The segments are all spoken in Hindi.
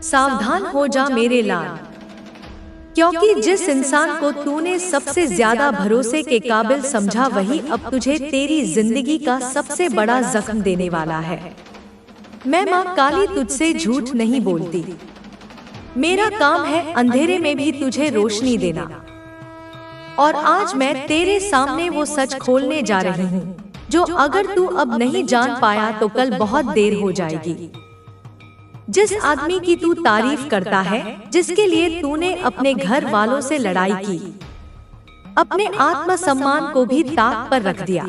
सावधान हो जा मेरे लाल, क्योंकि जिस इंसान को तूने सबसे ज्यादा भरोसे के काबिल समझा वही अब तुझे तेरी जिंदगी का सबसे बड़ा जख्म देने वाला है। मैं माँ काली तुझसे झूठ नहीं बोलती। मेरा काम है अंधेरे में भी तुझे रोशनी देना, और आज मैं तेरे सामने वो सच खोलने जा रही हूँ जो अगर तू अब नहीं जान पाया तो कल बहुत देर हो जाएगी। जिस आदमी की तू तारीफ करता है, जिसके लिए तूने अपने घर वालों से लड़ाई की, अपने आत्मसम्मान को भी ताक पर रख दिया,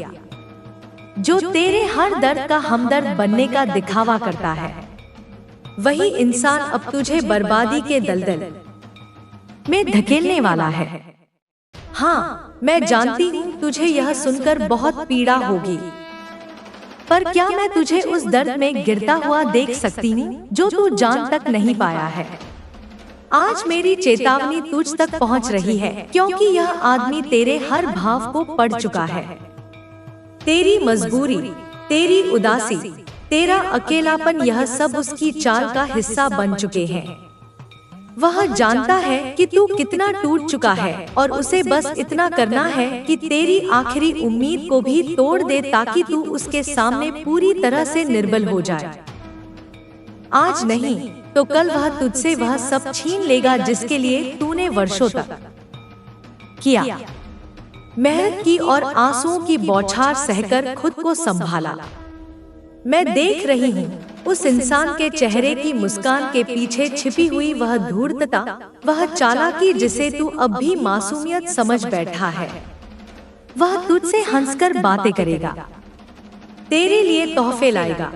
जो तेरे हर दर्द का हमदर्द बनने का दिखावा करता है, वही इंसान अब तुझे बर्बादी के दलदल में धकेलने वाला है। हाँ, मैं जानती हूँ तुझे यह सुनकर बहुत पीड़ा होगी, पर क्या मैं तुझे उस दर्द में गिरता हुआ देख सकती हूँ जो तू जान तक नहीं पाया है। आज मेरी चेतावनी तुझ तक पहुँच रही है, क्योंकि यह आदमी तेरे हर भाव को पढ़ चुका है। तेरी मजबूरी, तेरी उदासी, तेरा अकेलापन, यह सब उसकी चाल का हिस्सा बन चुके हैं। वह जानता है कि तू कितना टूट चुका है और उसे बस इतना करना है कि तेरी आखिरी उम्मीद को भी तोड़ दे ताकि तू उसके सामने पूरी तरह से निर्बल हो जाए। आज नहीं तो कल वह तुझसे वह सब छीन लेगा जिसके लिए तूने वर्षों तक किया, मेहनत की और आंसुओं की बौछार सहकर खुद को संभाला। मैं देख रही हूँ उस इंसान के चेहरे की मुस्कान के पीछे छिपी हुई वह धूर्तता, वह चालाकी जिसे तू अब भी मासूमियत समझ बैठा है। वह तुझसे हंसकर बातें करेगा, तेरे लिए तोहफे लाएगा,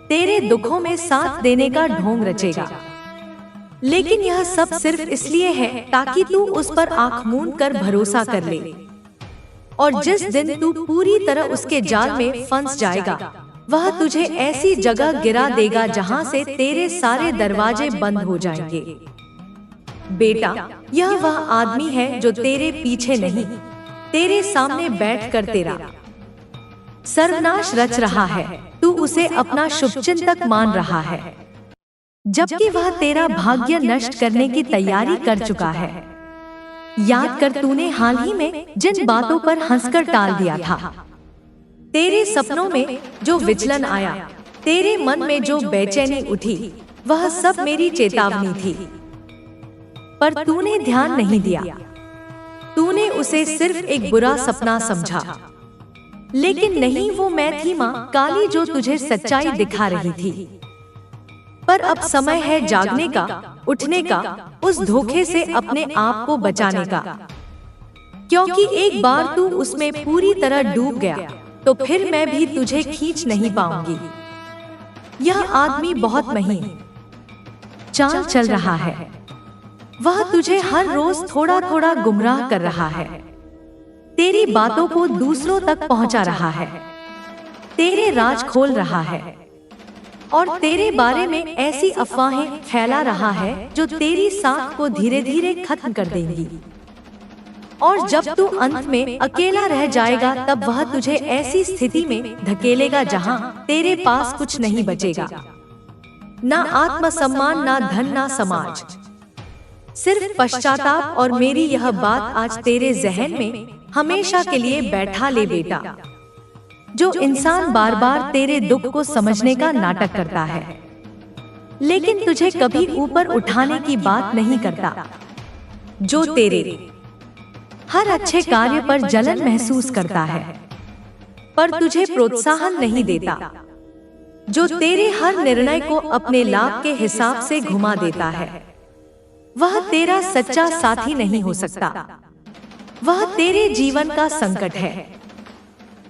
तेरे दुखों में साथ देने का ढोंग रचेगा, लेकिन यह सब सिर्फ इसलिए है ताकि तू उस पर आंख मूंद कर भरोसा कर ले। और जिस दिन तू पूरी तरह उसके जाल में फंस जाएगा, वह तुझे ऐसी जगह गिरा देगा जहां से तेरे सारे दरवाजे बंद हो जाएंगे। बेटा, यह वह आदमी है जो तेरे पीछे नहीं, तेरे सामने बैठकर तेरा सर्वनाश रच रहा है। तू उसे अपना शुभचिंतक मान रहा है, जबकि वह तेरा भाग्य नष्ट करने की तैयारी कर चुका है। याद कर तूने हाल ही में जिन बातों पर हंसकर टाल दिया था, तेरे सपनों में जो विचलन आया, तेरे मन में जो बेचैनी उठी, वह सब मेरी चेतावनी थी। पर तूने ध्यान नहीं दिया, तूने उसे सिर्फ एक बुरा सपना समझा। लेकिन नहीं, वो मैं थी माँ काली जो तुझे सच्चाई दिखा रही थी। पर अब समय है जागने का, उठने का, उस धोखे से अपने आप को बचाने का, क्योंकि एक बार तू उसमें पूरी तरह डूब गया तो फिर मैं भी तुझे खींच नहीं पाऊंगी। यह आदमी बहुत महीन चाल चल रहा है, वह तुझे हर रोज थोड़ा थोड़ा गुमराह कर रहा है, तेरी बातों को दूसरों तक पहुंचा रहा है, तेरे राज खोल रहा है और तेरे बारे में ऐसी अफवाहें फैला रहा है जो तेरी साख को धीरे धीरे खत्म कर देंगी। और जब तू अंत में अकेला रह जाएगा तब वह तुझे ऐसी स्थिति में धकेलेगा जहां तेरे पास कुछ नहीं बचेगा, ना आत्मसम्मान, ना धन, ना समाज, सिर्फ पश्चाताप। और मेरी यह बात आज तेरे जहन में हमेशा के लिए बैठा ले बेटा। जो इंसान बार बार तेरे दुख को समझने का नाटक करता है, लेकिन तुझे कभी ऊपर उठाने की बात नहीं करता, जो तेरे हर अच्छे कार्य पर जलन महसूस करता है पर तुझे प्रोत्साहन नहीं देता, जो तेरे हर निर्णय को अपने लाभ के हिसाब से घुमा देता है, वह तेरा सच्चा साथी नहीं हो सकता, वह तेरे जीवन का संकट है।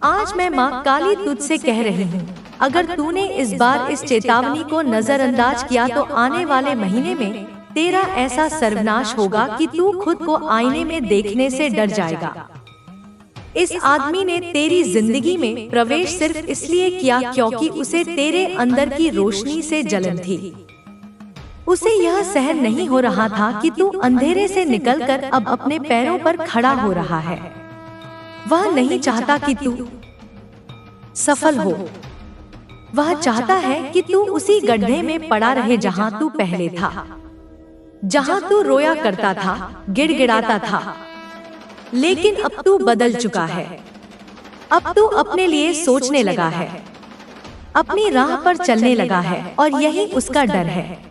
आज मैं माँ काली तुझसे कह रही हूँ, अगर तूने इस बार इस चेतावनी को नजरअंदाज किया तो आने वाले महीने में तेरा ऐसा सर्वनाश होगा कि तू खुद को आईने में देखने से डर जाएगा। इस आदमी ने तेरी जिंदगी में प्रवेश सिर्फ इसलिए किया क्योंकि उसे तेरे अंदर की रोशनी से जलन थी। उसे यह सहन नहीं हो रहा था कि तू अंधेरे से निकलकर अब अपने पैरों पर खड़ा हो रहा है। वह नहीं चाहता कि तू सफल हो, वह चाहता है कि तू उसी गड्ढे में पड़ा रहे जहां तू पहले था, जहां तू रोया करता था, गिड़गिड़ाता था। लेकिन अब तू बदल चुका है। अब तू अपने लिए सोचने लगा है, अपनी राह पर चलने लगा है, और यही उसका डर है।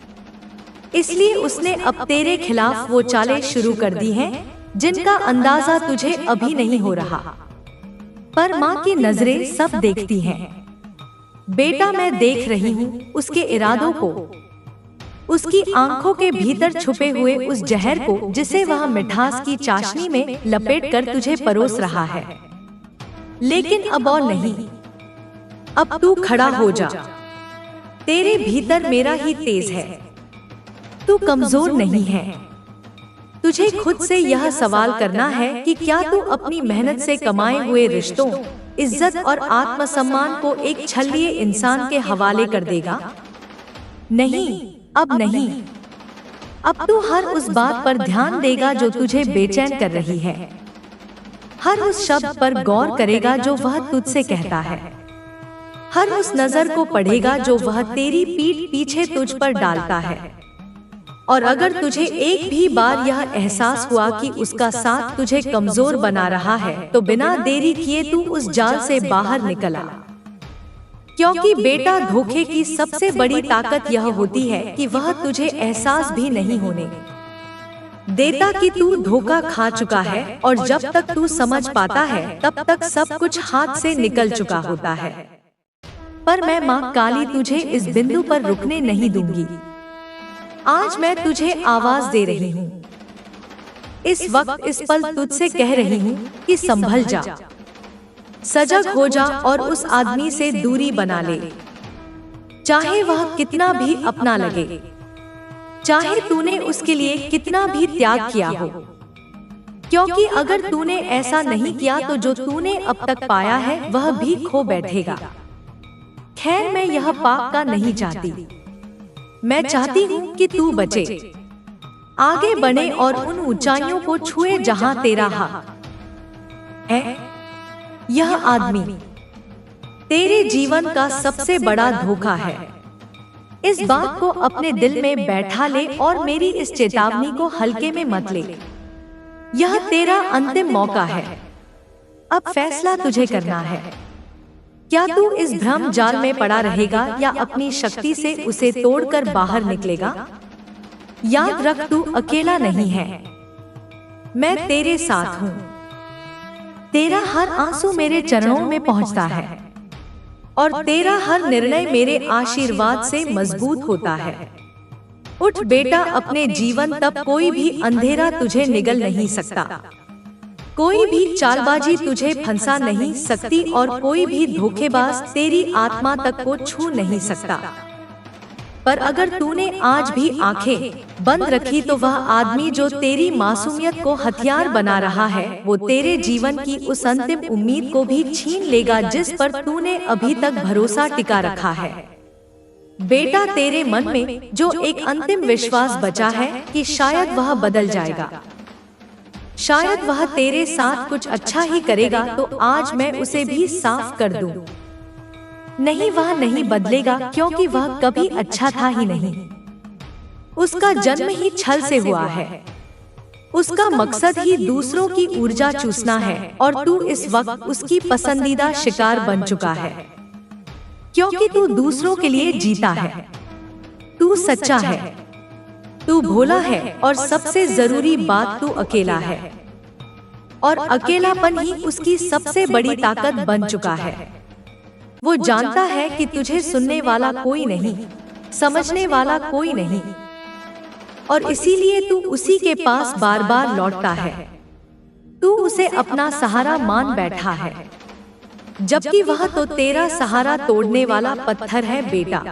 इसलिए उसने अब तेरे खिलाफ वो चालें शुरू कर दी हैं, जिनका अंदाजा तुझे अभी नहीं हो रहा, पर माँ की नजरें सब देखती हैं। बेटा, मैं देख रही हूँ उसके इरादों को, उसकी आंखों के भीतर छुपे हुए उस जहर को, जिसे वह मिठास की चाशनी में लपेट कर तुझे परोस रहा है। लेकिन अब और नहीं, अब तू खड़ा हो जा। तेरे भीतर मेरा ही तेज है, तू कमजोर नहीं है। तुझे खुद से यह सवाल करना है कि क्या तू अपनी मेहनत से कमाए हुए रिश्तों, इज्जत और आत्मसम्मान को एक छल्लिए इंसान के हवाले कर देगा? नहीं, अब नहीं। अब तू हर उस बात पर ध्यान देगा जो तुझे बेचैन कर रही है, हर उस शब्द पर गौर करेगा जो वह तुझसे कहता है, हर उस नजर को पढ़ेगा जो वह तेरी पीठ पीछे तुझ पर डालता है। और अगर तुझे एक भी बार यह एहसास हुआ कि उसका साथ तुझे कमजोर बना रहा है, तो बिना देरी किए तू उस जाल से बाहर निकल आ। क्योंकि बेटा, धोखे की सबसे बड़ी ताकत यह होती है कि वह तुझे एहसास भी नहीं होने देता कि तू धोखा खा चुका है, और जब तक तू समझ पाता है तब तक सब कुछ हाथ से निकल चुका होता है। पर मैं माँ काली तुझे इस बिंदु पर रुकने नहीं दूंगी। आज मैं तुझे आवाज दे रही हूँ। इस वक्त, इस पल तुझसे कह रही हूँ कि संभल जा, सजग हो जा और उस आदमी से दूरी बना ले, चाहे वह कितना भी अपना लगे, चाहे तूने उसके लिए कितना भी त्याग किया हो। क्योंकि अगर तूने ऐसा नहीं किया तो जो तूने अब तक पाया है वह भी खो बैठेगा। खैर, मैं यह पाप का नहीं चाहती। मैं चाहती हूँ कि तू बचे, आगे बढ़े और उन ऊंचाइयों को छुए जहां तेरा हक है। यह आदमी तेरे जीवन का सबसे बड़ा धोखा है। इस बात को अपने दिल में बैठा ले और मेरी इस चेतावनी को हल्के में मत ले। यह तेरा अंतिम मौका है। अब फैसला तुझे करना है। क्या तू इस भ्रम जाल में पड़ा रहेगा या अपनी शक्ति से उसे तोड़कर बाहर निकलेगा? याद रख, तू अकेला नहीं है। मैं तेरे साथ हूँ। तेरा हर आंसू मेरे चरणों में पहुँचता है, और तेरा हर निर्णय मेरे आशीर्वाद से मजबूत होता है। उठ बेटा, अपने जीवन तक कोई भी अंधेरा तुझे निगल नहीं सकता, कोई भी चालबाजी तुझे फंसा नहीं सकती, और कोई भी धोखेबाज तेरी आत्मा तक को छू नहीं सकता। पर अगर तूने आज भी आंखें बंद रखी तो वह आदमी जो तेरी मासूमियत को हथियार बना रहा है, वो तेरे जीवन की उस अंतिम उम्मीद को भी छीन लेगा जिस पर तूने अभी तक भरोसा टिका रखा है। बेटा, तेरे मन में जो एक अंतिम विश्वास बचा है कि शायद वह बदल जाएगा, शायद वह तेरे साथ कुछ अच्छा ही करेगा, तो आज मैं उसे भी साफ कर दूं। नहीं, वह नहीं बदलेगा, क्योंकि वह कभी अच्छा था ही नहीं। उसका जन्म ही छल से हुआ है। उसका मकसद ही दूसरों की ऊर्जा चूसना है, और तू इस वक्त उसकी पसंदीदा शिकार बन चुका है। क्योंकि तू दूसरों के लिए जीता है, तू सच्चा है, तू भोला है, और सबसे जरूरी बात, तू अकेला है। और अकेलापन ही उसकी सबसे बड़ी ताकत बन चुका है। वो जानता है कि तुझे सुनने वाला कोई नहीं, समझने वाला कोई नहीं, और इसीलिए तू उसी के पास बार बार लौटता है। तू उसे अपना सहारा मान बैठा है, जबकि वह तो तेरा सहारा तोड़ने वाला पत्थर है बेटा।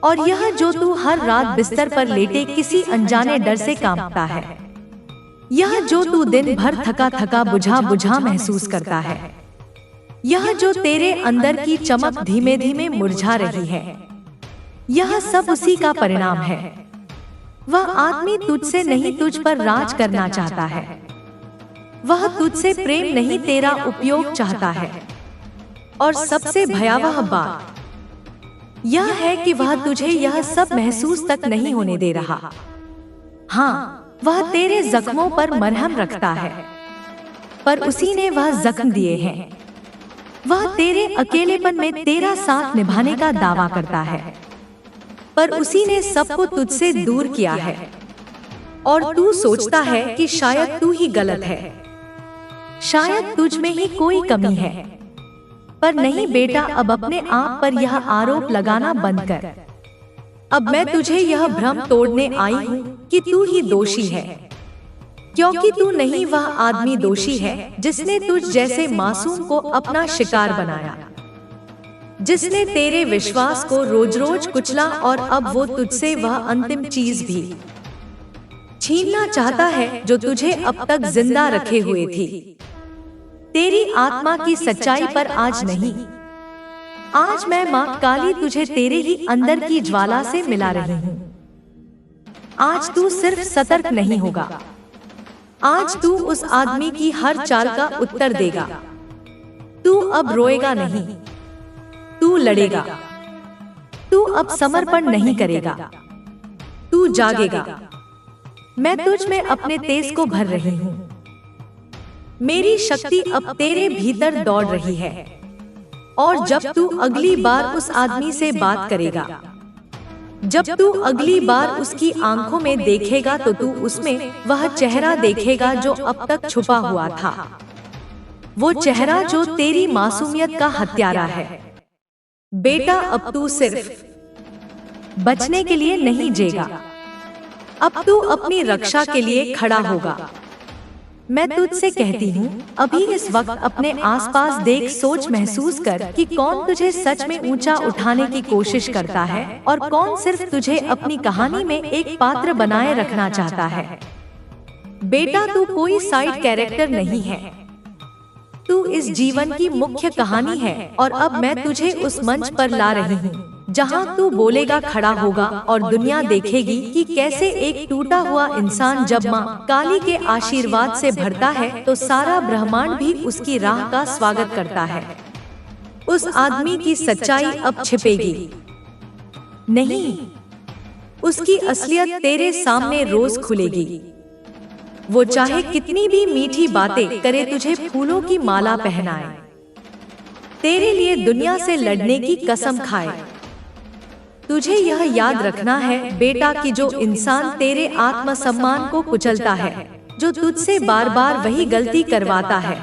और यह जो तू हर रात बिस्तर पर लेटे किसी अनजाने डर से कांपता है, यह जो तू दिन भर थका थका बुझा बुझा महसूस करता है, यह जो तेरे अंदर की चमक धीमे धीमे मुरझा रही है, यह सब उसी का परिणाम है। वह आदमी तुझसे नहीं, तुझ पर राज करना चाहता है। वह तुझसे प्रेम नहीं, तेरा उपयोग चाहता है। और सबसे भयावह बात, यह है कि वह तुझे यह सब महसूस तक नहीं होने दे रहा। हाँ, वह तेरे जख्मों पर मरहम रखता है, पर उसी ने वह जख्म दिए हैं। वह तेरे अकेलेपन में तेरा साथ निभाने का दावा करता है, पर उसी ने सबको तुझसे दूर किया है। और तू सोचता है कि शायद तू ही गलत है, शायद तुझ में ही कोई कमी है। पर नहीं बेटा, अब अपने आप पर यह आरोप लगाना बंद कर। अब मैं तुझे यह भ्रम तोड़ने आई हूँ कि तू ही दोषी है, क्योंकि तू नहीं, वह आदमी दोषी है जिसने तुझ जैसे मासूम को अपना शिकार बनाया, जिसने तेरे विश्वास को रोज रोज कुचला, और अब वो तुझसे वह अंतिम चीज भी छीनना चाहता है जो तुझे अब तक जिंदा रखे हुए थी। तेरी आत्मा की सच्चाई पर आज नहीं, आज मैं माँ काली तुझे तेरे ही अंदर की ज्वाला से मिला रही हूँ। आज तू सिर्फ सतर्क नहीं होगा, आज तू उस आदमी की हर चाल का उत्तर देगा। तू अब रोएगा नहीं, तू लड़ेगा। तू अब समर्पण नहीं करेगा, तू जागेगा। मैं तुझ में अपने तेज को भर रही हूँ। मेरी शक्ति अब तेरे भीतर दौड़ रही है, और जब तू अगली बार उस आदमी से बात करेगा, जब तू अगली बार उसकी आंखों में देखेगा, तो तू उसमें वह चेहरा देखेगा जो अब तक छुपा हुआ था, वो चेहरा जो तेरी मासूमियत का हत्यारा है। बेटा, अब तू सिर्फ बचने के लिए नहीं जिएगा, अब तू अपनी रक्षा के लिए खड़ा होगा। मैं तुझसे कहती हूँ, अभी इस वक्त अपने आसपास देख, सोच, महसूस कर कि कौन तुझे सच में ऊंचा उठाने की कोशिश करता है और कौन सिर्फ तुझे अपनी कहानी में एक पात्र बनाए रखना चाहता है। बेटा, तू कोई साइड कैरेक्टर नहीं है, तू इस जीवन की मुख्य कहानी है। और अब मैं तुझे उस मंच पर ला रही हूँ जहाँ तू बोलेगा, खड़ा होगा, और दुनिया देखेगी कि कैसे एक टूटा हुआ इंसान जब माँ काली के आशीर्वाद से भरता है तो सारा ब्रह्मांड भी उसकी राह का स्वागत करता है। उस आदमी की सच्चाई अब छिपेगी नहीं, उसकी असलियत तेरे सामने रोज खुलेगी। वो चाहे कितनी भी मीठी बातें करे, तुझे फूलों की माला पहनाए, तेरे लिए दुनिया से लड़ने की कसम खाए। तुझे यह याद रखना है बेटा कि जो इंसान तेरे आत्मसम्मान को कुचलता है, जो तुझसे बार बार वही गलती करवाता है,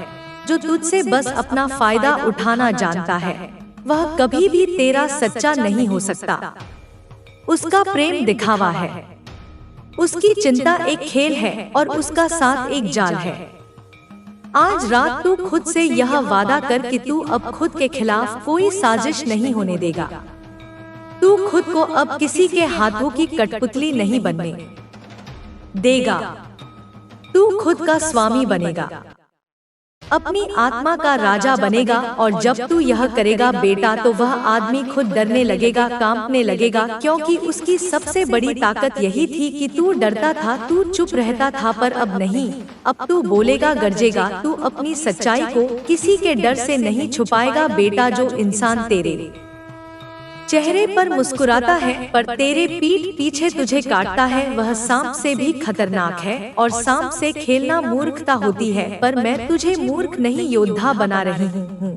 जो तुझसे बस अपना फायदा उठाना जानता है, वह कभी भी तेरा सच्चा नहीं हो सकता। उसका प्रेम दिखावा है, उसकी चिंता एक खेल है, और उसका साथ एक जाल है। आज रात तू खुद से यह वादा कर कि तू अब खुद के खिलाफ कोई साजिश नहीं होने देगा। तू खुद को अब किसी के हाथों की कठपुतली नहीं बनने देगा। तू खुद का स्वामी बनेगा, अपनी आत्मा का राजा बनेगा। और जब तू यह करेगा बेटा, तो वह आदमी खुद डरने लगेगा, कांपने लगेगा, क्योंकि उसकी सबसे बड़ी ताकत यही थी कि तू डरता था, तू चुप रहता था। पर अब नहीं, अब तू बोलेगा, गरजेगा। तू अपनी सच्चाई को किसी के डर से नहीं छुपाएगा बेटा। जो इंसान तेरे चेहरे पर मुस्कुराता है पर तेरे पीठ पीछे तुझे काटता है, वह सांप से भी खतरनाक है। और सांप से खेलना मूर्खता होती है, पर मैं तुझे मूर्ख नहीं, योद्धा बना रही हूँ।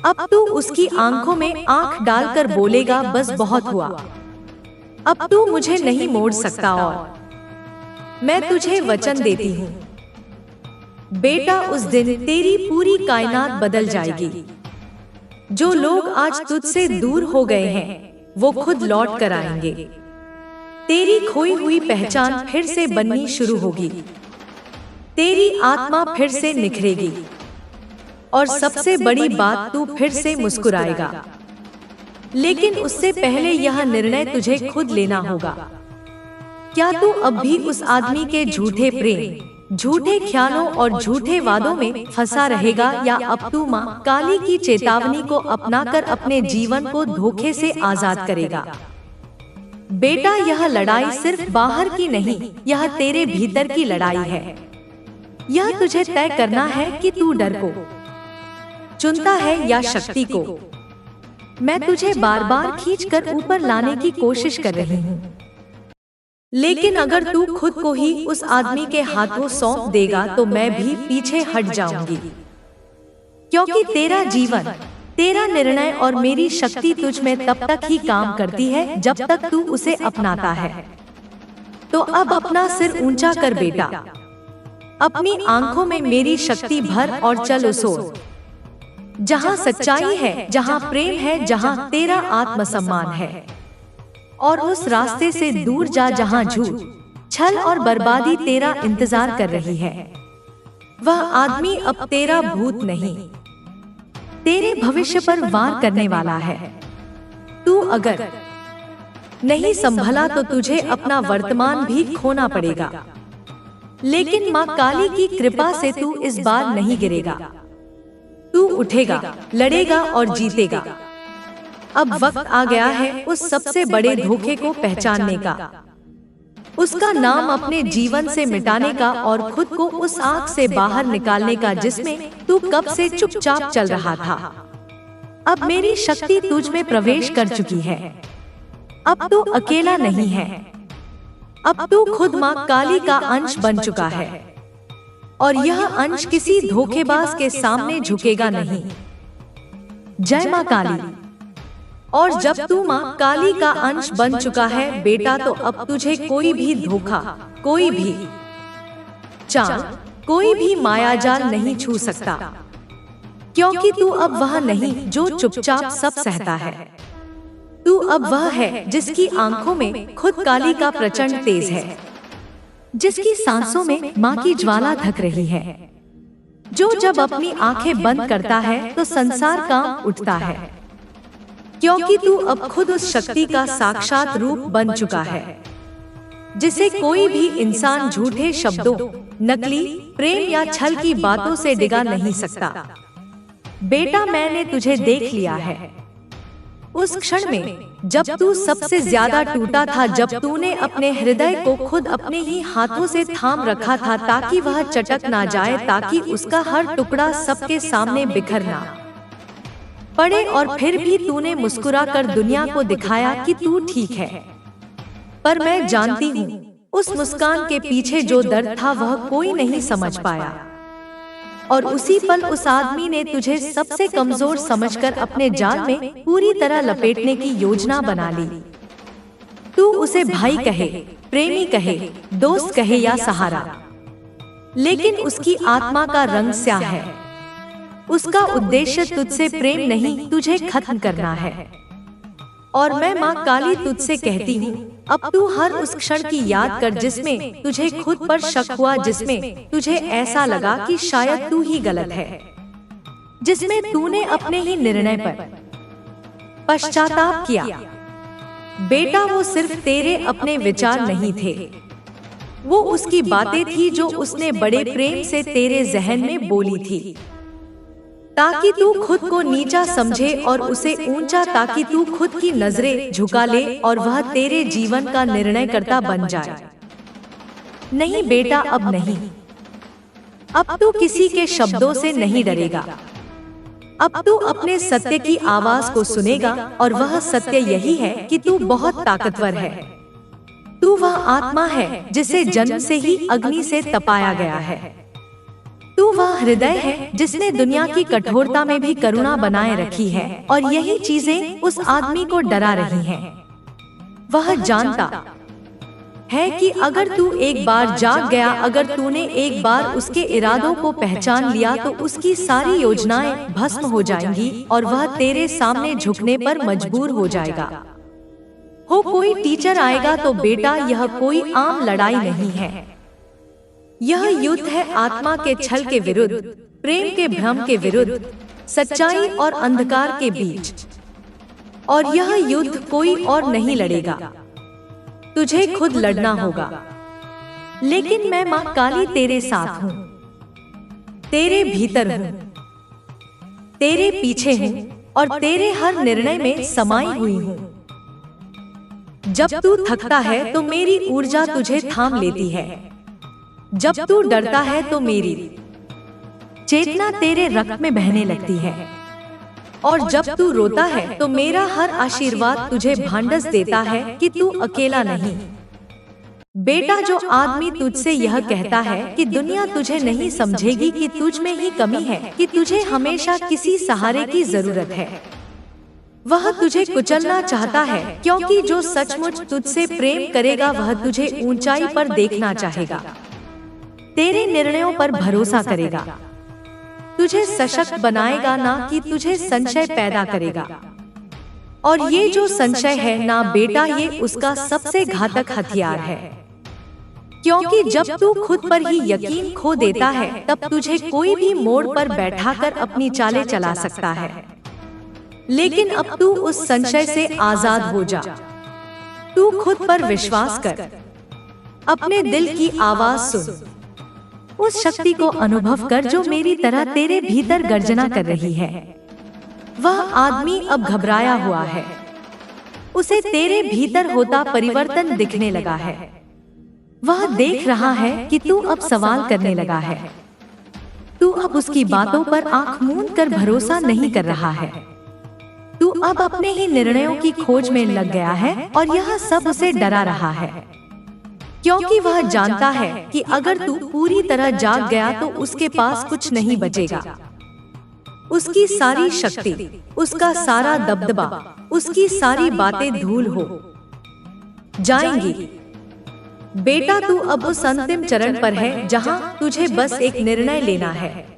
अब तू उसकी आंखों में आंख डालकर बोलेगा, बस बहुत हुआ, अब तू मुझे नहीं मोड़ सकता। और मैं तुझे वचन देती हूँ बेटा, उस दिन तेरी पूरी कायनात बदल जाएगी। जो लोग आज तुझसे दूर हो गए हैं, वो खुद लौट कर आएंगे। तेरी खोई हुई पहचान फिर से बननी शुरू होगी, तेरी आत्मा फिर से निखरेगी, और सबसे बड़ी बात, तू फिर से मुस्कुराएगा। लेकिन उससे पहले यह निर्णय तुझे खुद लेना होगा। क्या तू अब भी उस आदमी के झूठे प्रेम, झूठे ख्यालों और झूठे वादों में फंसा रहेगा, या अब तू माँ काली की चेतावनी को अपनाकर अपने जीवन को धोखे से आजाद करेगा? बेटा, यह लड़ाई सिर्फ बाहर की नहीं, यह तेरे भीतर की लड़ाई है। यह तुझे तय करना है कि तू डर को चुनता है या शक्ति को। मैं तुझे बार बार खींचकर ऊपर लाने की कोशिश कर रही हूँ, लेकिन अगर तू खुद को ही उस आदमी के हाथों सौंप देगा तो मैं भी पीछे हट जाऊंगी, क्योंकि तेरा जीवन, तेरा निर्णय और मेरी शक्ति तुझ में तब तक ही काम करती है जब तक तू उसे अपनाता है। तो अब अपना सिर ऊंचा कर बेटा, अपनी आंखों में मेरी शक्ति भर और चल उस ओर जहां सच्चाई है, जहां प्रेम है, जहां तेरा आत्मसम्मान है, और उस रास्ते से दूर जा जहां झूठ, छल और बर्बादी तेरा इंतजार कर रही है। वह आदमी अब तेरा भूत नहीं, तेरे भविष्य पर वार करने वाला है। तू अगर नहीं संभला तो तुझे अपना वर्तमान भी खोना पड़ेगा, लेकिन माँ काली की कृपा से तू इस बार नहीं गिरेगा। तू उठेगा, लड़ेगा और जीतेगा। अब वक्त आ गया है उस सबसे बड़े धोखे को पहचानने का, उसका नाम अपने जीवन से मिटाने का और खुद को उस आग से बाहर निकालने का जिसमें तू कब से चुपचाप चल रहा था। अब मेरी शक्ति तुझ में प्रवेश कर चुकी है। अब तू अकेला नहीं है, अब तू खुद माँ काली का अंश बन चुका है, और यह अंश किसी धोखेबाज के सामने झुकेगा नहीं। जय माँ काली। और जब तू माँ काली का अंश बन चुका है बेटा, तो अब तुझे कोई भी धोखा, कोई भी चाल, कोई भी मायाजाल नहीं छू सकता, क्योंकि तू अब वह नहीं जो चुपचाप सब सहता है। तू अब वह है जिसकी आंखों में खुद काली का प्रचंड तेज है, जिसकी सांसों में माँ की ज्वाला धक रही है, जो जब अपनी आंखें बंद करता है तो संसार कांप उठता है, क्योंकि तू अब खुद उस शक्ति का साक्षात रूप बन चुका है, जिसे कोई भी इंसान झूठे शब्दों, नकली प्रेम या छल की बातों से डिगा नहीं सकता। बेटा, मैंने तुझे देख लिया है। उस क्षण में जब तू सबसे ज्यादा टूटा था, जब तूने अपने हृदय को खुद अपने ही हाथों से थाम रखा था ताकि वह चटक ना जाए, ताकि उसका हर टुकड़ा सबके सामने बिखर ना पड़े, और फिर भी तूने मुस्कुराकर दुनिया को दिखाया कि तू ठीक है। पर मैं जानती हूँ उस मुस्कान के पीछे जो दर्द था वह कोई नहीं समझ पाया, और उसी पल उस आदमी ने तुझे सबसे कमजोर समझकर अपने जाल में पूरी तरह लपेटने की योजना बना ली। तू उसे भाई कहे, प्रेमी कहे, दोस्त कहे या सहारा, लेकिन उसकी आत्मा का रंग स्याह है। उसका उद्देश्य तुझसे प्रेम नहीं, तुझे खत्म करना है। और मैं माँ काली तुझसे कहती हूँ, अब तू हर उस क्षण की याद कर जिसमें तुझे खुद पर शक हुआ, जिसमें तुझे ऐसा लगा कि शायद तू ही गलत है, जिसमें तूने अपने ही निर्णय पर पश्चाताप किया। बेटा, वो सिर्फ तेरे अपने विचार नहीं थे, वो उसकी बातें थी जो उसने बड़े प्रेम से तेरे जहन में बोली थी, ताकि तू खुद को नीचा समझे और उसे ऊंचा, ताकि तू खुद की नजरें झुका ले और वह तेरे जीवन का निर्णयकर्ता बन जाए। नहीं बेटा, अब नहीं। अब तू किसी के शब्दों से नहीं डरेगा। अब तू अपने सत्य की आवाज को सुनेगा, और वह सत्य यही है कि तू बहुत ताकतवर है। तू वह आत्मा है जिसे जन्म से ही अग्नि से तपाया गया है। तू वह हृदय है जिसने दुनिया की कठोरता में भी करुणा बनाए रखी है, और यही चीजें उस आदमी को डरा रही हैं। वह जानता है कि अगर तू एक बार जाग गया, अगर तूने एक बार उसके इरादों को पहचान लिया, तो उसकी सारी योजनाएं भस्म हो जाएंगी और वह तेरे सामने झुकने पर मजबूर हो जाएगा। हो कोई टीचर आएगा तो बेटा, यह कोई आम लड़ाई नहीं है। यह युद्ध है आत्मा के छल के विरुद्ध, प्रेम के भ्रम के विरुद्ध, सच्चाई और अंधकार के बीच। और यह युद्ध कोई और नहीं लड़ेगा, तुझे खुद लड़ना होगा। लेकिन मैं माँ काली तेरे साथ हूँ, तेरे भीतर हूँ, तेरे पीछे हूँ, और तेरे हर निर्णय में समाई हुई हूँ। जब तू थकता है तो मेरी ऊर्जा तुझे थाम लेती है, जब तू डरता है तो मेरी चेतना तेरे रक्त में बहने लगती है। और जब तू रोता है तो मेरा हर आशीर्वाद तुझे भांडस देता है कि तू अकेला नहीं। बेटा, जो आदमी तुझसे यह कहता है कि दुनिया तुझे नहीं समझेगी, कि तुझ में ही कमी है, कि तुझे हमेशा किसी सहारे की जरूरत है, वह तुझे कुचलना चाहता है, क्योंकि जो सचमुच तुझसे प्रेम करेगा वह तुझे ऊंचाई पर देखना चाहेगा, तेरे निर्णयों पर भरोसा करेगा, तुझे सशक्त बनाएगा, ना कि तुझे संशय पैदा करेगा। और ये जो संशय है ना बेटा, ये उसका सबसे घातक हथियार है, क्योंकि जब तू खुद पर ही यकीन खो देता है तब तुझे कोई भी मोड़ पर बैठाकर अपनी चालें चला सकता है। लेकिन अब तू उस संशय से आजाद हो जा। तू खुद पर विश्वास कर, अपने दिल की आवाज सुन, उस शक्ति को अनुभव कर जो मेरी तरह तेरे भीतर गर्जना कर रही है। वह आदमी अब घबराया हुआ है, उसे तेरे भीतर होता परिवर्तन दिखने लगा है। वह देख रहा है कि तू अब सवाल करने लगा है, तू अब उसकी बातों पर आंख मूंद कर भरोसा नहीं कर रहा है, तू अब अपने ही निर्णयों की खोज में लग गया है, और यह सब उसे डरा रहा है, क्योंकि वह जानता है कि अगर तू पूरी तरह जाग गया तो उसके पास कुछ नहीं बचेगा। उसकी सारी शक्ति, उसका सारा दबदबा, उसकी सारी बातें धूल हो जाएंगी। बेटा, तू अब उस अंतिम चरण पर है जहां तुझे बस एक निर्णय लेना है।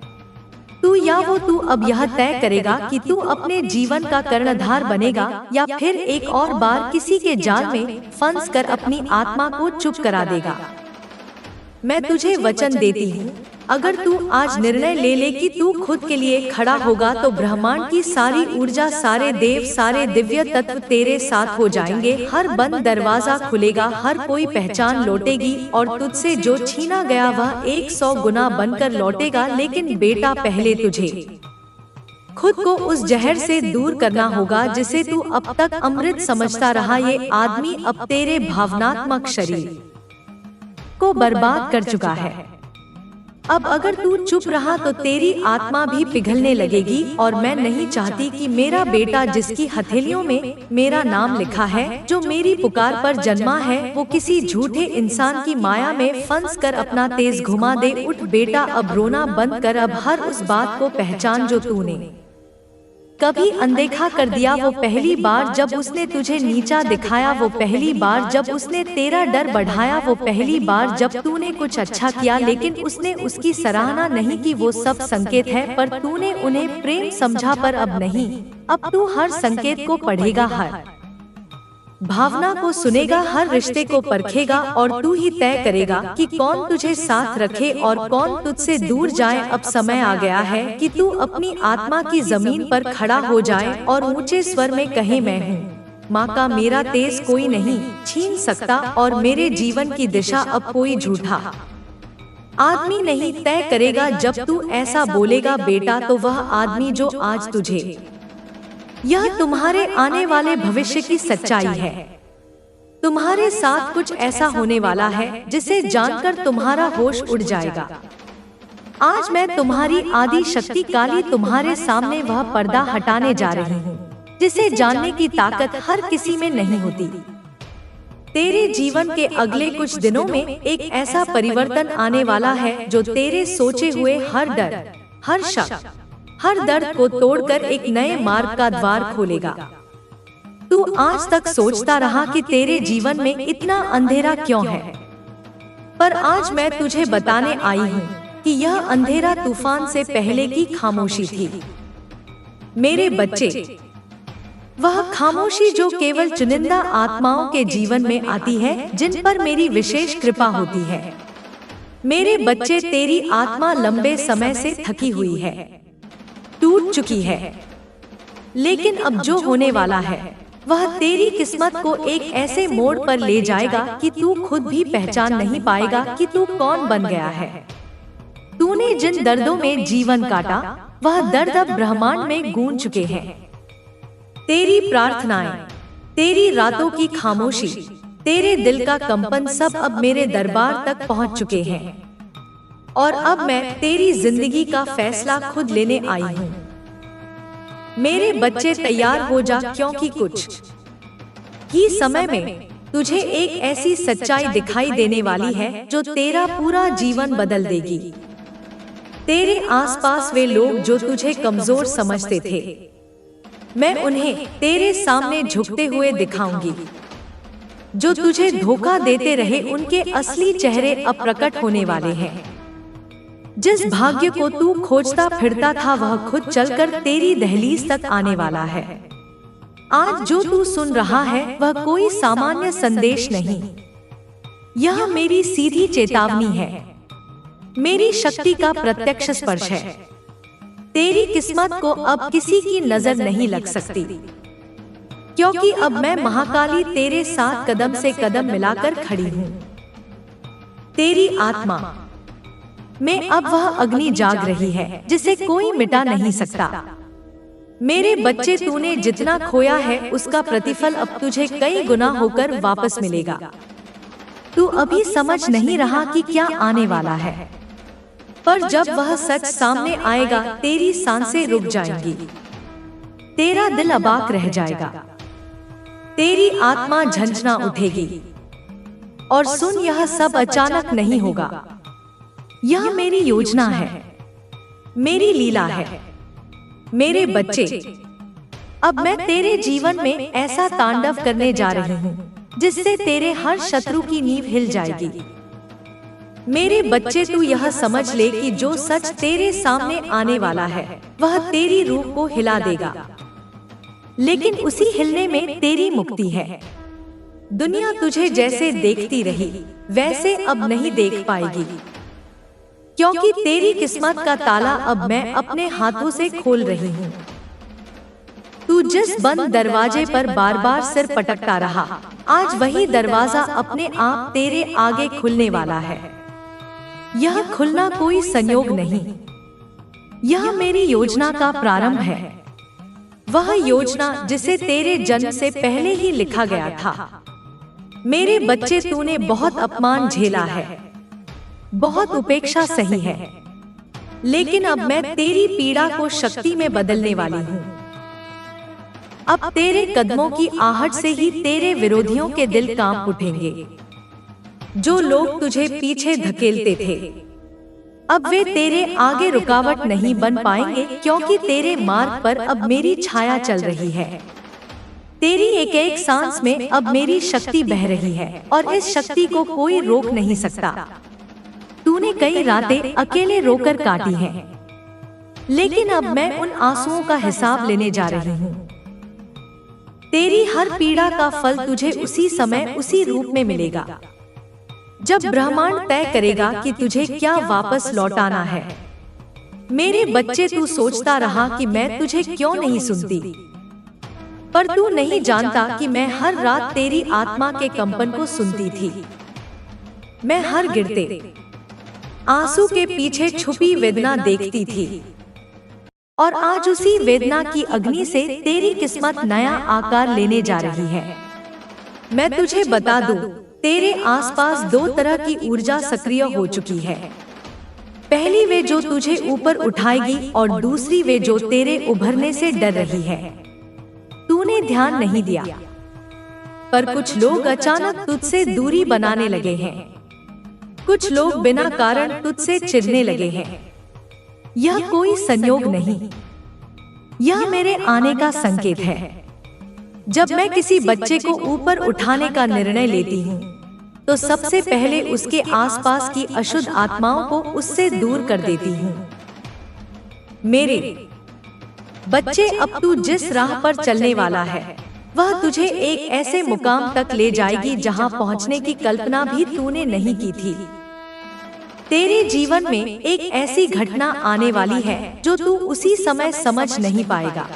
तू अब यह तय करेगा कि तू अपने जीवन का कर्णधार बनेगा या फिर एक और बार किसी के जाल में फंस कर अपनी आत्मा को चुप करा देगा। मैं तुझे वचन देती हूँ, अगर तू आज निर्णय ले ले कि तू खुद के लिए खड़ा होगा तो ब्रह्मांड की सारी ऊर्जा, सारे देव, सारे दिव्य तत्व तेरे साथ हो जाएंगे। हर बंद दरवाजा खुलेगा, हर कोई पहचान लौटेगी, और तुझसे जो छीना गया वह 100 गुना बनकर लौटेगा। लेकिन बेटा, पहले तुझे खुद को उस जहर से दूर करना होगा जिसे तू अब तक अमृत समझता रहा। ये आदमी अब तेरे भावनात्मक शरीर को बर्बाद कर चुका है। अब अगर तू चुप रहा तो तेरी आत्मा भी पिघलने लगेगी, और मैं नहीं चाहती कि मेरा बेटा, जिसकी हथेलियों में मेरा नाम लिखा है, जो मेरी पुकार पर जन्मा है, वो किसी झूठे इंसान की माया में फंस कर अपना तेज घुमा दे। उठ बेटा, अब रोना बंद कर, अब हर उस बात को पहचान जो तूने कभी अनदेखा कर दिया। वो पहली बार जब उसने तुझे नीचा दिखाया, वो पहली बार जब उसने तेरा डर बढ़ाया, वो पहली बार जब तूने कुछ अच्छा किया लेकिन उसने उसकी सराहना नहीं की। वो सब संकेत है, पर तूने उन्हें प्रेम समझा, पर अब नहीं। अब तू हर संकेत को पढ़ेगा, हर भावना को सुनेगा, हर रिश्ते को परखेगा, और तू ही तय करेगा कि कौन तुझे साथ रखे और कौन तुझसे दूर जाए। अब समय आ गया है कि तू अपनी आत्मा की जमीन पर खड़ा हो जाए और ऊंचे स्वर में कहे, मैं हूँ माँ का मेरा तेज कोई नहीं छीन सकता, और मेरे जीवन की दिशा अब कोई झूठा आदमी नहीं तय करेगा। जब तू ऐसा बोलेगा बेटा, तो वह आदमी जो आज तुझे, यह तुम्हारे आने वाले भविष्य की सच्चाई है। तुम्हारे साथ कुछ ऐसा होने वाला है जिसे जानकर तुम्हारा होश उड़ जाएगा। आज मैं तुम्हारी आदि शक्ति काली तुम्हारे सामने वह पर्दा हटाने जा रही हूँ जिसे जानने की ताकत हर किसी में नहीं होती। तेरे जीवन के अगले कुछ दिनों में एक ऐसा परिवर्तन आने वाला है जो तेरे सोचे हुए हर डर, हर शक, हर दर्द को तोड़कर एक नए मार्ग का द्वार खोलेगा। तू आज तक सोचता रहा कि तेरे जीवन में इतना अंधेरा क्यों है, पर आज मैं तुझे बताने आई हूँ कि यह अंधेरा तूफान से पहले की खामोशी थी। मेरे बच्चे, वह खामोशी जो केवल चुनिंदा आत्माओं के जीवन में आती है, जिन पर मेरी विशेष कृपा होती है। मेरे बच्चे, तेरी आत्मा लंबे समय से थकी हुई है, टूट चुकी है, लेकिन अब जो होने वाला है वह तेरी किस्मत को एक ऐसे मोड़ पर ले जाएगा कि तू खुद भी पहचान नहीं पाएगा कि तू कौन बन गया है। तूने जिन दर्दों में जीवन काटा, वह दर्द अब ब्रह्मांड में गूंज चुके हैं। तेरी प्रार्थनाएं, तेरी रातों की खामोशी, तेरे दिल का कंपन सब अब मेरे दरबार तक पहुंच चुके हैं, और अब मैं तेरी जिंदगी का फैसला खुद लेने आई हूँ। मेरे बच्चे तैयार हो जा, क्योंकि कुछ ही समय में तुझे एक ऐसी सच्चाई दिखाई देने वाली है जो तेरा पूरा जीवन बदल देगी। तेरे आसपास वे लोग जो तुझे कमजोर समझते थे, मैं उन्हें तेरे सामने झुकते हुए दिखाऊंगी। जो तुझे धोखा देते रहे, उनके असली चेहरे अब प्रकट होने वाले हैं। जिस भाग्य को तू खोजता फिरता था, वह खुद चलकर तेरी दहलीज तक आने वाला है। आज जो तू सुन रहा है वह कोई सामान्य संदेश नहीं, यह मेरी सीधी चेतावनी है, मेरी शक्ति का प्रत्यक्ष स्पर्श है। तेरी किस्मत को अब किसी की नजर नहीं लग सकती, क्योंकि अब मैं महाकाली तेरे साथ कदम से कदम मिलाकर खड़ी हूँ। तेरी आत्मा में अब वह अग्नि जाग रही है जिसे कोई मिटा नहीं सकता। मेरे बच्चे, तूने जितना खोया है उसका प्रतिफल अब तुझे कई गुना होकर वापस मिलेगा। तू अभी समझ नहीं रहा कि क्या आने वाला है, पर जब वह सच सामने आएगा तेरी सांसें रुक जाएंगी, तेरा दिल अबाक रह जाएगा, तेरी आत्मा झंझना उठेगी। और सुन, यह सब अचानक नहीं होगा, यह मेरी योजना है, मेरी लीला है। मेरे बच्चे, अब मैं तेरे जीवन में ऐसा तांडव करने जा रही हूँ जिससे तेरे हर शत्रु की नींव हिल जाएगी। मेरे बच्चे, तू यह समझ ले कि जो सच तेरे सामने आने वाला है वह तेरी रूह को हिला देगा, लेकिन उसी हिलने में तेरी मुक्ति है। दुनिया तुझे जैसे देखती रही वैसे अब नहीं देख पाएगी, क्योंकि तेरी किस्मत का ताला अब मैं अपने हाथों से खोल रही हूँ। तू जिस बंद दरवाजे पर बार बार सिर पटकता रहा, आज वही दरवाजा अपने आप तेरे आगे खुलने वाला है। यह खुलना कोई संयोग नहीं, यह मेरी योजना का प्रारंभ है, वह योजना जिसे तेरे जन्म से पहले ही लिखा गया था। मेरे बच्चे, तूने बहुत अपमान झेला है, बहुत उपेक्षा सही है, लेकिन अब मैं तेरी पीड़ा को शक्ति में बदलने वाली हूँ। अब तेरे कदमों की आहट से ही तेरे विरोधियों के दिल कांप उठेंगे। जो लोग तुझे पीछे धकेलते थे, अब वे तेरे आगे रुकावट नहीं बन पाएंगे, क्योंकि तेरे मार्ग पर अब मेरी छाया चल रही है। तेरी एक एक सांस में अब मेरी शक्ति बह रही है और इस शक्ति को कोई रोक नहीं सकता। तूने कई रातें अकेले रोकर काटी हैं, लेकिन अब मैं उन आंसुओं का हिसाब लेने जा रही हूँ। तेरी हर पीड़ा का फल तुझे उसी समय उसी रूप में मिलेगा, जब ब्रह्मांड तय करेगा कि तुझे क्या वापस लौटाना है। मेरे बच्चे, तू सोचता रहा कि मैं तुझे क्यों नहीं सुनती, पर तू नहीं जानता कि मैं हर रात तेरी आत्मा के कंपन को सुनती थी। मैं हर गिरते आंसू के पीछे छुपी वेदना देखती थी, और आज उसी वेदना की अग्नि से तेरी किस्मत नया आकार लेने जा रही है। मैं तुझे बता दूं, तेरे आसपास दो तरह की ऊर्जा सक्रिय हो चुकी है। पहली वे जो तुझे ऊपर उठाएगी, और दूसरी वे जो तेरे उभरने से डर रही है। तूने ध्यान नहीं दिया, पर कुछ लोग अचानक तुझसे दूरी बनाने लगे हैं, कुछ लोग बिना कारण तुझसे चिढ़ने लगे हैं। यह कोई संयोग नहीं, यह मेरे आने का संकेत है। जब मैं किसी बच्चे को ऊपर उठाने का निर्णय लेती हूँ, तो सबसे पहले उसके आसपास की अशुद्ध आत्माओं को उससे दूर कर देती हूँ। मेरे बच्चे, अब तू जिस राह पर चलने वाला है वह तुझे एक ऐसे मुकाम तक ले जाएगी जहां पहुंचने की कल्पना भी तूने नहीं की थी। तेरे जीवन में एक ऐसी घटना आने वाली है जो तू उसी समय समझ नहीं पाएगा,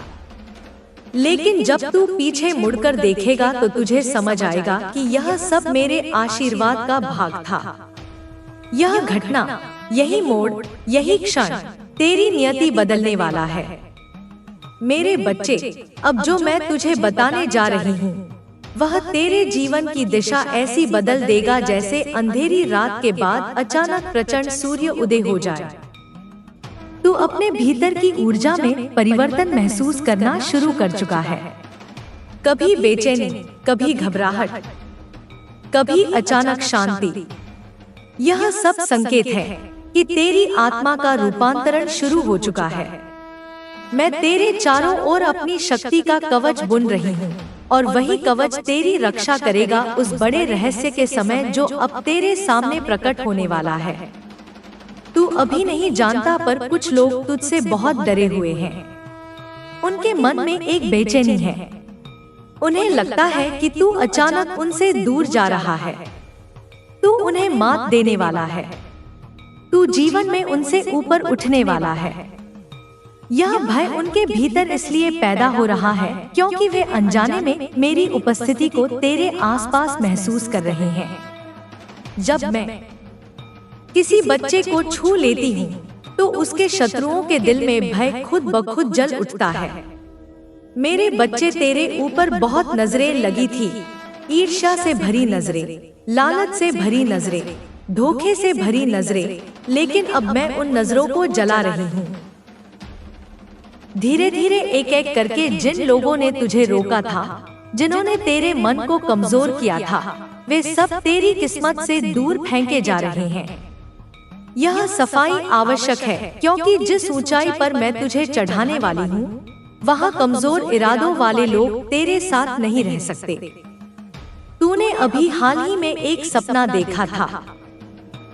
लेकिन जब तू पीछे मुड़कर देखेगा तो तुझे समझ आएगा कि यह सब मेरे आशीर्वाद का भाग था। यह घटना, यही मोड़, यही क्षण तेरी नियति बदलने वाला है। मेरे बच्चे, अब जो मैं तुझे बताने जा रही हूँ वह तेरे जीवन की दिशा ऐसी बदल देगा जैसे अंधेरी रात के बाद अचानक प्रचंड सूर्य उदय हो जाए। तू अपने भीतर की ऊर्जा में परिवर्तन महसूस करना शुरू कर चुका है। कभी बेचैनी, कभी घबराहट, कभी अचानक शांति। यह सब संकेत है कि तेरी आत्मा का रूपांतरण शुरू हो चुका है। मैं तेरे चारों ओर अपनी शक्ति का कवच बुन रही हूँ और वही कवच तेरी रक्षा करेगा उस बड़े रहस्य के समय जो अब तेरे सामने प्रकट होने वाला है। तू अभी नहीं जानता, पर कुछ लोग तुझसे बहुत डरे हुए हैं। उनके मन में एक बेचैनी है। उन्हें लगता है कि तू अचानक उनसे दूर जा रहा है, तू उन्हें मात देने वाला है, तू जीवन में उनसे ऊपर उठने वाला है। यह भय उनके भीतर इसलिए पैदा हो रहा है क्योंकि वे अनजाने में मेरी उपस्थिति को तेरे आसपास महसूस कर रहे हैं। जब मैं किसी बच्चे को छू लेती हूँ तो उसके शत्रुओं के दिल में भय खुद ब खुद जल उठता है। मेरे बच्चे, तेरे ऊपर बहुत नजरें लगी थी, ईर्ष्या से भरी नजरें, लालच से भरी नजरें, धोखे से भरी नजरें, लेकिन अब मैं उन नजरों को जला रही हूँ। धीरे धीरे एक एक करके जिन लोगों ने तुझे रोका था, जिन्होंने तेरे मन को कमजोर किया था, वे सब तेरी किस्मत से दूर फेंके जा रहे हैं। यह सफाई आवश्यक है क्योंकि जिस ऊंचाई पर मैं तुझे चढ़ाने वाली हूँ, वहाँ कमजोर इरादों वाले लोग तेरे साथ नहीं रह सकते। तूने अभी हाल ही में एक सपना देखा था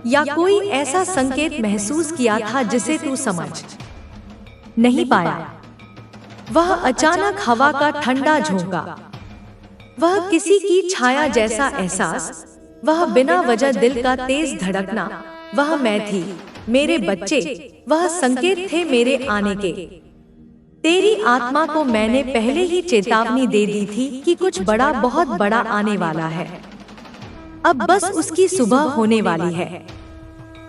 या कोई ऐसा संकेत महसूस किया था जिसे तू समझ नहीं पाया। वह अचानक हवा का ठंडा झोंका, वह किसी की छाया जैसा एहसास, वह बिना वजह दिल का तेज धड़कना, वह मैं थी। मेरे बच्चे, वह संकेत थे मेरे आने के। तेरी आत्मा को मैंने पहले ही चेतावनी दे दी थी कि कुछ बड़ा, बहुत बड़ा आने वाला है। अब बस उसकी सुबह होने वाली है।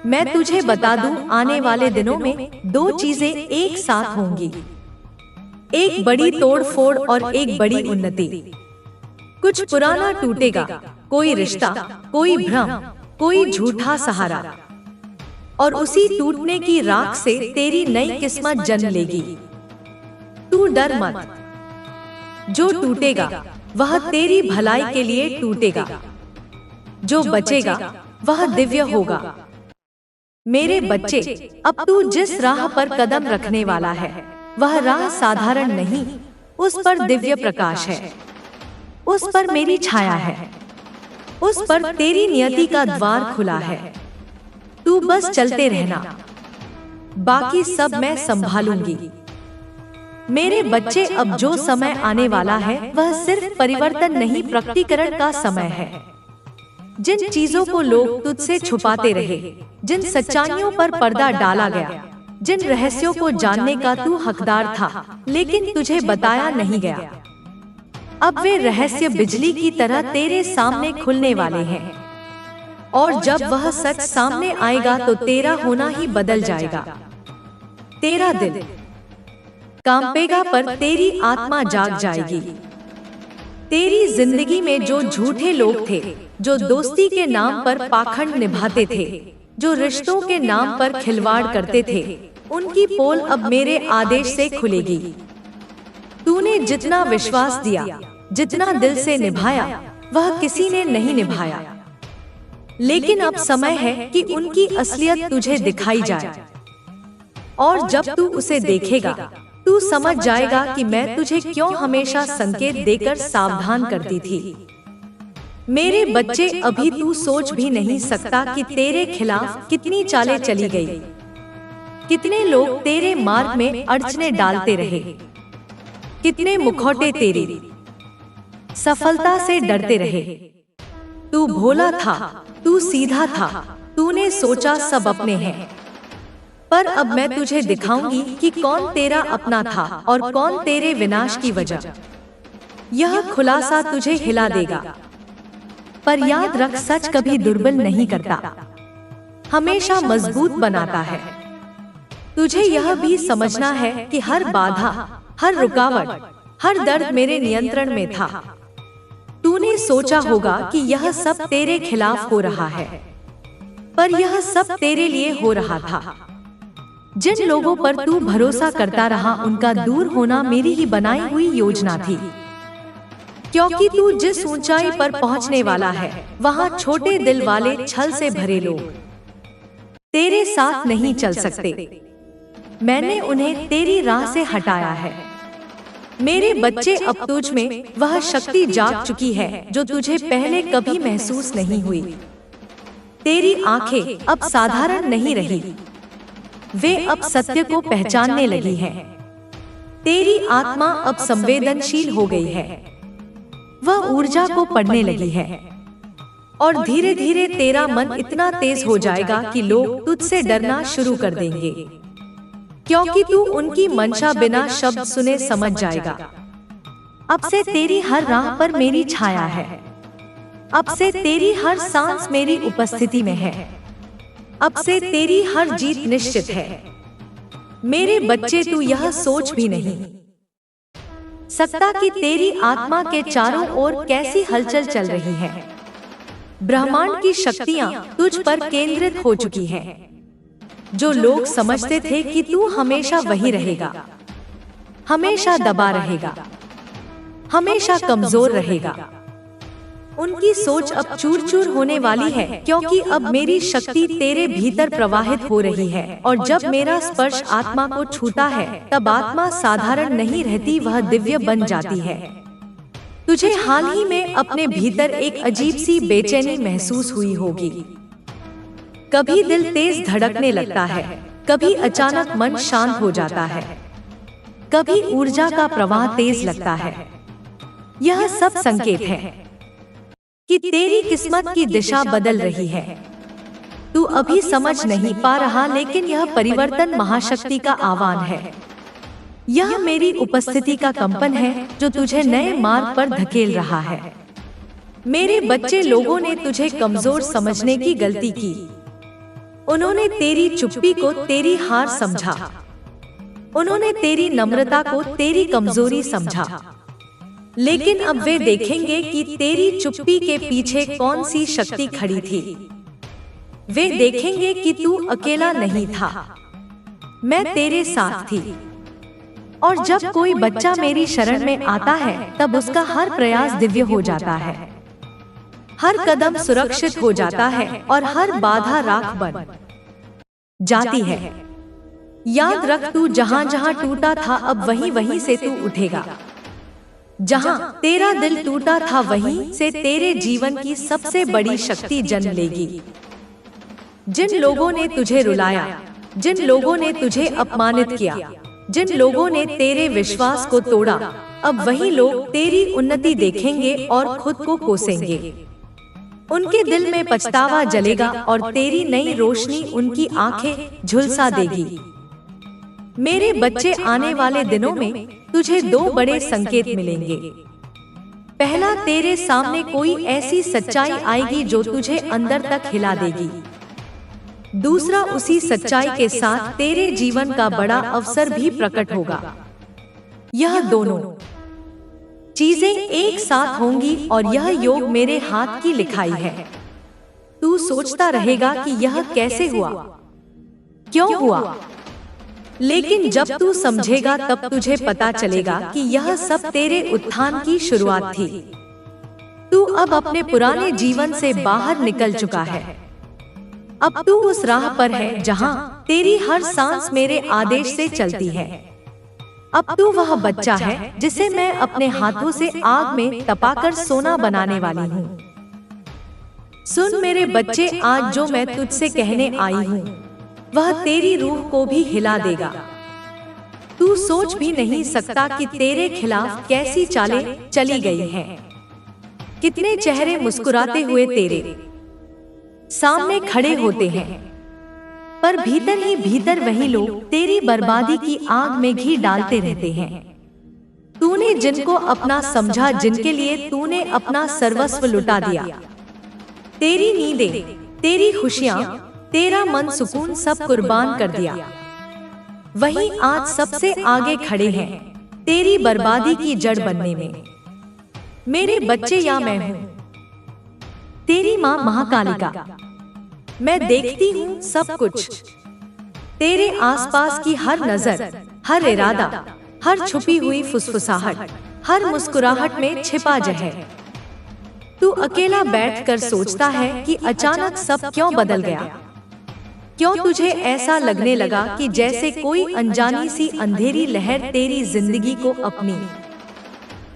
मैं तुझे बता दूं, आने वाले दिनों में दो चीजें एक साथ होंगी, एक बड़ी तोड़ फोड़ और एक बड़ी उन्नति। कुछ पुराना टूटेगा, कोई रिश्ता, कोई भ्रम, कोई झूठा सहारा, और उसी टूटने की राख से तेरी नई किस्मत जन्म लेगी। तू डर मत, जो टूटेगा वह तेरी भलाई के लिए टूटेगा, जो बचेगा वह दिव्य होगा। मेरे बच्चे, अब तू जिस राह पर कदम रखने वाला है वह राह साधारण नहीं, उस पर दिव्य प्रकाश है, उस पर मेरी छाया है, उस पर तेरी नियति का द्वार खुला है। तू बस चलते रहना, बाकी सब मैं संभालूंगी। मेरे बच्चे, अब जो समय आने वाला है वह सिर्फ परिवर्तन नहीं, प्रकटीकरण का समय है। जिन चीजों को लोग तुझसे छुपाते रहे, जिन सच्चाइयों पर पर्दा डाला गया, जिन रहस्यों को जानने का तू हकदार था लेकिन तुझे बताया नहीं गया, अब वे रहस्य बिजली की तरह तेरे सामने खुलने वाले हैं। और जब वह सच सामने आएगा तो तेरा होना ही बदल जाएगा। तेरा दिल कांपेगा पर तेरी आत्मा जाग जाएगी। तेरी जिंदगी में जो झूठे लोग थे, जो दोस्ती के नाम पर पाखंड निभाते थे, जो रिश्तों के नाम पर खिलवाड़ करते थे, उनकी पोल अब मेरे आदेश से खुलेगी। तूने जितना विश्वास दिया, जितना दिल से निभाया, वह किसी ने नहीं निभाया। लेकिन अब समय है कि उनकी असलियत तुझे दिखाई जाए, और जब तू उसे देखेगा तू समझ जाएगा कि मैं तुझे क्यों हमेशा संकेत देकर सावधान करती थी। मेरे बच्चे, अभी तू सोच भी नहीं सकता कि तेरे खिलाफ कितनी चालें चली गई, कितने लोग तेरे मार्ग में अड़चने डालते रहे, कितने मुखौटे तेरी सफलता से डरते रहे। तू भोला था, तू सीधा था, तूने सोचा सब अपने हैं, पर अब मैं तुझे दिखाऊंगी कि कौन तेरा अपना था और कौन तेरे विनाश की वजह। यह खुलासा तुझे हिला देगा, पर याद रख, सच कभी दुर्बल नहीं करता, हमेशा मजबूत बनाता है। तुझे यह भी समझना है कि हर बाधा, हर रुकावट, हर दर्द मेरे नियंत्रण में था। तूने सोचा होगा कि यह सब तेरे खिलाफ हो रहा है, पर यह सब तेरे लिए हो रहा था। जिन लोगों पर तू भरोसा करता रहा उनका दूर होना मेरी ही बनाई हुई योजना थी। क्योंकि तू जिस ऊंचाई पर पहुंचने वाला है, वहां छोटे दिल वाले छल से भरे लोग तेरे साथ नहीं चल सकते। मैंने उन्हें तेरी राह से हटाया है। मेरे बच्चे, अब तुझ में वह शक्ति जाग चुकी है जो तुझे पहले कभी महसूस नहीं हुई। तेरी आंखें अब साधारण नहीं रही, वे अब सत्य को पहचानने लगी हैं। तेरी आत्मा अब संवेदनशील हो गई है, वह ऊर्जा को पढ़ने लगी है। और धीरे धीरे तेरा मन इतना तेज हो जाएगा कि लोग तुझसे डरना शुरू कर देंगे, क्योंकि तू उनकी मंशा बिना शब्द सुने समझ जाएगा। अब से तेरी हर राह पर मेरी छाया है, अब से तेरी हर सांस मेरी उपस्थिति में है, अब से तेरी हर जीत निश्चित है। मेरे बच्चे, तू यह सोच भी नहीं सकता कि तेरी आत्मा के चारों ओर कैसी हलचल चल रही है। ब्रह्मांड की शक्तियां तुझ पर केंद्रित हो चुकी हैं। जो लोग समझते थे कि तू हमेशा वही रहेगा, हमेशा दबा रहेगा, हमेशा कमजोर रहेगा, उनकी सोच अब चूर चूर होने वाली है, क्योंकि अब मेरी शक्ति तेरे भीतर प्रवाहित हो रही है। और जब मेरा स्पर्श आत्मा को छूता है, तब आत्मा साधारण नहीं रहती, वह दिव्य बन जाती है। तुझे हाल ही में अपने भीतर एक अजीब सी बेचैनी महसूस हुई होगी। कभी दिल तेज धड़कने लगता है, कभी अचानक मन शांत हो जाता है, कभी ऊर्जा का प्रवाह तेज लगता है। यह सब संकेत है कि तेरी किस्मत की दिशा बदल रही है। तू अभी समझ नहीं पा रहा, लेकिन यह परिवर्तन महाशक्ति का आह्वान है। यह मेरी उपस्थिति का कंपन है जो तुझे नए मार्ग पर धकेल रहा है। मेरे बच्चे, लोगों ने तुझे कमजोर समझने की गलती की। उन्होंने तेरी चुप्पी को तेरी हार समझा, उन्होंने तेरी नम्रता को तेरी कमजोरी समझा। लेकिन अब वे देखेंगे कि तेरी चुप्पी के पीछे कौन सी शक्ति खड़ी थी। वे देखेंगे कि तू अकेला नहीं था, मैं तेरे साथ थी। और जब कोई बच्चा मेरी शरण में आता है, तब उसका हर प्रयास दिव्य हो जाता है, हर कदम सुरक्षित हो जाता है और हर बाधा राख बन जाती है। याद रख, तू जहां जहां टूटा था, अब वहीं वहीं से तू उठेगा। जहां तेरा दिल टूटा था, वहीं से तेरे जीवन की सबसे बड़ी शक्ति जन्म लेगी। जिन लोगों ने तुझे रुलाया, जिन लोगों ने तुझे अपमानित किया, जिन लोगों ने तेरे विश्वास को तोड़ा, अब वही लोग तेरी उन्नति देखेंगे और खुद को कोसेंगे। उनके दिल में पछतावा जलेगा और तेरी नई रोशनी उनकी आंखें झुलसा देगी। मेरे बच्चे, आने वाले दिनों में तुझे दो बड़े संकेत मिलेंगे। पहला, तेरे सामने कोई ऐसी सच्चाई आएगी जो तुझे अंदर तक हिला देगी। दूसरा, उसी सच्चाई के साथ तेरे जीवन का बड़ा अवसर भी प्रकट होगा। यह दोनों चीजें एक साथ होंगी और यह योग मेरे हाथ की लिखाई है। तू सोचता रहेगा कि यह कैसे हुआ, क्यों हुआ, लेकिन जब तू समझेगा तब तुझे पता चलेगा कि यह सब तेरे उत्थान की शुरुआत थी। तू अब अपने पुराने जीवन से बाहर निकल चुका है। अब तू उस राह पर है जहां तेरी हर सांस मेरे आदेश से चलती है। अब तू वह बच्चा है जिसे मैं अपने हाथों से आग में तपाकर सोना बनाने वाली हूँ। सुन मेरे बच्चे, आज जो मैं तुझसे कहने आई हूँ, वह तेरी रूह को भी हिला देगा। तू सोच भी नहीं सकता कि तेरे खिलाफ कैसी चालें चली गई हैं। कितने चेहरे मुस्कुराते हुए तेरे सामने खड़े होते हैं, पर भीतर ही भीतर वही लोग तेरी बर्बादी की आग में घी डालते रहते हैं। तूने जिनको अपना समझा, जिनके लिए तूने अपना सर्वस्व लुटा दिया, तेरी नींदें, तेरी खुशियां, तेरा मन सुकून सब कुर्बान कर दिया, वही आज सबसे आगे खड़े हैं तेरी बर्बादी की जड़ बनने में। मेरे बच्चे, या मैं हूँ तेरी माँ महाकालिका। मैं देखती हूँ सब कुछ, तेरे आसपास की हर नजर, हर इरादा, हर छुपी हुई फुसफुसाहट, हर मुस्कुराहट में छिपा जहर। तू अकेला बैठकर सोचता है कि अचानक सब क्यों बदल गया। क्यों तुझे ऐसा लगने लगा कि जैसे कोई अनजानी सी अंधेरी लहर तेरी जिंदगी को अपनी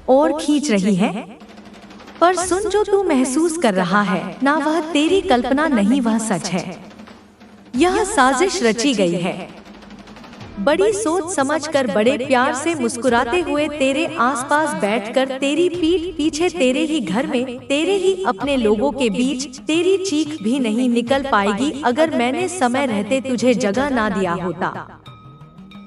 ओर खींच रही है। पर सुन, जो तू महसूस कर रहा है ना, वह तेरी कल्पना नहीं, वह सच है। यह साजिश रची गई है। बड़ी सोच समझकर, बड़े प्यार से मुस्कुराते हुए तेरे आसपास बैठकर, तेरी पीठ पीछे, तेरे ही घर में, तेरे ही अपने लोगों के बीच तेरी चीख भी नहीं निकल पाएगी अगर मैंने समय रहते तुझे जगह ना दिया होता।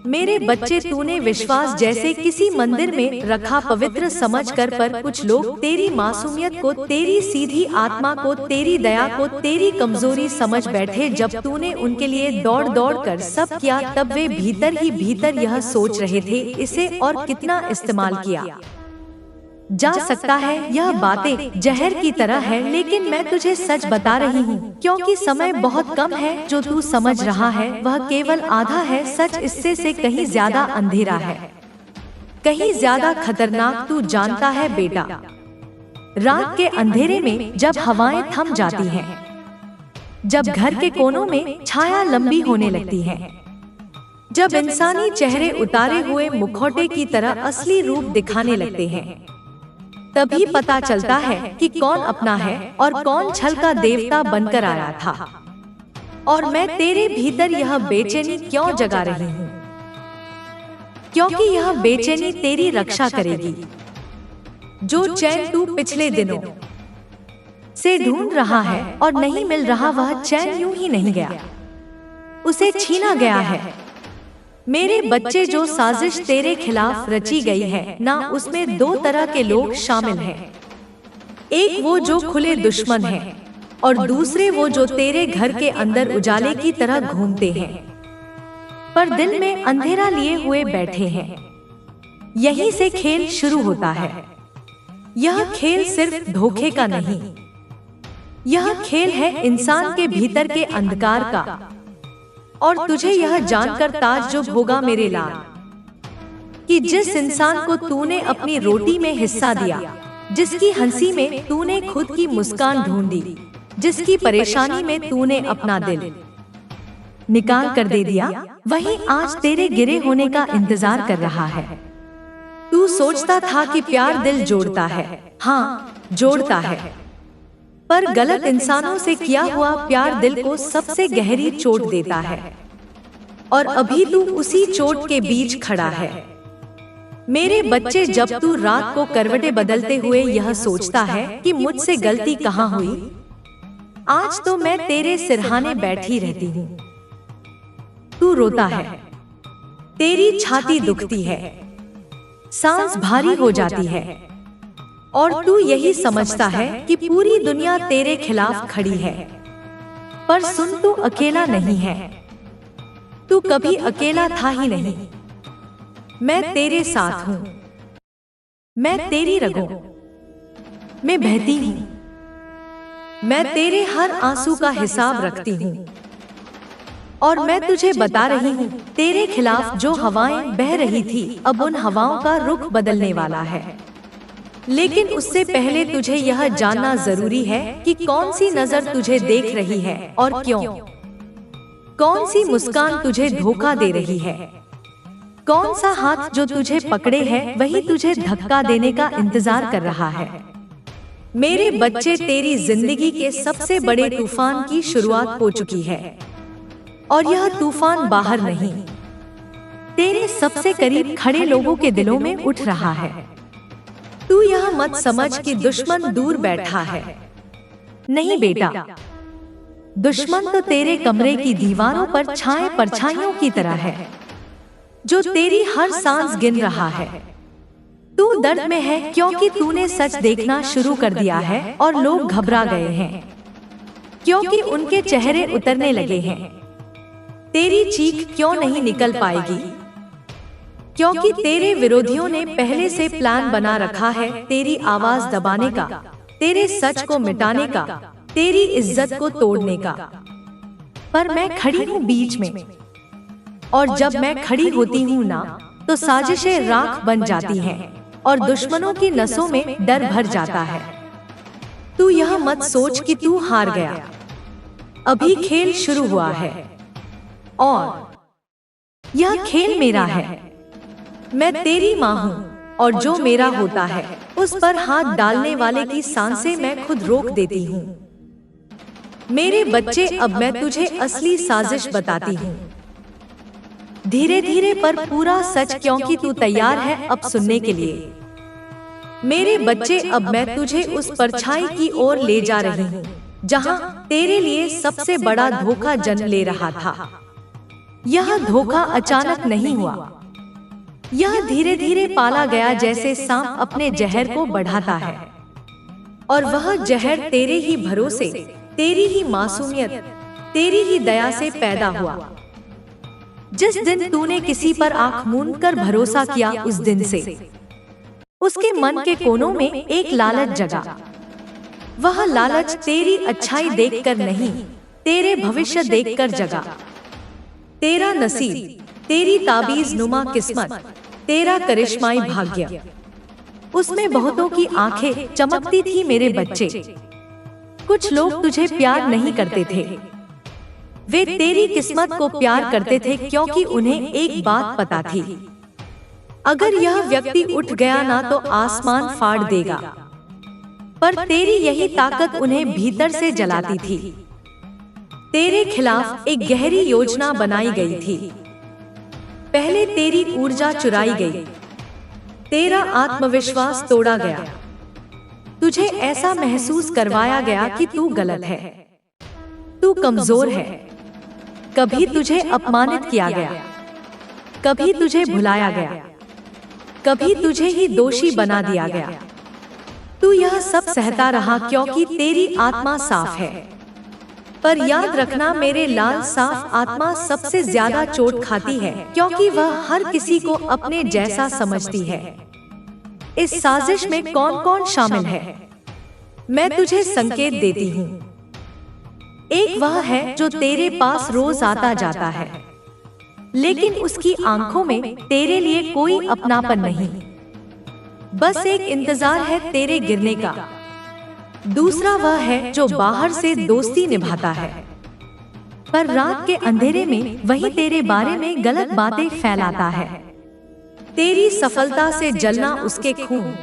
मेरे बच्चे, तूने विश्वास जैसे किसी मंदिर में रखा पवित्र समझकर, पर कुछ लोग तेरी मासूमियत को, तेरी सीधी आत्मा को, तेरी दया को तेरी कमजोरी समझ बैठे। जब तूने उनके लिए दौड़ दौड़ कर सब किया, तब वे भीतर ही भीतर यह सोच रहे थे, इसे और कितना इस्तेमाल किया जा सकता है। यह बातें जहर की तरह है, लेकिन मैं तुझे सच बता रही हूँ, क्योंकि समय बहुत कम है। जो तू समझ रहा है वह केवल आधा है। सच इससे से कहीं ज्यादा अंधेरा है, कहीं ज्यादा खतरनाक। तू जानता है बेटा, रात के अंधेरे में जब हवाएं थम जाती हैं, जब घर के कोनों में छाया लंबी होने लगती है, जब इंसानी चेहरे उतारे हुए मुखौटे की तरह असली रूप दिखाने लगते हैं, तभी पता चलता है कि कौन अपना है और कौन छल का देवता बनकर आया था। और मैं तेरे भीतर यह बेचैनी क्यों जगा रही हूँ, क्योंकि यह बेचैनी तेरी रक्षा करेगी। जो चैन तू पिछले दिनों से ढूंढ रहा है और नहीं मिल रहा, वह चैन यूं ही नहीं गया, उसे छीना गया है। मेरे बच्चे, जो साजिश तेरे खिलाफ रची गई है ना, उसमें दो तरह के लोग शामिल हैं। एक वो जो खुले दुश्मन हैं, और दूसरे वो जो तेरे घर के अंदर उजाले की तरह घूमते हैं, पर दिल में अंधेरा लिए हुए बैठे हैं। यहीं से खेल शुरू होता है। यह खेल सिर्फ धोखे का नहीं, यह खेल है इंसान के भीतर के अंधकार का। और तुझे यह जानकर ताज्जुब होगा मेरे लाल, कि जिस इंसान को तूने अपनी रोटी में हिस्सा दिया, जिसकी हंसी में तूने खुद की मुस्कान ढूंढी, जिसकी परेशानी में तूने अपना दिल निकाल कर दे दिया, वही आज तेरे गिरे होने का इंतजार कर रहा है। तू सोचता था कि प्यार दिल जोड़ता है, हाँ जोड़ता है, पर गलत इंसानों से किया हुआ प्यार दिल को सबसे गहरी चोट देता है। और अभी तू उसी चोट के बीच खड़ा है। मेरे बच्चे, जब तू रात को करवटें बदलते हुए यह सोचता है कि मुझसे गलती कहाँ हुई, आज तो मैं तेरे सिरहाने बैठी रहती हूँ। तू रोता है, तेरी छाती दुखती है, सांस भारी हो जाती है, और तू यही समझता है कि पूरी दुनिया तेरे खिलाफ खड़ी है। पर सुन, तू अकेला नहीं है, तू कभी अकेला था ही नहीं। मैं तेरे साथ हूँ, मैं तेरी रगों में बहती हूँ, मैं तेरे हर आंसू का हिसाब रखती हूँ। और मैं तुझे बता रही हूँ, तेरे खिलाफ जो हवाएं बह रही थी, अब उन हवाओं का रुख बदलने वाला है। लेकिन उससे पहले तुझे यह जानना जरूरी है कि कौन सी नजर तुझे देख रही है और क्यों, कौन सी मुस्कान तुझे धोखा दे रही है, कौन सा हाथ जो तुझे पकड़े है वही तुझे धक्का देने का इंतजार कर रहा है। मेरे बच्चे, तेरी जिंदगी के सबसे बड़े तूफान की शुरुआत हो चुकी है, और यह तूफान बाहर नहीं, तेरे सबसे करीब खड़े लोगों के दिलों में उठ रहा है। तू यह मत समझ कि दुश्मन दूर बैठा है, नहीं बेटा, दुश्मन तो तेरे कमरे की दीवारों पर छाए परछाइयों की तरह है, जो तेरी हर सांस गिन रहा है। तू दर्द में है क्योंकि तूने सच देखना शुरू कर दिया है, और लोग घबरा गए हैं क्योंकि उनके चेहरे उतरने लगे हैं। तेरी चीख क्यों नहीं निकल पाएगी, क्योंकि तेरे विरोधियों ने पहले से प्लान बना रखा है तेरी आवाज दबाने का, तेरे सच को मिटाने का, तेरी इज्जत को तोड़ने का। पर मैं खड़ी हूँ बीच में, और जब मैं खड़ी होती हूँ ना, तो साजिशें राख बन जाती हैं और दुश्मनों की नसों में डर भर जाता है। तू यह मत सोच कि तू हार गया, अभी खेल शुरू हुआ है और यह खेल मेरा है। मैं तेरी माँ हूँ और जो मेरा होता है उस पर हाथ डालने वाले की सांसें मैं खुद रोक देती हूँ। मेरे बच्चे, अब मैं तुझे असली साजिश बताती हूँ, धीरे धीरे पर पूरा सच, क्योंकि तू तैयार है अब सुनने के लिए। मेरे बच्चे, अब मैं तुझे उस परछाई की ओर ले जा रही हूँ जहाँ तेरे लिए सबसे बड़ा धोखा जन्म ले रहा था। यह धोखा अचानक नहीं हुआ, यह धीरे धीरे पाला गया, जैसे सांप अपने जहर को बढ़ाता है। और वह जहर तेरे ही भरोसे, तेरी ही मासूमियत, तेरी ही दया से पैदा हुआ। जिस दिन तूने किसी पर आंख मूंद कर भरोसा किया, उस दिन से उसके मन के कोनों में एक लालच जगा। वह लालच तेरी अच्छाई देखकर नहीं, तेरे भविष्य देखकर जगा। तेरा नसीब, तेरी ताबीज नुमा किस्मत, तेरा करिश्माई भाग्य, उसमें बहुतों की आंखें चमकती थी। मेरे बच्चे, कुछ लोग तुझे प्यार नहीं करते थे, वे तेरी किस्मत को प्यार करते थे क्योंकि उन्हें एक बात पता थी, अगर यह व्यक्ति उठ गया ना तो आसमान फाड़ देगा। पर तेरी यही ताकत उन्हें भीतर से जलाती थी। तेरे खिलाफ एक गहरी योजना बनाई गई थी। पहले तेरी ऊर्जा चुराई गई, तेरा आत्मविश्वास तोड़ा गया, तुझे ऐसा महसूस करवाया गया कि तू गलत है, तू कमजोर है। कभी तुझे अपमानित किया गया, कभी तुझे भुलाया गया, कभी तुझे ही दोषी बना दिया गया। तू यह सब सहता रहा क्योंकि तेरी आत्मा साफ है। पर याद रखना मेरे लाल, साफ आत्मा सबसे ज्यादा चोट खाती है क्योंकि वह हर किसी को अपने जैसा समझती है। इस साजिश में कौन कौन शामिल है, मैं तुझे संकेत देती हूँ। एक वह है जो तेरे पास रोज आता जाता है, लेकिन उसकी आंखों में तेरे लिए कोई अपनापन नहीं, बस एक इंतजार है तेरे गिरने का। दूसरा वह है जो बाहर से दोस्ती निभाता है, पर रात के अंधेरे में वही तेरे बारे में गलत बातें फैलाता है। तेरी सफलता से जलना उसके खून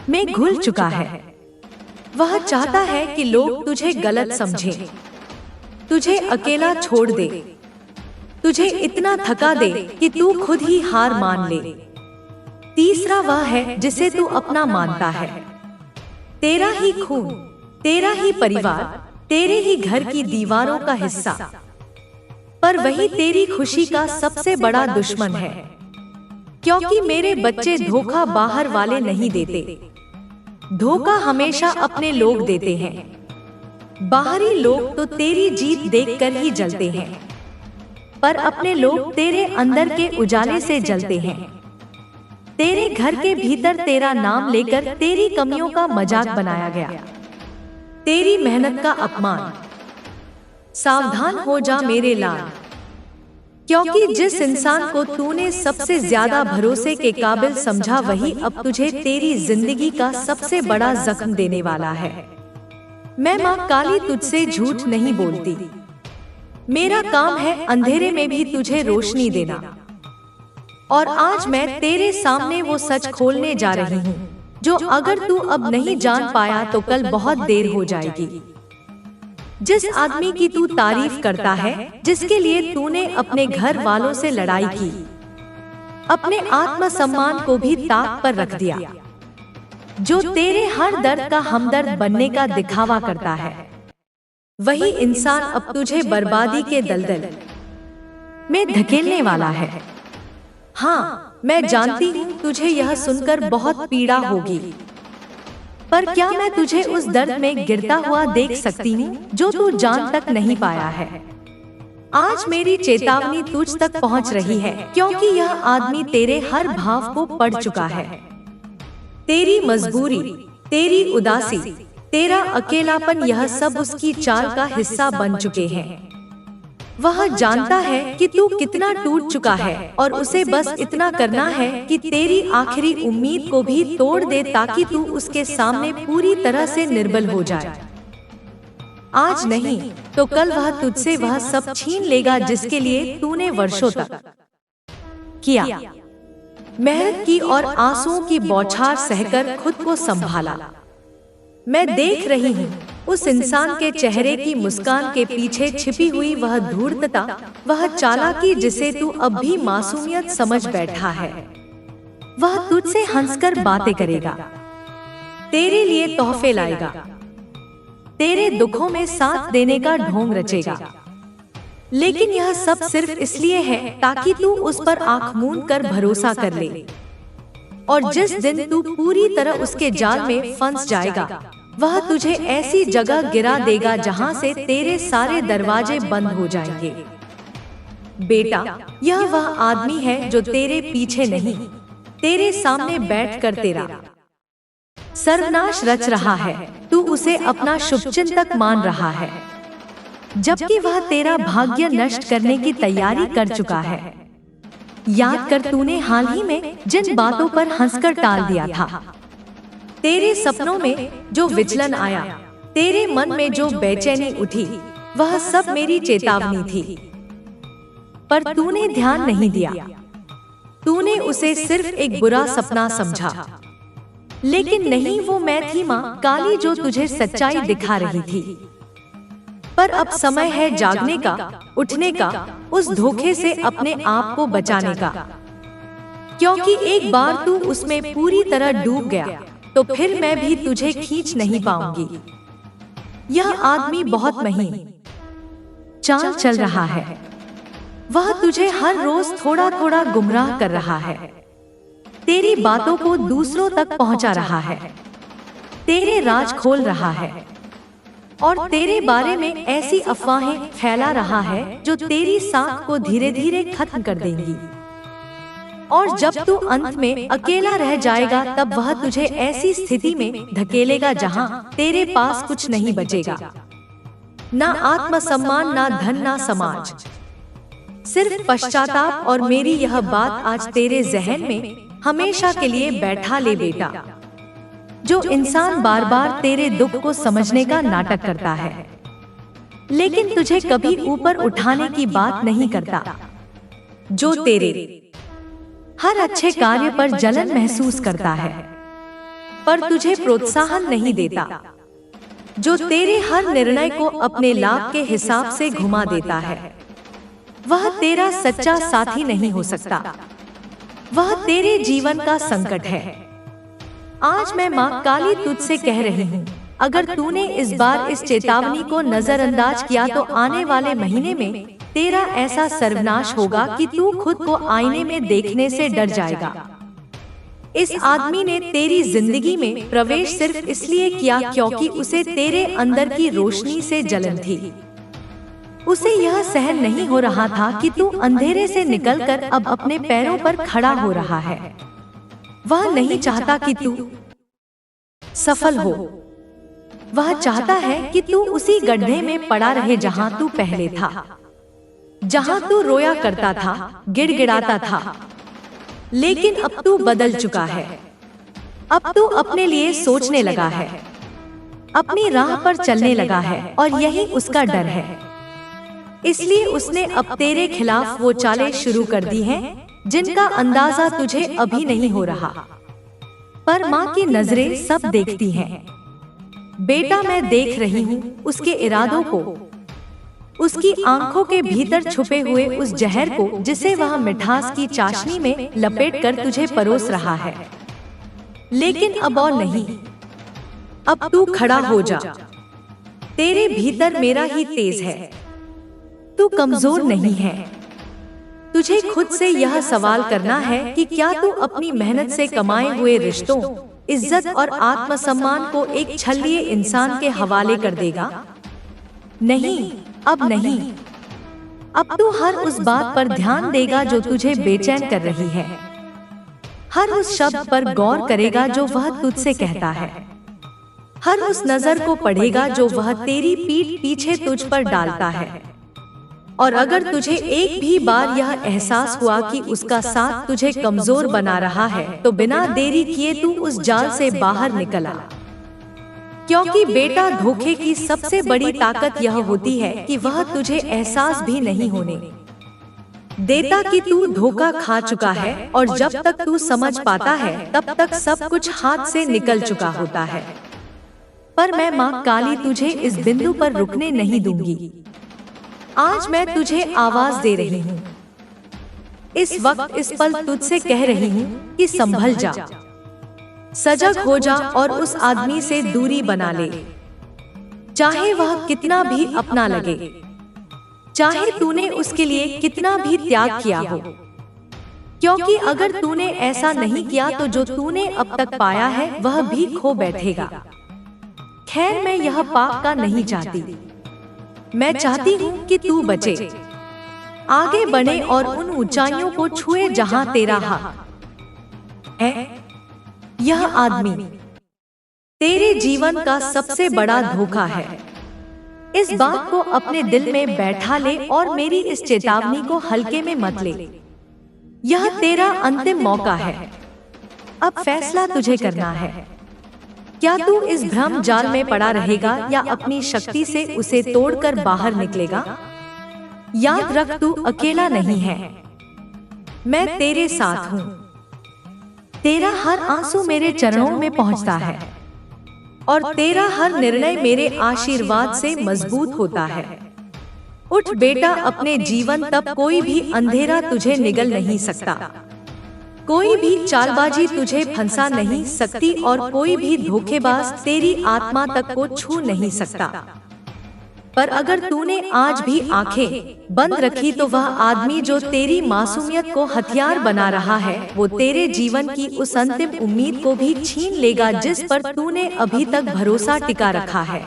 में घुल चुका है। वह चाहता है कि लोग तुझे गलत समझें, तुझे अकेला छोड़ दे, तुझे इतना थका दे कि तू खुद ही हार मान ले। तीसरा वह है जिसे तू अपना मानता है, तेरा ही खून, तेरा ही परिवार, तेरे ही घर की दीवारों का हिस्सा, पर वही तेरी खुशी का सबसे बड़ा दुश्मन है। क्योंकि मेरे बच्चे, धोखा बाहर वाले नहीं देते, धोखा हमेशा अपने लोग देते हैं। बाहरी लोग तो तेरी जीत देखकर ही जलते हैं, पर अपने लोग तेरे अंदर के उजाले से जलते हैं। तेरे घर के भीतर तेरा नाम लेकर तेरी कमियों का मजाक बनाया गया, तेरी मेहनत का अपमान। सावधान हो जा मेरे लाल, क्योंकि जिस इंसान को तूने सबसे ज्यादा भरोसे के काबिल समझा, वही अब तुझे तेरी जिंदगी का सबसे बड़ा जख्म देने वाला है। मैं माँ काली तुझसे झूठ नहीं बोलती, मेरा काम है अंधेरे में भी तुझे रोशनी देना। और आज मैं तेरे सामने वो सच खोलने जा रही हूँ जो अगर तू अब नहीं जान पाया तो कल बहुत देर हो जाएगी। जिस आदमी की तू तारीफ करता है, जिसके लिए तूने अपने घर वालों से लड़ाई की, अपने आत्मसम्मान को भी ताक पर रख दिया, जो तेरे हर दर्द का हमदर्द बनने का दिखावा करता है, वही इंसान अब तुझे बर्बादी के दलदल में धकेलने वाला है। हाँ, मैं जानती हूँ तुझे यह सुनकर बहुत पीड़ा होगी, पर क्या मैं तुझे उस दर्द में गिरता हुआ देख सकती हूँ जो तू जान तक नहीं पाया है। आज मेरी चेतावनी तुझ तक पहुँच रही है क्योंकि यह आदमी तेरे हर भाव को पढ़ चुका है। तेरी मजबूरी, तेरी उदासी, तेरा अकेलापन, यह सब उसकी चाल का हिस्सा बन चुके हैं। वह जानता है कि तू कितना टूट चुका है और उसे बस इतना करना है कि तेरी आखिरी उम्मीद को भी तोड़ दे ताकि तू उसके सामने पूरी तरह से निर्बल हो जाए। आज नहीं तो कल वह तुझसे वह सब छीन लेगा जिसके लिए तूने वर्षों तक किया, मेहनत की और आंसुओं की बौछार सहकर खुद को संभाला। मैं देख रही हूँ उस इंसान के चेहरे की मुस्कान के पीछे छिपी हुई वह धूर्तता, वह चालाकी जिसे तू अब भी मासूमियत समझ बैठा है। वह तुझसे हंसकर बातें करेगा, तेरे लिए तोहफे लाएगा, तेरे दुखों में साथ देने का ढोंग रचेगा, लेकिन यह सब सिर्फ इसलिए है ताकि तू उस पर आंख मूंद कर भरोसा कर ले। और जिस दिन तू पूरी तरह उसके जाल में फंस जाएगा, वह तुझे ऐसी जगह गिरा देगा जहां से तेरे सारे दरवाजे बंद हो जाएंगे। बेटा, यह वह आदमी है जो तेरे पीछे नहीं, तेरे सामने बैठकर तेरा सर्वनाश रच रहा है। तू उसे अपना शुभचिंतक मान रहा है, जबकि वह तेरा भाग्य नष्ट करने की तैयारी कर चुका है। याद कर तूने हाल ही में जिन बातों पर हंसकर टाल दिया था। तेरे सपनों में जो विचलन आया, तेरे मन में जो बेचैनी उठी, वह सब मेरी चेतावनी थी। पर तूने ध्यान नहीं दिया। तूने उसे सिर्फ एक बुरा सपना समझा। लेकिन नहीं, वो मैं थी माँ काली जो तुझे सच्चाई दिखा रही थी। पर अब समय है जागने का, उठने का, उस धोखे से अपने आप को बचाने का। क्योंकि एक बार तू उसमें पूरी तरह डूब गया तो फिर मैं भी तुझे खींच नहीं पाऊंगी। यह आदमी बहुत महीन चाल चल रहा है। वह तुझे हर रोज थोड़ा थोड़ा गुमराह कर रहा है, तेरी बातों को दूसरों तक पहुंचा रहा है, तेरे राज खोल रहा है और तेरे बारे में ऐसी अफवाहें फैला रहा है जो तेरी साख को धीरे धीरे खत्म कर देंगी। और जब तू अंत में अकेला रह जाएगा, तब वह तुझे ऐसी स्थिति में धकेलेगा जहां तेरे पास कुछ नहीं बचेगा, ना आत्मसम्मान, ना धन, ना समाज, सिर्फ पश्चाताप। और मेरी यह बात आज तेरे जहन में हमेशा के लिए बैठा ले बेटा। जो इंसान बार बार तेरे दुख को समझने का नाटक करता है, लेकिन तुझे कभी ऊपर उठाने की बात नहीं करता, जो तेरे हर अच्छे कार्य पर जलन महसूस करता है पर तुझे प्रोत्साहन नहीं देता, जो तेरे हर निर्णय को अपने लाभ के हिसाब से घुमा देता है, वह तेरा सच्चा साथी नहीं हो सकता। वह तेरे जीवन का संकट है। आज मैं माँ काली तुझसे कह रही हूँ, अगर तूने इस बार इस चेतावनी को नजरअंदाज किया तो आने वाले महीने में तेरा ऐसा सर्वनाश होगा कि तू खुद को आईने में देखने से डर जाएगा। इस आदमी ने तेरी जिंदगी में प्रवेश सिर्फ इसलिए किया क्योंकि उसे तेरे अंदर की रोशनी से जलन थी। उसे यह सहन नहीं हो रहा था कि तू अंधेरे से निकलकर अब अपने पैरों पर खड़ा हो रहा है। वह नहीं चाहता कि तू सफल हो। वह चाहता है कि तू उसी गड्ढे में पड़ा रहे जहां तू पहले था, जहां तू रोया करता था, गिड़गिड़ाता था। लेकिन अब तू बदल चुका है। अब तू अपने लिए सोचने लगा है, अपनी राह पर चलने लगा है और यही उसका डर है। इसलिए उसने अब तेरे खिलाफ वो चालें शुरू कर दी हैं जिनका अंदाजा तुझे अभी नहीं हो रहा, पर माँ की नजरें सब देखती हैं। बेटा, मैं देख रही हूँ उसके इरादों को, उसकी आंखों के भीतर छुपे हुए उस जहर को जिसे वह मिठास की चाशनी में लपेटकर तुझे परोस रहा है। लेकिन अब और नहीं, अब तू खड़ा हो जा। तेरे भीतर मेरा ही तेज है, तू कमजोर नहीं है। तुझे खुद से यह सवाल करना है कि क्या तू अपनी मेहनत से कमाए हुए रिश्तों, इज्जत और आत्मसम्मान को एक छल्लिए इंसान के हवाले कर देगा? नहीं, अब नहीं। अब तू हर उस बात पर ध्यान देगा जो तुझे बेचैन कर रही है, हर उस शब्द पर गौर करेगा जो वह तुझसे कहता है, हर उस नजर को पढ़ेगा जो वह तेरी पीठ पीछे तुझ पर डालता है। और अगर तुझे एक भी बार यह एहसास हुआ कि उसका साथ तुझे कमजोर बना रहा है, तो बिना देरी किए तू उस जाल से बाहर निकल आ। क्योंकि बेटा, धोखे की सबसे बड़ी ताकत यह होती है कि वह तुझे एहसास भी नहीं होने देता कि तू धोखा खा चुका है, और जब तक तू समझ पाता है तब तक सब कुछ हाथ से निकल चुका होता है। पर मैं माँ काली तुझे इस बिंदु पर रुकने नहीं दूंगी। आज मैं तुझे आवाज दे रही हूँ। इस वक्त इस पल तुझसे कह रही हूँ कि संभल जा, सजग हो जा और उस आदमी से दूरी बना ले, चाहे वह कितना भी अपना लगे, चाहे तूने उसके लिए कितना भी त्याग किया हो। क्योंकि अगर तूने ऐसा नहीं किया तो जो तूने अब तक पाया है वह भी खो बैठेगा। खैर, मैं यह पाप का नहीं चाहती। मैं चाहती हूँ कि तू बचे, आगे बढ़े और उन ऊंचाइयों को छुए जहाँ तेरा हाथ है। यह आदमी तेरे जीवन का सबसे बड़ा धोखा है। इस बात को अपने दिल में बैठा ले और मेरी इस चेतावनी को हल्के में मत ले। यह तेरा अंतिम मौका है। अब फैसला तुझे करना है। क्या तू इस भ्रम जाल में पड़ा रहेगा या अपनी शक्ति से उसे तोड़कर बाहर निकलेगा? याद रख, तू अकेला नहीं है। मैं तेरे साथ हूँ। तेरा हर आंसू मेरे चरणों में पहुँचता है और तेरा हर निर्णय मेरे आशीर्वाद से मजबूत होता है। उठ बेटा, अपने जीवन तक कोई भी अंधेरा तुझे निगल नहीं सकता, कोई भी चालबाजी तुझे फंसा नहीं सकती और कोई भी धोखेबाज तेरी आत्मा तक को छू नहीं सकता। पर अगर तूने आज भी आंखें बंद रखी तो वह आदमी जो तेरी मासूमियत को हथियार बना रहा है, वो तेरे जीवन की उस अंतिम उम्मीद को भी छीन लेगा जिस पर तूने अभी तक भरोसा टिका रखा है।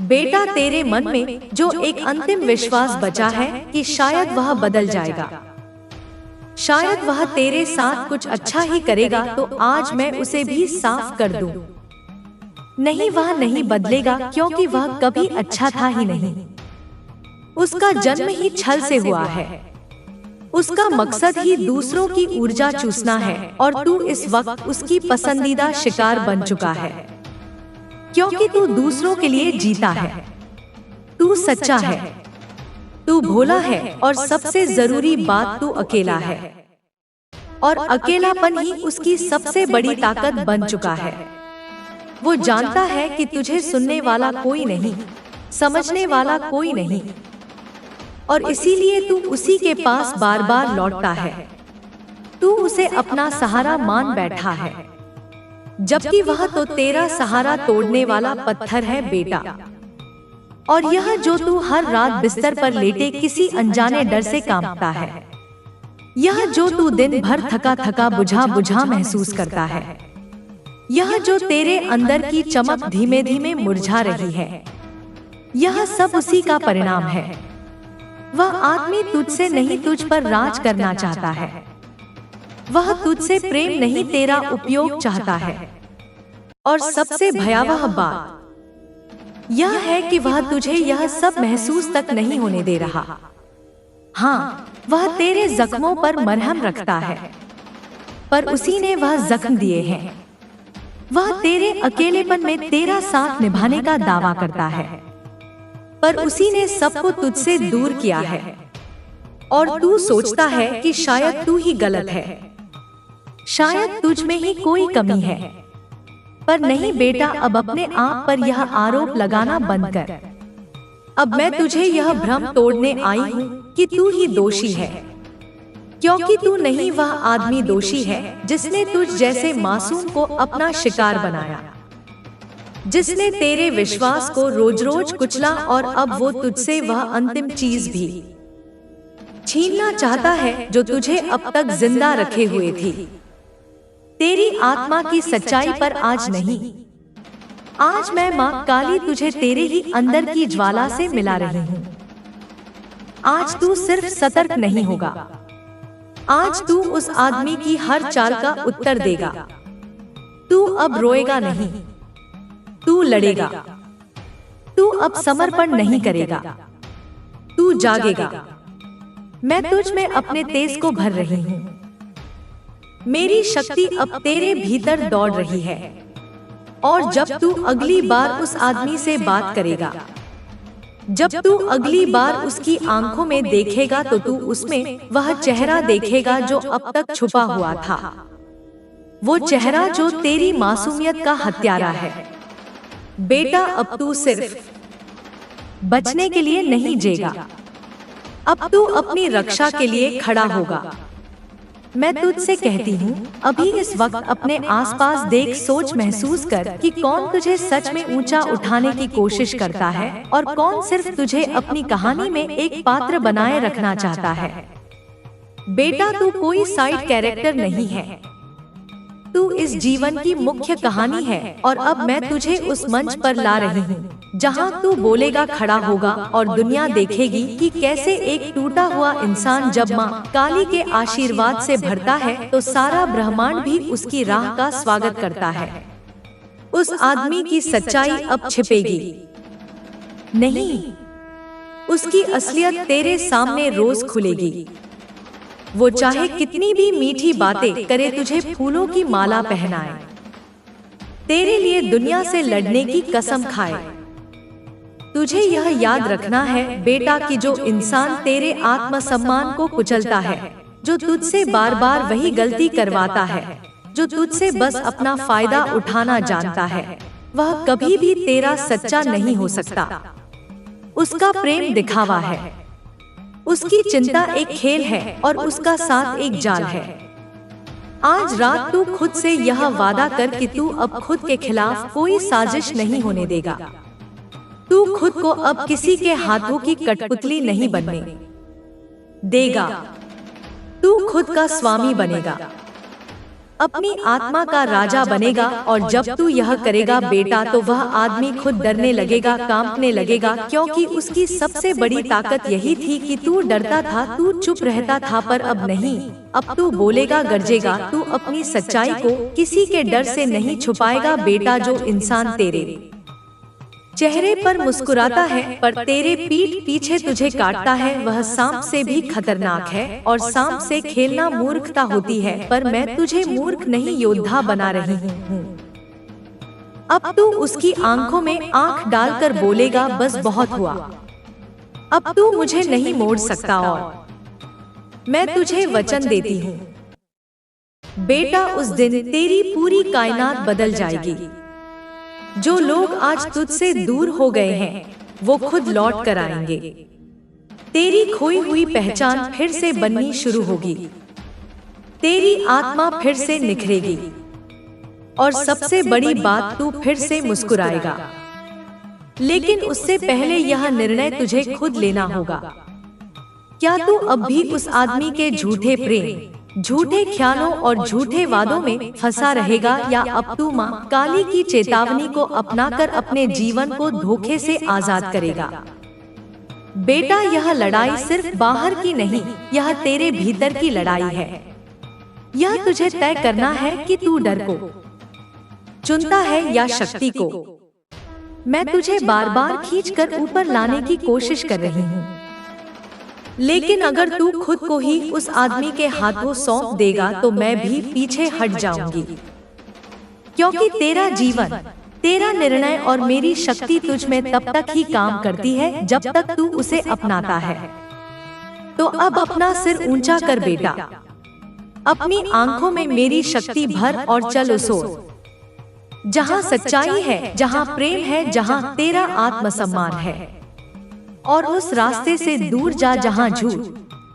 बेटा, तेरे मन में जो एक अंतिम विश्वास बचा है कि शायद वह बदल जाएगा, शायद वह तेरे साथ कुछ अच्छा ही करेगा, तो आज मैं उसे भी साफ कर दूं। नहीं, वह नहीं बदलेगा, क्योंकि वह कभी अच्छा था ही नहीं। उसका जन्म ही छल से हुआ है। उसका मकसद ही दूसरों की ऊर्जा चूसना है और तू इस वक्त उसकी पसंदीदा शिकार बन चुका है। क्योंकि तू दूसरों के लिए जीता है, तू सच्चा है, तू भोला है और सबसे जरूरी बात, तू अकेला है। और अकेलापन ही उसकी सबसे बड़ी ताकत बन चुका है। वो जानता है कि तुझे सुनने वाला कोई नहीं, समझने वाला कोई नहीं, और इसीलिए तू उसी के पास बार बार लौटता है। तू उसे अपना सहारा मान बैठा है, जबकि वह तो तेरा सहारा तोड़ने वाला पत्थर है बेटा। और यह जो तू हर रात बिस्तर पर लेटे किसी अनजाने डर से कांपता है, यह जो तू दिन भर थका थका बुझा बुझा महसूस करता है, यह जो तेरे अंदर की चमक धीमे धीमे मुरझा रही है, यह सब उसी का परिणाम है। वह आदमी तुझसे नहीं, तुझ पर राज करना चाहता है। वह तुझसे प्रेम नहीं, तेरा उपयोग चाहता है। और सबसे भयावह बात यह है कि वह तुझे यह सब महसूस तक नहीं होने दे रहा। हाँ, वह तेरे जख्मों पर मरहम रखता है, पर उसी ने वह जख्म दिए हैं। वह तेरे अकेलेपन में तेरा साथ निभाने का दावा करता है, पर उसी ने सबको तुझसे दूर किया है। और तू सोचता है कि शायद तू ही गलत है, शायद तुझ में ही कोई कमी है। पर नहीं बेटा, अब अपने आप पर यह आरोप लगाना बंद कर। अब मैं तुझे यह भ्रम तोड़ने आई हूँ कि तू ही दोषी है, क्योंकि तू नहीं, वह आदमी दोषी है जिसने तुझ जैसे मासूम को अपना शिकार बनाया, जिसने तेरे विश्वास को रोज रोज कुचला, और अब वो तुझसे वह अंतिम चीज भी छीनना चाहता है जो तुझे अब तक जिंदा रखे हुए थी। तेरी आत्मा की सच्चाई पर आज नहीं, आज मैं माँ काली तुझे तेरे ही अंदर की ज्वाला से मिला रही हूँ। आज तू सिर्फ सतर्क नहीं होगा, आज तू उस आदमी की हर चाल का उत्तर देगा। तू अब रोएगा नहीं, तू लड़ेगा। तू अब समर्पण नहीं करेगा, तू तू जागेगा। मैं तुझ में अपने तेज को भर रही हूँ। मेरी शक्ति अब तेरे भीतर दौड़ रही है। और जब तू अगली बार उस आदमी से बात करेगा, जब तू अगली बार उसकी आंखों में देखेगा, तो तू उसमें वह चेहरा देखेगा जो अब तक छुपा हुआ था। वो चेहरा जो तेरी मासूमियत का हत्यारा है। बेटा, अब तू सिर्फ बचने के लिए नहीं जेगा, अब तू अपनी रक्षा के लिए खड़ा होगा। मैं तुझसे कहती हूँ, अभी इस वक्त अपने आसपास देख, सोच, महसूस कर कि कौन तुझे सच में ऊंचा उठाने की कोशिश करता है और कौन सिर्फ तुझे अपनी कहानी में एक पात्र बनाए रखना चाहता है। बेटा, तू कोई साइड कैरेक्टर नहीं है, तू इस जीवन की मुख्य कहानी है। और अब मैं तुझे उस मंच पर ला रही हूँ जहाँ तू बोलेगा, खड़ा होगा और दुनिया देखेगी कि कैसे एक टूटा हुआ इंसान जब माँ काली के आशीर्वाद से भरता है तो सारा ब्रह्मांड भी उसकी राह का स्वागत करता है। उस आदमी की सच्चाई अब छिपेगी नहीं, उसकी असलियत तेरे सामने रोज खुलेगी। वो चाहे कितनी भी मीठी बातें करे, तुझे फूलों की माला पहनाए, तेरे लिए दुनिया से लड़ने की कसम खाए। तुझे यह याद रखना है बेटा कि जो इंसान तेरे आत्मसम्मान को कुचलता है, जो तुझसे बार बार वही गलती करवाता है, जो तुझसे बस अपना फायदा उठाना जानता है, वह कभी भी तेरा सच्चा नहीं हो सकता। उसका प्रेम दिखावा है, उसकी चिंता एक खेल है और उसका साथ एक जाल है। आज रात तू खुद से यह वादा कर कि तू अब खुद के खिलाफ कोई साजिश नहीं होने देगा। तू खुद को अब किसी के हाथों की कठपुतली नहीं बनने देगा। तू खुद का स्वामी बनेगा, अपनी आत्मा का राजा बनेगा। और जब तू यह करेगा बेटा, तो वह आदमी खुद डरने लगेगा, कांपने लगेगा, क्योंकि उसकी सबसे बड़ी ताकत यही थी कि तू डरता था, तू चुप रहता था, पर अब नहीं। अब तू बोलेगा, गरजेगा। तू अपनी सच्चाई को किसी के डर से नहीं छुपाएगा बेटा। जो इंसान तेरे चेहरे पर मुस्कुराता है पर तेरे पीठ पीछे तुझे काटता है, वह सांप से भी खतरनाक है। और सांप से खेलना मूर्खता होती है, पर मैं तुझे मूर्ख नहीं, योद्धा बना रही हूँ। अब तू उसकी आंखों में आंख डालकर बोलेगा, बस बहुत हुआ, अब तू मुझे नहीं मोड़ सकता। और मैं तुझे वचन देती हूँ बेटा, उस दिन तेरी पूरी कायनात बदल जाएगी। जो लोग आज तुझसे दूर हो गए हैं, वो खुद लौट कर आएंगे। तेरी खोई हुई पहचान फिर से बननी शुरू होगी, तेरी आत्मा फिर से निखरेगी, और सबसे बड़ी बात, तू फिर से मुस्कुराएगा। लेकिन उससे पहले यह निर्णय तुझे खुद लेना होगा। क्या तू अब भी उस आदमी के झूठे प्रेम, झूठे ख्यालों और झूठे वादों में फंसा रहेगा, या अब तू माँ काली की चेतावनी को अपनाकर अपने जीवन को धोखे से आजाद करेगा? बेटा, यह लड़ाई सिर्फ बाहर की नहीं, यह तेरे भीतर की लड़ाई है। यह तुझे तय करना है कि तू डर को चुनता है या शक्ति को। मैं तुझे बार बार खींचकर ऊपर लाने की कोशिश कर रही हूँ, लेकिन अगर तू खुद को ही उस आदमी के हाथों सौंप देगा तो मैं भी पीछे हट जाऊंगी, क्योंकि तेरा जीवन, तेरा निर्णय और मेरी शक्ति तुझ में तब तक ही काम करती है जब तक तू उसे अपनाता है। तो अब अपना सिर ऊंचा कर बेटा, अपनी आंखों में मेरी शक्ति भर और चल उस ओर जहां सच्चाई है, जहां प्रेम है, जहां तेरा आत्मसम्मान है। और उस रास्ते से दूर जा जहां झूठ,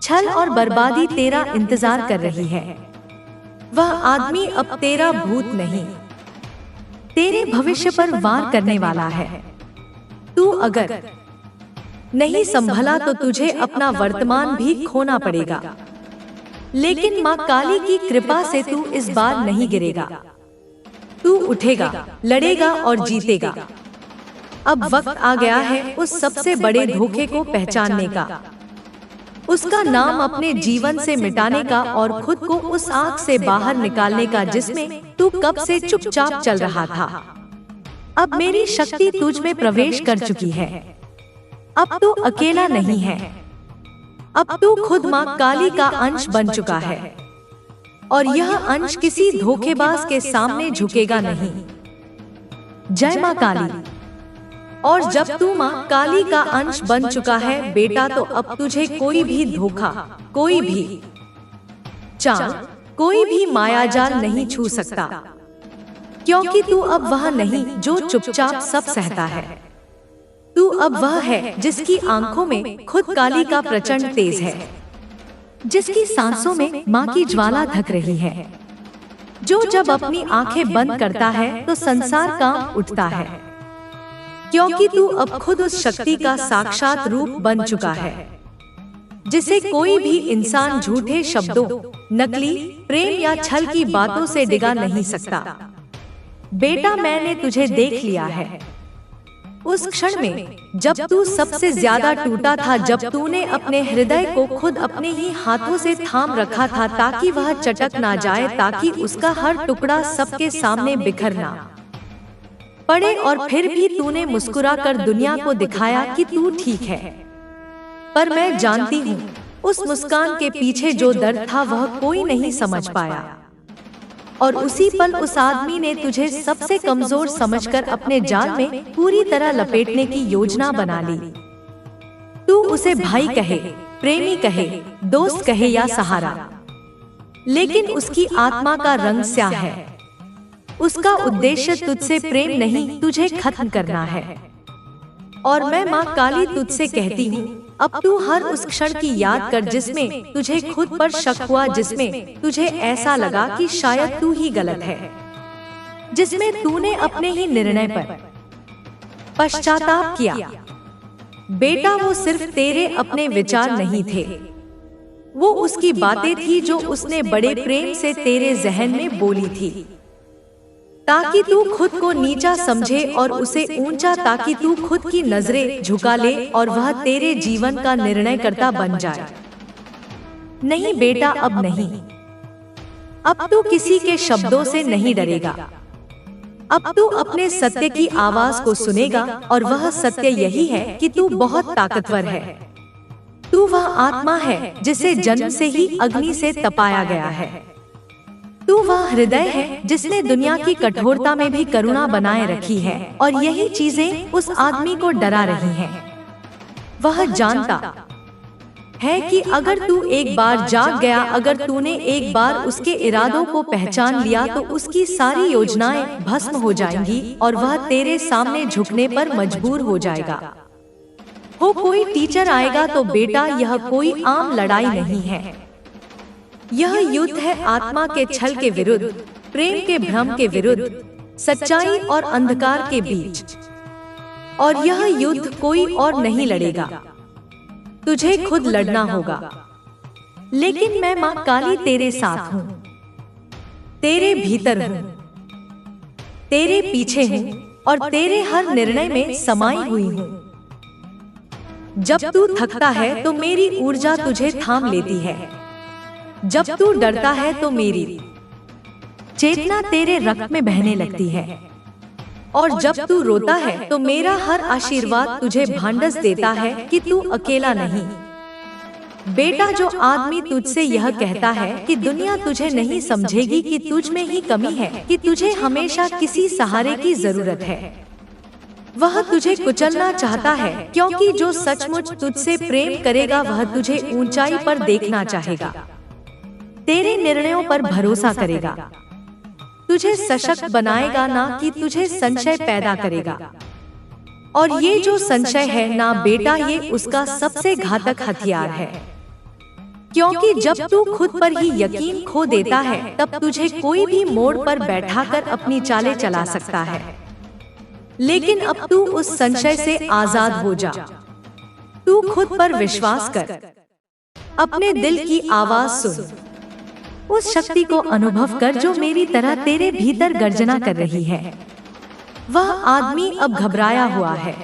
छल और बर्बादी तेरा इंतजार कर रही है। वह आदमी अब तेरा भूत नहीं, तेरे भविष्य पर वार करने वाला है। तू अगर नहीं संभला तो तुझे अपना वर्तमान भी खोना पड़ेगा, लेकिन माँ काली की कृपा से तू इस बार नहीं गिरेगा। तू उठेगा, लड़ेगा और जीतेगा। अब वक्त आ गया है उस सबसे बड़े धोखे को पहचानने का, उसका नाम अपने जीवन से मिटाने का और खुद को उस आग से बाहर निकालने का जिसमें तू कब से चुपचाप चल रहा था। अब मेरी शक्ति तुझ में प्रवेश कर चुकी है। अब तू अकेला नहीं है। अब तू खुद माँ काली का अंश बन चुका है और यह अंश किसी धोखेबाज के सामने झुकेगा नहीं। जय माँ काली। और जब तू माँ काली का अंश बन चुका है बेटा, तो अब तुझे कोई भी धोखा, कोई भी चाल, कोई भी मायाजाल नहीं छू सकता, क्योंकि तू अब वह नहीं जो चुपचाप सब सहता है। तू अब वह है जिसकी आंखों में खुद काली का प्रचंड तेज है, जिसकी सांसों में माँ की ज्वाला धक रही है, जो जब अपनी आंखें बंद करता है तो संसार कांप उठता है, क्योंकि तू अब खुद उस शक्ति का साक्षात रूप बन चुका है, जिसे कोई भी इंसान झूठे शब्दों, नकली प्रेम या छल की बातों से डिगा नहीं सकता। बेटा, मैंने तुझे देख लिया है। उस क्षण में जब तू सबसे ज्यादा टूटा था, जब तूने अपने हृदय को खुद अपने ही हाथों से थाम रखा था ताकि वह चटक ना जाए, ताकि उसका हर टुकड़ा सबके सामने बिखर ना पड़े, और फिर भी तूने मुस्कुराकर दुनिया को दिखाया कि तू ठीक है। पर मैं जानती हूँ उस मुस्कान के पीछे जो दर्द था वह कोई नहीं समझ पाया, और उसी पल उस आदमी ने तुझे सबसे कमजोर समझकर अपने जाल में पूरी तरह लपेटने की योजना बना ली। तू उसे भाई कहे, प्रेमी कहे, दोस्त कहे या सहारा, लेकिन उसकी आत्मा का रंग स्याह है। उसका उद्देश्य तुझसे प्रेम नहीं, तुझे खत्म करना है। और मैं माँ काली तुझसे कहती हूँ, अब तू हर उस क्षण की याद कर जिसमें तुझे खुद पर शक हुआ, जिसमें तुझे ऐसा लगा कि शायद तू ही गलत है, जिसमें तूने अपने ही निर्णय पर पश्चाताप किया। बेटा, वो सिर्फ तेरे अपने विचार नहीं थे, वो उसकी बातें थी जो उसने बड़े प्रेम से तेरे जहन में बोली थी, ताकि तू खुद को नीचा समझे और उसे ऊंचा, ताकि तू खुद की नजरें झुका ले और वह तेरे जीवन का निर्णयकर्ता बन जाए। नहीं बेटा, अब नहीं। अब तू किसी के शब्दों से नहीं डरेगा। अब तू अपने सत्य की आवाज को सुनेगा, और वह सत्य यही है कि तू बहुत ताकतवर है। तू वह आत्मा है जिसे जन्म से ही अग्नि से तपाया गया है। तू वह हृदय है जिसने दुनिया की कठोरता में भी करुणा बनाए रखी है, और यही चीजें उस आदमी को डरा रही हैं। वह जानता है कि अगर तू एक बार जाग गया, अगर तूने एक बार उसके इरादों को पहचान लिया, तो उसकी सारी योजनाएं भस्म हो जाएंगी और वह तेरे सामने झुकने पर मजबूर हो जाएगा। हो कोई टीचर आएगा तो बेटा, यह कोई आम लड़ाई नहीं है। यह युद्ध है आत्मा के छल के विरुद्ध, प्रेम के भ्रम के विरुद्ध, सच्चाई और अंधकार के बीच। और यह युद्ध कोई और नहीं लड़ेगा, तुझे खुद लड़ना होगा। लेकिन मैं माँ काली तेरे साथ हूँ, तेरे भीतर हूँ, तेरे पीछे हूँ, और तेरे हर निर्णय में समाई हुई हूँ। जब तू थकता है तो मेरी ऊर्जा तुझे थाम लेती है, जब तू डरता है तो मेरी चेतना तेरे रक्त में बहने लगती है, और जब तू रोता है तो मेरा हर आशीर्वाद तुझे भांडस देता है कि तू अकेला नहीं। बेटा, जो आदमी तुझसे यह कहता है कि दुनिया तुझे नहीं समझेगी, कि तुझ में ही कमी है, कि तुझे हमेशा किसी सहारे की जरूरत है, वह तुझे कुचलना चाहता है, क्योंकि जो सचमुच तुझसे प्रेम करेगा वह तुझे ऊंचाई पर देखना चाहेगा, तेरे निर्णयों पर भरोसा करेगा, तुझे सशक्त बनाएगा, ना कि तुझे संशय पैदा करेगा। और ये जो संशय है ना बेटा, ये उसका सबसे घातक हथियार है, क्योंकि जब तू खुद पर ही यकीन खो देता है तब तुझे कोई भी मोड़ पर बैठाकर अपनी चालें चला सकता है। लेकिन अब तू उस संशय से आजाद हो जा। तू खुद पर विश्वास कर, अपने दिल की आवाज सुन, उस शक्ति को अनुभव कर जो मेरी तरह तेरे भीतर गर्जना कर रही है। वह आदमी अब घबराया हुआ है,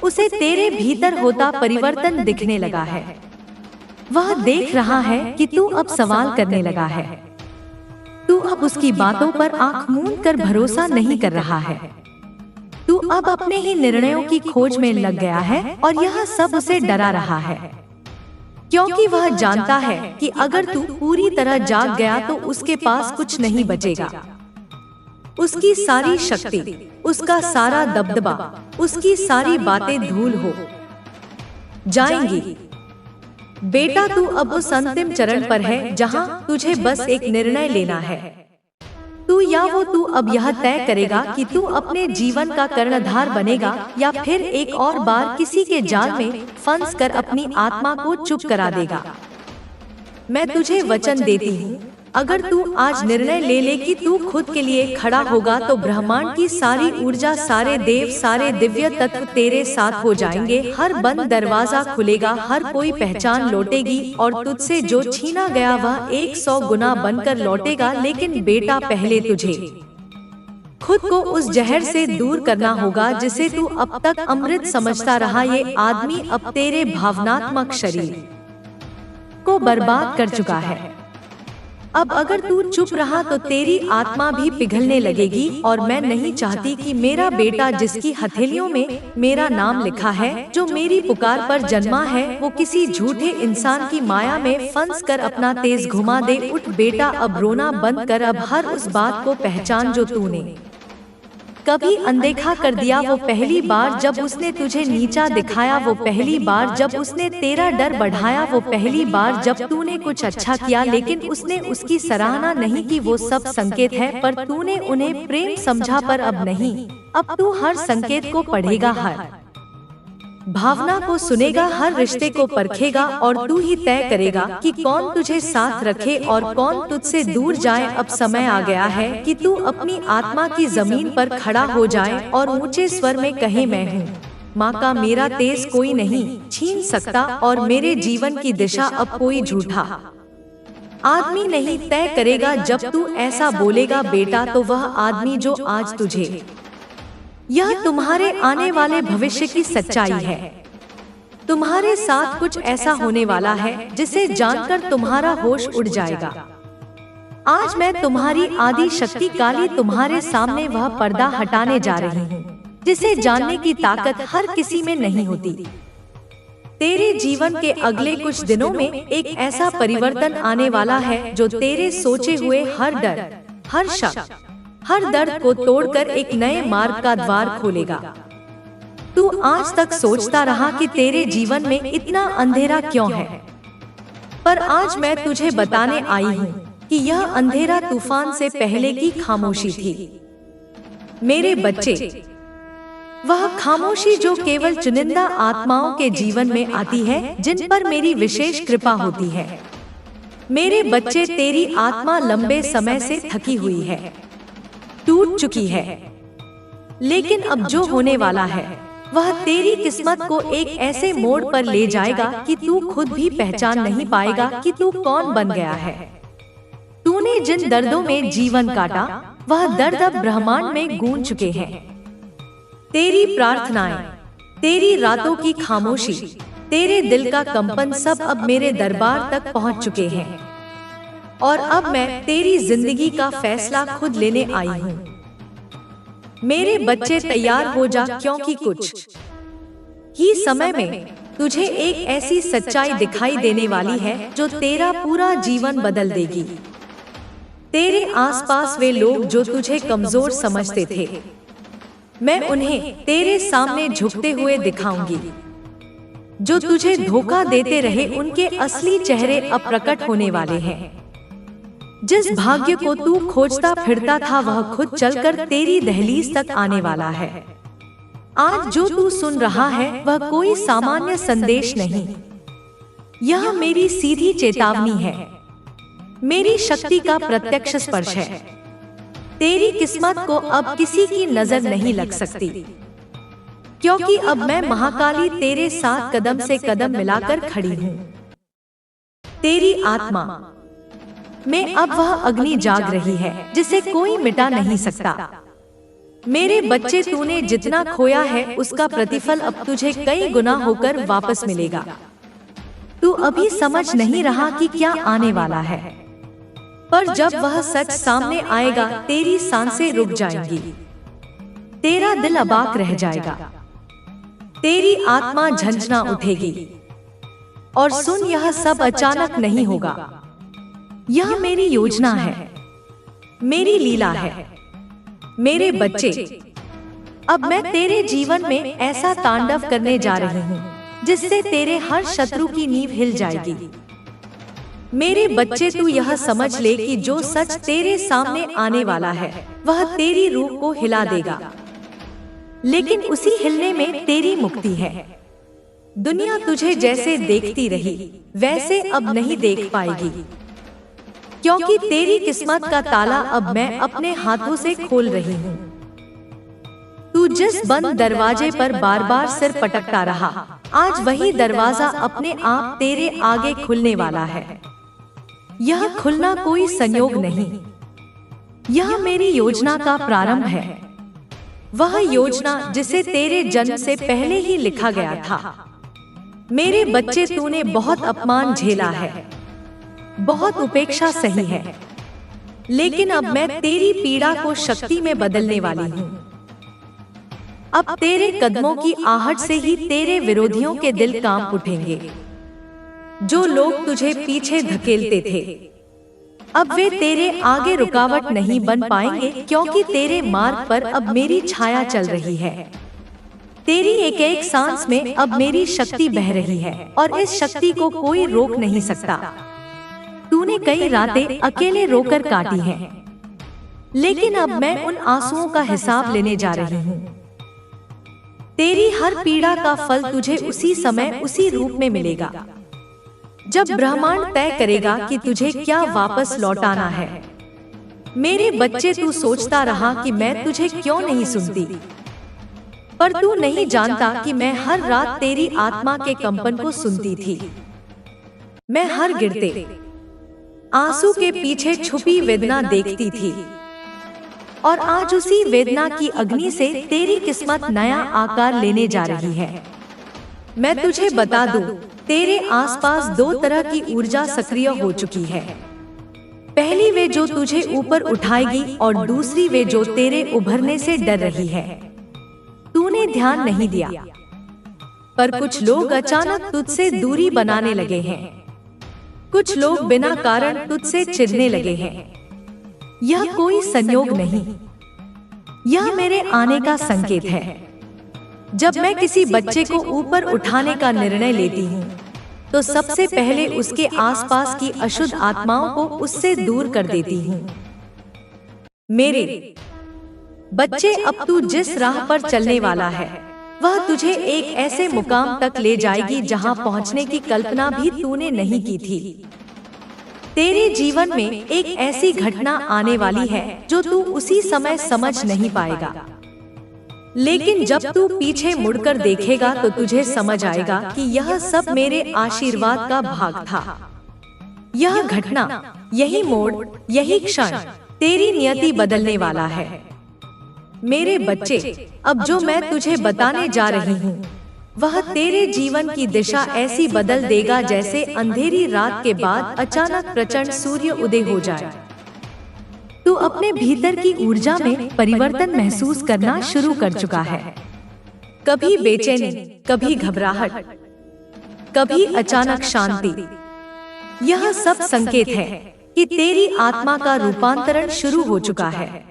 उसे तेरे भीतर होता परिवर्तन दिखने लगा है। वह देख रहा है कि तू अब सवाल करने लगा है, तू अब उसकी बातों पर आंख मूंद कर भरोसा नहीं कर रहा है। तू अब अपने ही निर्णयों की खोज में लग गया है और यह सब उसे डरा रहा है, क्योंकि वह जानता है कि अगर तू पूरी तरह जाग गया तो उसके पास कुछ नहीं बचेगा। उसकी सारी शक्ति, उसका सारा दबदबा, उसकी सारी बातें धूल हो जाएंगी। बेटा, तू अब उस अंतिम चरण पर है जहां तुझे बस एक निर्णय लेना है। तू अब यह तय करेगा कि तू अपने जीवन का कर्णधार बनेगा या फिर एक और बार किसी के जाल में फंस कर अपनी आत्मा को चुप करा देगा। मैं तुझे वचन देती हूँ, अगर तू आज निर्णय ले ले कि तू खुद के लिए खड़ा होगा तो ब्रह्मांड की सारी ऊर्जा, सारे देव, सारे दिव्य तत्व तेरे साथ हो जाएंगे। हर बंद दरवाजा खुलेगा, हर कोई पहचान लौटेगी और तुझसे जो छीना गया वह 100 गुना बनकर लौटेगा। लेकिन बेटा, पहले तुझे खुद को उस जहर से दूर करना होगा जिसे तू अब तक अमृत समझता रहा। ये आदमी अब तेरे भावनात्मक शरीर को बर्बाद कर चुका है। अब अगर तू चुप रहा तो तेरी आत्मा भी पिघलने लगेगी और मैं नहीं चाहती कि मेरा बेटा, जिसकी हथेलियों में मेरा नाम लिखा है, जो मेरी पुकार पर जन्मा है, वो किसी झूठे इंसान की माया में फंस कर अपना तेज घुमा दे। उठ बेटा, अब रोना बंद कर। अब हर उस बात को पहचान जो तूने कभी अनदेखा कर दिया। वो पहली बार जब उसने तुझे नीचा दिखाया, वो पहली बार जब उसने तेरा डर बढ़ाया, वो पहली बार जब तूने कुछ अच्छा किया लेकिन उसने उसकी सराहना नहीं की। वो सब संकेत है, पर तूने उन्हें प्रेम समझा। पर अब नहीं, अब तू हर संकेत को पढ़ेगा, हर भावना को सुनेगा, हर रिश्ते को परखेगा और तू ही तय करेगा कि कौन तुझे साथ रखे और कौन तुझसे दूर जाए। अब समय आ गया है कि तू अपनी आत्मा की जमीन पर खड़ा हो जाए और ऊंचे स्वर में कहे, मैं हूँ माँ का मेरा तेज कोई नहीं छीन सकता और मेरे जीवन की दिशा अब कोई झूठा आदमी नहीं तय करेगा। जब तू ऐसा बोलेगा बेटा, तो वह आदमी जो आज तुझे, यह तुम्हारे आने वाले भविष्य की सच्चाई है। तुम्हारे साथ कुछ ऐसा होने वाला है जिसे जानकर तुम्हारा होश उड़ जाएगा। आज मैं तुम्हारी आदि शक्ति काली तुम्हारे सामने वह पर्दा हटाने जा रही हूँ जिसे जानने की ताकत हर किसी में नहीं होती। तेरे जीवन के अगले कुछ दिनों में एक ऐसा परिवर्तन आने वाला है जो तेरे सोचे हुए हर डर, हर शक, हर दर्द को तोड़कर एक नए मार्ग का द्वार खोलेगा। तू आज तक सोचता रहा कि तेरे जीवन में इतना अंधेरा क्यों है, पर आज मैं तुझे बताने आई हूँ कि यह अंधेरा तूफान से पहले की खामोशी थी। मेरे बच्चे, वह खामोशी जो केवल चुनिंदा आत्माओं के जीवन में आती है, जिन पर मेरी विशेष कृपा होती है। मेरे बच्चे, तेरी आत्मा लंबे समय से थकी हुई है, टूट चुकी है, लेकिन अब जो होने वाला है वह तेरी किस्मत को एक ऐसे मोड़ पर ले जाएगा कि तू खुद भी पहचान नहीं पाएगा कि तू कौन बन गया है। तूने जिन दर्दों में जीवन काटा, वह दर्द अब ब्रह्मांड में गूंज चुके हैं। तेरी प्रार्थनाएं, तेरी रातों की खामोशी, तेरे दिल का कंपन सब अब मेरे दरबार तक पहुंच चुके हैं और अब मैं तेरी जिंदगी का फैसला खुद लेने आई हूँ। मेरे बच्चे, तैयार हो जा, क्योंकि कुछ ही समय में तुझे एक ऐसी सच्चाई दिखाई देने वाली है जो तेरा पूरा जीवन बदल देगी। तेरे आसपास वे लोग जो तुझे कमजोर समझते थे, मैं उन्हें तेरे सामने झुकते हुए दिखाऊंगी। जो तुझे धोखा देते रहे, उनके असली चेहरे अब प्रकट होने वाले हैं। जिस भाग्य को तू खोजता फिरता था, वह खुद चलकर तेरी दहलीज तक आने वाला है। आज जो तू सुन रहा है वह कोई सामान्य संदेश नहीं, यह मेरी सीधी चेतावनी है, मेरी शक्ति का प्रत्यक्ष स्पर्श है। तेरी किस्मत को अब किसी की नजर नहीं लग सकती, क्योंकि अब मैं महाकाली तेरे साथ कदम से कदम मिलाकर खड़ी हूँ। तेरी आत्मा में अब वह अग्नि जाग रही है जिसे कोई मिटा नहीं सकता। मेरे बच्चे, तूने जितना खोया है उसका प्रतिफल अब तुझे कई गुना होकर वापस मिलेगा। तू अभी समझ नहीं रहा कि क्या आने वाला है, पर जब वह सच सामने आएगा तेरी सांसें रुक जाएंगी, तेरा दिल अबाक रह जाएगा, तेरी आत्मा झंझना उठेगी। और सुन, यह सब अचानक नहीं होगा, यह मेरी योजना है, मेरी लीला है। मेरे बच्चे, अब मैं तेरे जीवन में ऐसा तांडव करने जा रही हूँ जिससे तेरे हर शत्रु की नींव हिल जाएगी। मेरे बच्चे, तू यह समझ ले कि जो सच तेरे सामने आने वाला है वह तेरी रूह को हिला देगा, लेकिन उसी हिलने में तेरी मुक्ति है। दुनिया तुझे जैसे देखती रही वैसे अब नहीं देख पाएगी, क्योंकि तेरी किस्मत का ताला अब मैं अपने हाथों से खोल रही हूँ। तू जिस बंद दरवाजे पर बार बार सिर पटकता रहा, आज वही दरवाजा अपने आप तेरे आगे खुलने वाला है। यह खुलना कोई संयोग नहीं, यह मेरी योजना का प्रारंभ है, वह योजना जिसे तेरे जन्म से पहले ही लिखा गया था। मेरे बच्चे, तूने बहुत अपमान झेला है, बहुत उपेक्षा सही है, लेकिन अब मैं तेरी पीड़ा को शक्ति में बदलने वाली हूँ। अब तेरे कदमों की आहट से ही तेरे विरोधियों के दिल कांप उठेंगे। जो लोग तुझे पीछे धकेलते थे, अब वे तेरे आगे रुकावट नहीं बन पाएंगे, क्योंकि तेरे मार्ग पर अब मेरी छाया चल रही है। तेरी एक एक सांस में अब मेरी शक्ति बह रही है और इस शक्ति को कोई रोक नहीं सकता। तूने कई रातें अकेले रोकर काटी हैं, लेकिन अब मैं उन आंसुओं का हिसाब लेने जा रही हूँ। तेरी हर पीड़ा का फल तुझे उसी समय उसी रूप में मिलेगा, जब ब्रह्मांड तय करेगा कि तुझे क्या वापस लौटाना है। मेरे बच्चे, तू सोचता रहा कि मैं तुझे क्यों नहीं सुनती, पर तू नहीं जानता कि मैं हर रात तेरी आत्मा के कंपन को सुनती थी। मैं हर गिरते आंसू के पीछे छुपी वेदना देखती थी, और आज उसी वेदना की अग्नि से तेरी किस्मत नया आकार लेने जा रही है। मैं तुझे बता दूं, तेरे आसपास दो तरह की ऊर्जा सक्रिय हो चुकी है। पहली वे जो तुझे ऊपर उठाएगी और दूसरी वे जो तेरे उभरने से डर रही है। तूने ध्यान नहीं दिया, पर कुछ लोग अचानक तुझसे दूरी बनाने लगे हैं, कुछ लोग बिना कारण तुझसे चिढ़ने लगे हैं। यह कोई संयोग नहीं, यह मेरे आने का संकेत है। जब मैं किसी बच्चे को ऊपर उठाने का निर्णय लेती हूँ, तो सबसे पहले उसके आसपास की अशुद्ध आत्माओं को उससे दूर कर देती हूँ। मेरे बच्चे, अब तू जिस राह पर चलने वाला है वह तुझे एक ऐसे मुकाम तक ले जाएगी जहां पहुंचने की कल्पना भी तूने नहीं की थी। तेरे जीवन में एक ऐसी घटना आने वाली है जो तू उसी समय समझ नहीं पाएगा, लेकिन जब तू पीछे मुड़कर देखेगा तो तुझे समझ आएगा कि यह सब मेरे आशीर्वाद का भाग था। यह घटना, यही मोड़, यही क्षण तेरी नियति बदलने वाला है। मेरे बच्चे, अब जो मैं तुझे बताने जा रही हूँ वह तेरे जीवन की दिशा ऐसी बदल देगा जैसे अंधेरी रात के बाद अचानक प्रचंड सूर्य उदय हो जाए। तू अपने भीतर की ऊर्जा में परिवर्तन महसूस करना शुरू कर चुका है। कभी बेचैनी, कभी घबराहट, कभी अचानक शांति। यह सब संकेत है कि तेरी आत्मा का रूपांतरण शुरू हो चुका है।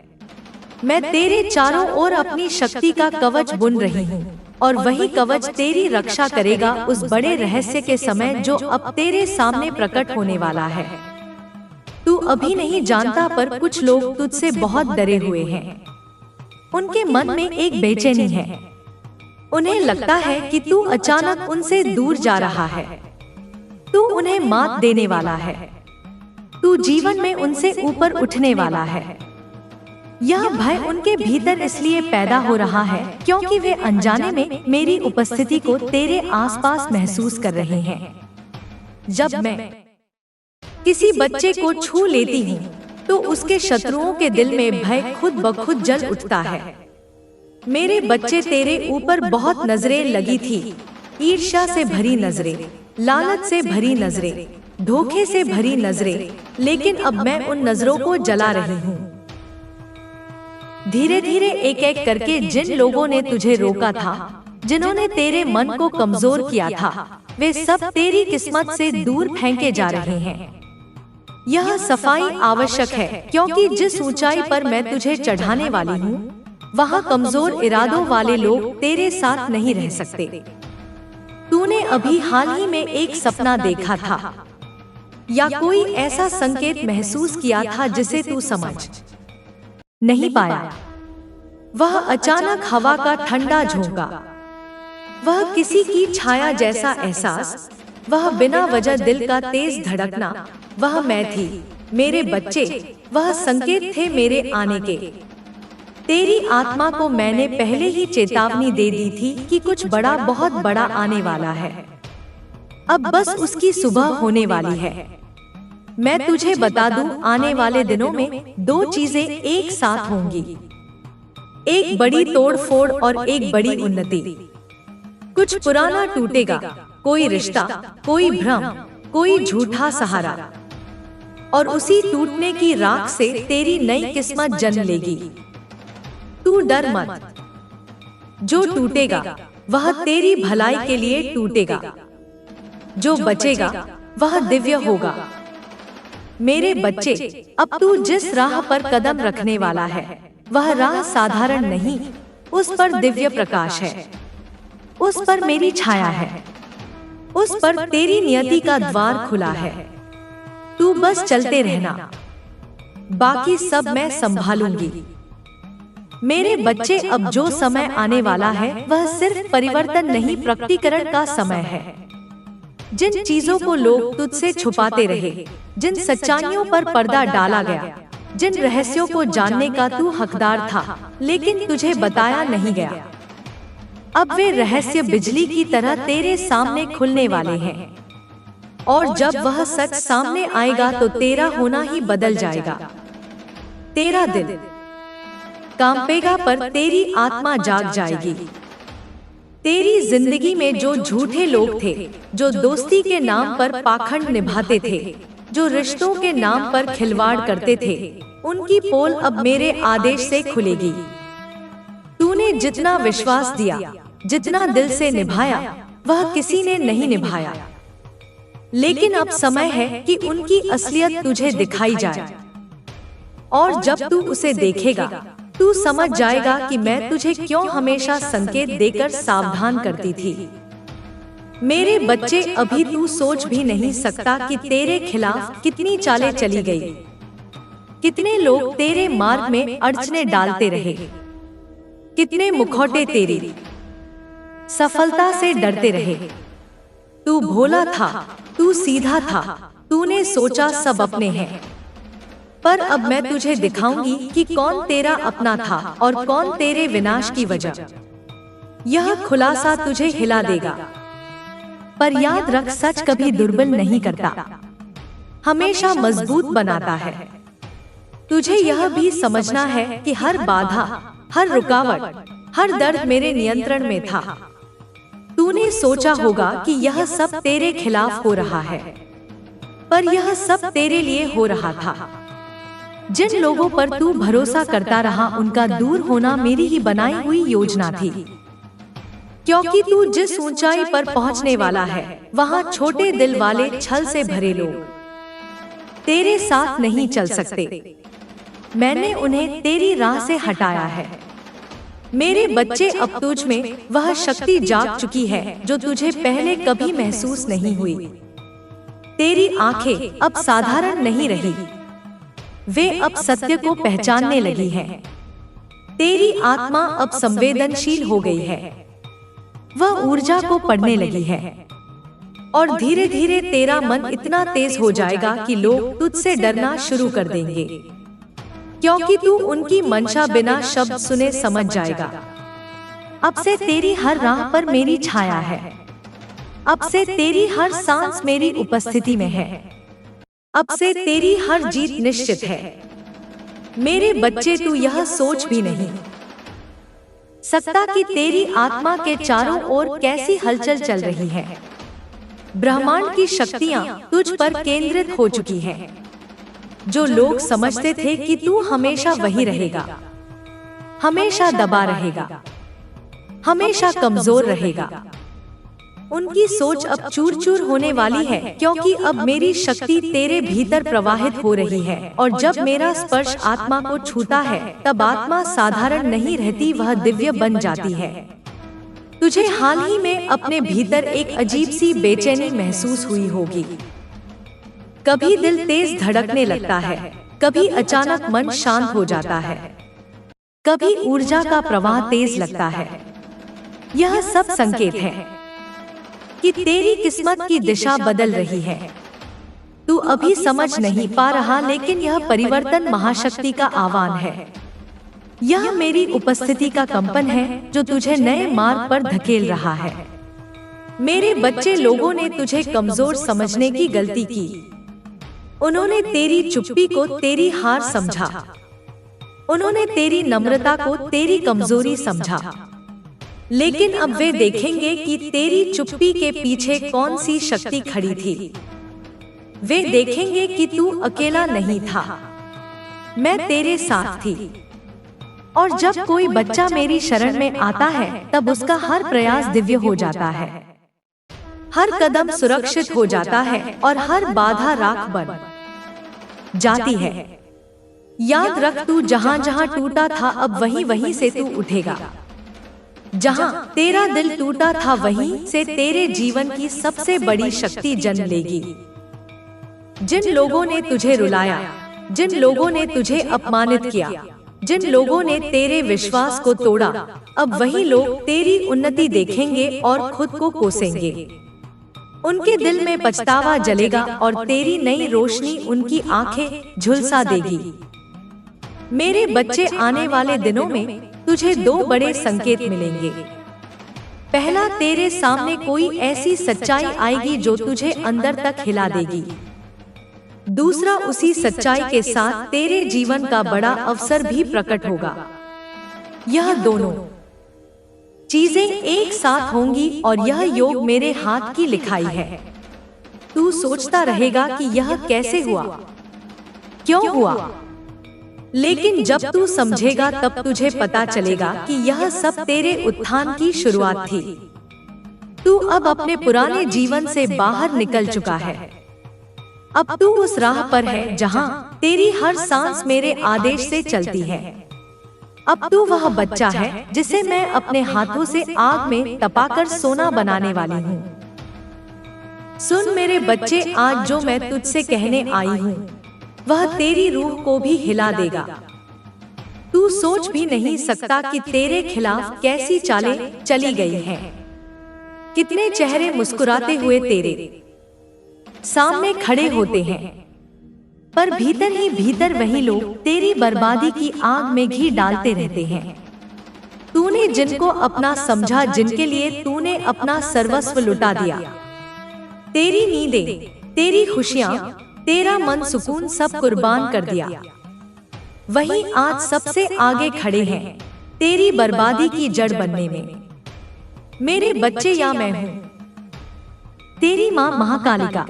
मैं तेरे चारों ओर अपनी शक्ति का कवच बुन रही हूँ, और वही कवच तेरी रक्षा करेगा उस बड़े रहस्य के समय जो अब तेरे सामने प्रकट होने वाला है। तू अभी नहीं जानता, पर कुछ लोग तुझसे बहुत डरे हुए हैं। उनके मन में एक बेचैनी है। उन्हें लगता है कि तू अचानक उनसे दूर जा रहा है, तू उन्हें मात देने वाला है, तू जीवन में उनसे ऊपर उठने वाला है। यह भय उनके भीतर इसलिए पैदा हो रहा है क्योंकि वे अनजाने में मेरी उपस्थिति को तेरे आसपास महसूस कर रहे हैं। जब मैं किसी बच्चे को छू लेती हूँ तो उसके शत्रुओं के दिल में भय खुद ब खुद जल उठता है। मेरे बच्चे, तेरे ऊपर बहुत नजरें लगी थी, ईर्ष्या से भरी नजरें, लालच से भरी नजरें, धोखे से भरी नजरें, लेकिन अब मैं उन नजरों को जला रही हूँ। धीरे धीरे एक एक करके जिन लोगों ने तुझे रोका था, जिन्होंने तेरे मन को कमजोर किया था, वे सब तेरी किस्मत से दूर फेंके जा रहे हैं। यह सफाई आवश्यक है, क्योंकि जिस ऊंचाई पर मैं तुझे चढ़ाने वाली हूँ, वहाँ कमजोर इरादों वाले लोग तेरे साथ नहीं रह सकते। तूने अभी हाल ही में एक सपना देखा था या कोई ऐसा संकेत महसूस किया था जिसे तू समझ नहीं पाया। वह अचानक हवा का ठंडा झोंका, वह किसी की छाया जैसा एहसास, वह बिना वजह दिल का तेज धड़कना, वह मैं थी मेरे बच्चे, वह संकेत थे मेरे आने के। तेरी आत्मा को मैंने पहले ही चेतावनी दे दी थी कि कुछ बड़ा, बहुत बड़ा आने वाला है। अब बस उसकी सुबह होने वाली है। मैं तुझे बता दूं, आने वाले दिनों में दो चीजें एक साथ होंगी, एक बड़ी तोड़ फोड़ और एक बड़ी उन्नति। कुछ पुराना टूटेगा, कोई रिश्ता, कोई भ्रम, कोई झूठा सहारा, और उसी टूटने की राख से तेरी नई किस्मत जन्म लेगी। तू डर मत, जो टूटेगा वह तेरी भलाई के लिए टूटेगा, जो बचेगा वह दिव्य होगा। मेरे बच्चे, अब तू जिस राह पर कदम रखने वाला है, वह राह साधारण नहीं, उस पर दिव्य प्रकाश है, उस पर मेरी छाया है, उस पर तेरी नियति का द्वार खुला है। तू बस चलते रहना, बाकी सब मैं संभालूंगी। मेरे बच्चे, अब जो समय आने वाला है वह सिर्फ परिवर्तन नहीं, प्रकटीकरण का समय है। जिन चीजों को लोग तुझसे छुपाते रहे, जिन सच्चाइयों पर पर्दा डाला गया, जिन रहस्यों को जानने का तू हकदार था लेकिन तुझे बताया नहीं गया, अब वे रहस्य बिजली की तरह तेरे सामने खुलने वाले हैं। और जब वह सच सामने आएगा तो तेरा होना ही बदल जाएगा। तेरा दिल कांपेगा पर तेरी आत्मा जाग जाएगी। तेरी जिंदगी में जो झूठे लोग थे, जो दोस्ती के नाम पर पाखंड निभाते थे, जो रिश्तों के नाम पर खिलवाड़ करते थे, उनकी पोल अब मेरे आदेश से खुलेगी। तूने जितना विश्वास दिया, जितना दिल से निभाया, वह किसी ने नहीं निभाया। लेकिन अब समय है कि उनकी असलियत तुझे दिखाई जाए, और जब तू उसे देखेगा तू समझ जाएगा कि मैं तुझे क्यों हमेशा संकेत देकर सावधान करती थी। मेरे बच्चे, अभी तू सोच भी नहीं सकता कि तेरे खिलाफ कितनी चालें चली गई, कितने लोग तेरे मार्ग में अड़चने डालते रहे, कितने मुखौटे तेरी सफलता से डरते रहे। तू भोला था, तू सीधा था, तूने सोचा सब अपने हैं, पर अब मैं तुझे दिखाऊंगी कि कौन तेरा अपना था और कौन तेरे विनाश की वजह। यह खुलासा तुझे हिला देगा, पर याद रख, सच कभी दुर्बल नहीं करता, हमेशा मजबूत बनाता है। तुझे यह भी समझना है कि हर बाधा, हर रुकावट, हर दर्द मेरे नियंत्रण में था। तूने सोचा होगा कि यह सब तेरे खिलाफ हो रहा है, पर यह सब तेरे लिए हो रहा था। जिन लोगों पर तू भरोसा करता रहा, उनका दूर होना मेरी ही बनाई हुई योजना थी। क्योंकि तू जिस ऊंचाई पर पहुंचने वाला है, वहां छोटे दिल वाले, छल से भरे लोग तेरे साथ नहीं चल सकते। मैंने उन्हें तेरी राह से हटाया है। मेरे बच्चे, अब तुझ में वह शक्ति जाग चुकी है जो तुझे पहले कभी महसूस नहीं हुई। तेरी आंखें अब साधारण नहीं रही, वे अब सत्य को पहचानने लगी हैं। तेरी आत्मा अब संवेदनशील हो गई है, वह ऊर्जा को पढ़ने लगी है, और धीरे धीरे तेरा मन इतना तेज हो जाएगा कि लोग तुझसे डरना शुरू कर देंगे, क्योंकि तू उनकी मंशा बिना शब्द सुने समझ जाएगा। अब से तेरी हर राह पर मेरी छाया है, अब से तेरी हर सांस मेरी उपस्थिति में है, अब से तेरी हर जीत निश्चित है। मेरे बच्चे, तू यह सोच भी नहीं सकता कि तेरी आत्मा के चारों ओर कैसी हलचल चल रही है। ब्रह्मांड की शक्तियां तुझ पर केंद्रित हो चुकी हैं। जो लोग समझते थे कि तू हमेशा वही रहेगा, हमेशा दबा रहेगा, हमेशा कमजोर रहेगा। उनकी सोच अब चूर चूर होने वाली है, क्योंकि अब मेरी शक्ति तेरे भीतर प्रवाहित हो रही है, और जब मेरा स्पर्श आत्मा को छूता है तब आत्मा साधारण नहीं रहती, वह दिव्य बन जाती है। तुझे हाल ही में अपने भीतर एक अजीब सी बेचैनी महसूस हुई होगी। कभी दिल तेज धड़कने लगता है, कभी अचानक मन शांत हो जाता है, कभी ऊर्जा का प्रवाह तेज लगता है। यह सब संकेत है कि तेरी किस्मत की दिशा बदल रही है। तू अभी समझ नहीं पा रहा, लेकिन यह परिवर्तन महाशक्ति का आह्वान है। यह मेरी उपस्थिति का कंपन है जो तुझे नए मार्ग पर धकेल रहा है। मेरे बच्चे, लोगों ने तुझे कमजोर समझने की गलती की। उन्होंने तेरी चुप्पी को तेरी हार समझा, उन्होंने तेरी नम्रता को तेरी कमजोरी समझा। लेकिन अब वे देखेंगे कि तेरी चुप्पी के पीछे कौन सी शक्ति खड़ी थी। वे देखेंगे कि तू अकेला नहीं था, मैं तेरे साथ थी। और जब कोई बच्चा मेरी शरण में आता है तब उसका हर प्रयास दिव्य हो जाता है, हर कदम सुरक्षित हो जाता है और हर बाधा राख बन जाती है। याद रख, तू जहां जहां टूटा था अब वहीं वहीं से तू उठेगा। जहां तेरा दिल टूटा था वहीं से तेरे जीवन की सबसे बड़ी शक्ति जन्म लेगी। जिन लोगों ने तुझे रुलाया, जिन लोगों ने तुझे अपमानित किया, जिन लोगों ने तेरे विश्वास को तोड़ा, अब वही लोग तेरी उन्नति देखेंगे और खुद को कोसेंगे। उनके दिल में पछतावा जलेगा और तेरी नई रोशनी उनकी आंखें झुलसा देगी। मेरे बच्चे, आने वाले दिनों में तुझे दो बड़े संकेत मिलेंगे। पहला, तेरे सामने कोई ऐसी सच्चाई आएगी जो तुझे अंदर तक हिला देगी। दूसरा, उसी सच्चाई के साथ तेरे जीवन का बड़ा अवसर भी प्रकट होगा। यह दोनों चीजें एक साथ होंगी और यह योग मेरे हाथ की लिखाई है। तू सोचता रहेगा कि यह कैसे हुआ, क्यों हुआ, लेकिन जब तू समझेगा तब तुझे पता चलेगा कि यह सब तेरे उत्थान की शुरुआत थी। तू अब अपने पुराने जीवन से बाहर निकल चुका है। अब तू उस राह पर है जहां तेरी हर सांस मेरे आदेश से चलती है। अब तू वह बच्चा है जिसे मैं अपने हाथों से आग में तपाकर सोना बनाने वाली हूँ। सुन मेरे बच्चे, आज जो मैं तुझसे कहने आई हूँ वह तेरी रूह को भी हिला देगा। तू सोच भी नहीं सकता कि तेरे खिलाफ कैसी चालें चली गई हैं। कितने चेहरे मुस्कुराते हुए तेरे सामने खड़े होते हैं, पर भीतर ही भीतर वही लोग तेरी बर्बादी की आग में घी डालते रहते हैं। तूने जिनको अपना समझा, जिनके लिए तूने अपना सर्वस्व लुटा दिया, तेरी नींदें, तेरी खुशियां, तेरा मन सुकून सब कुर्बान कर दिया, वही आज सबसे आगे खड़े हैं तेरी बर्बादी की जड़ बनने में। मेरे बच्चे, या मैं हूँ तेरी माँ महाकालिका।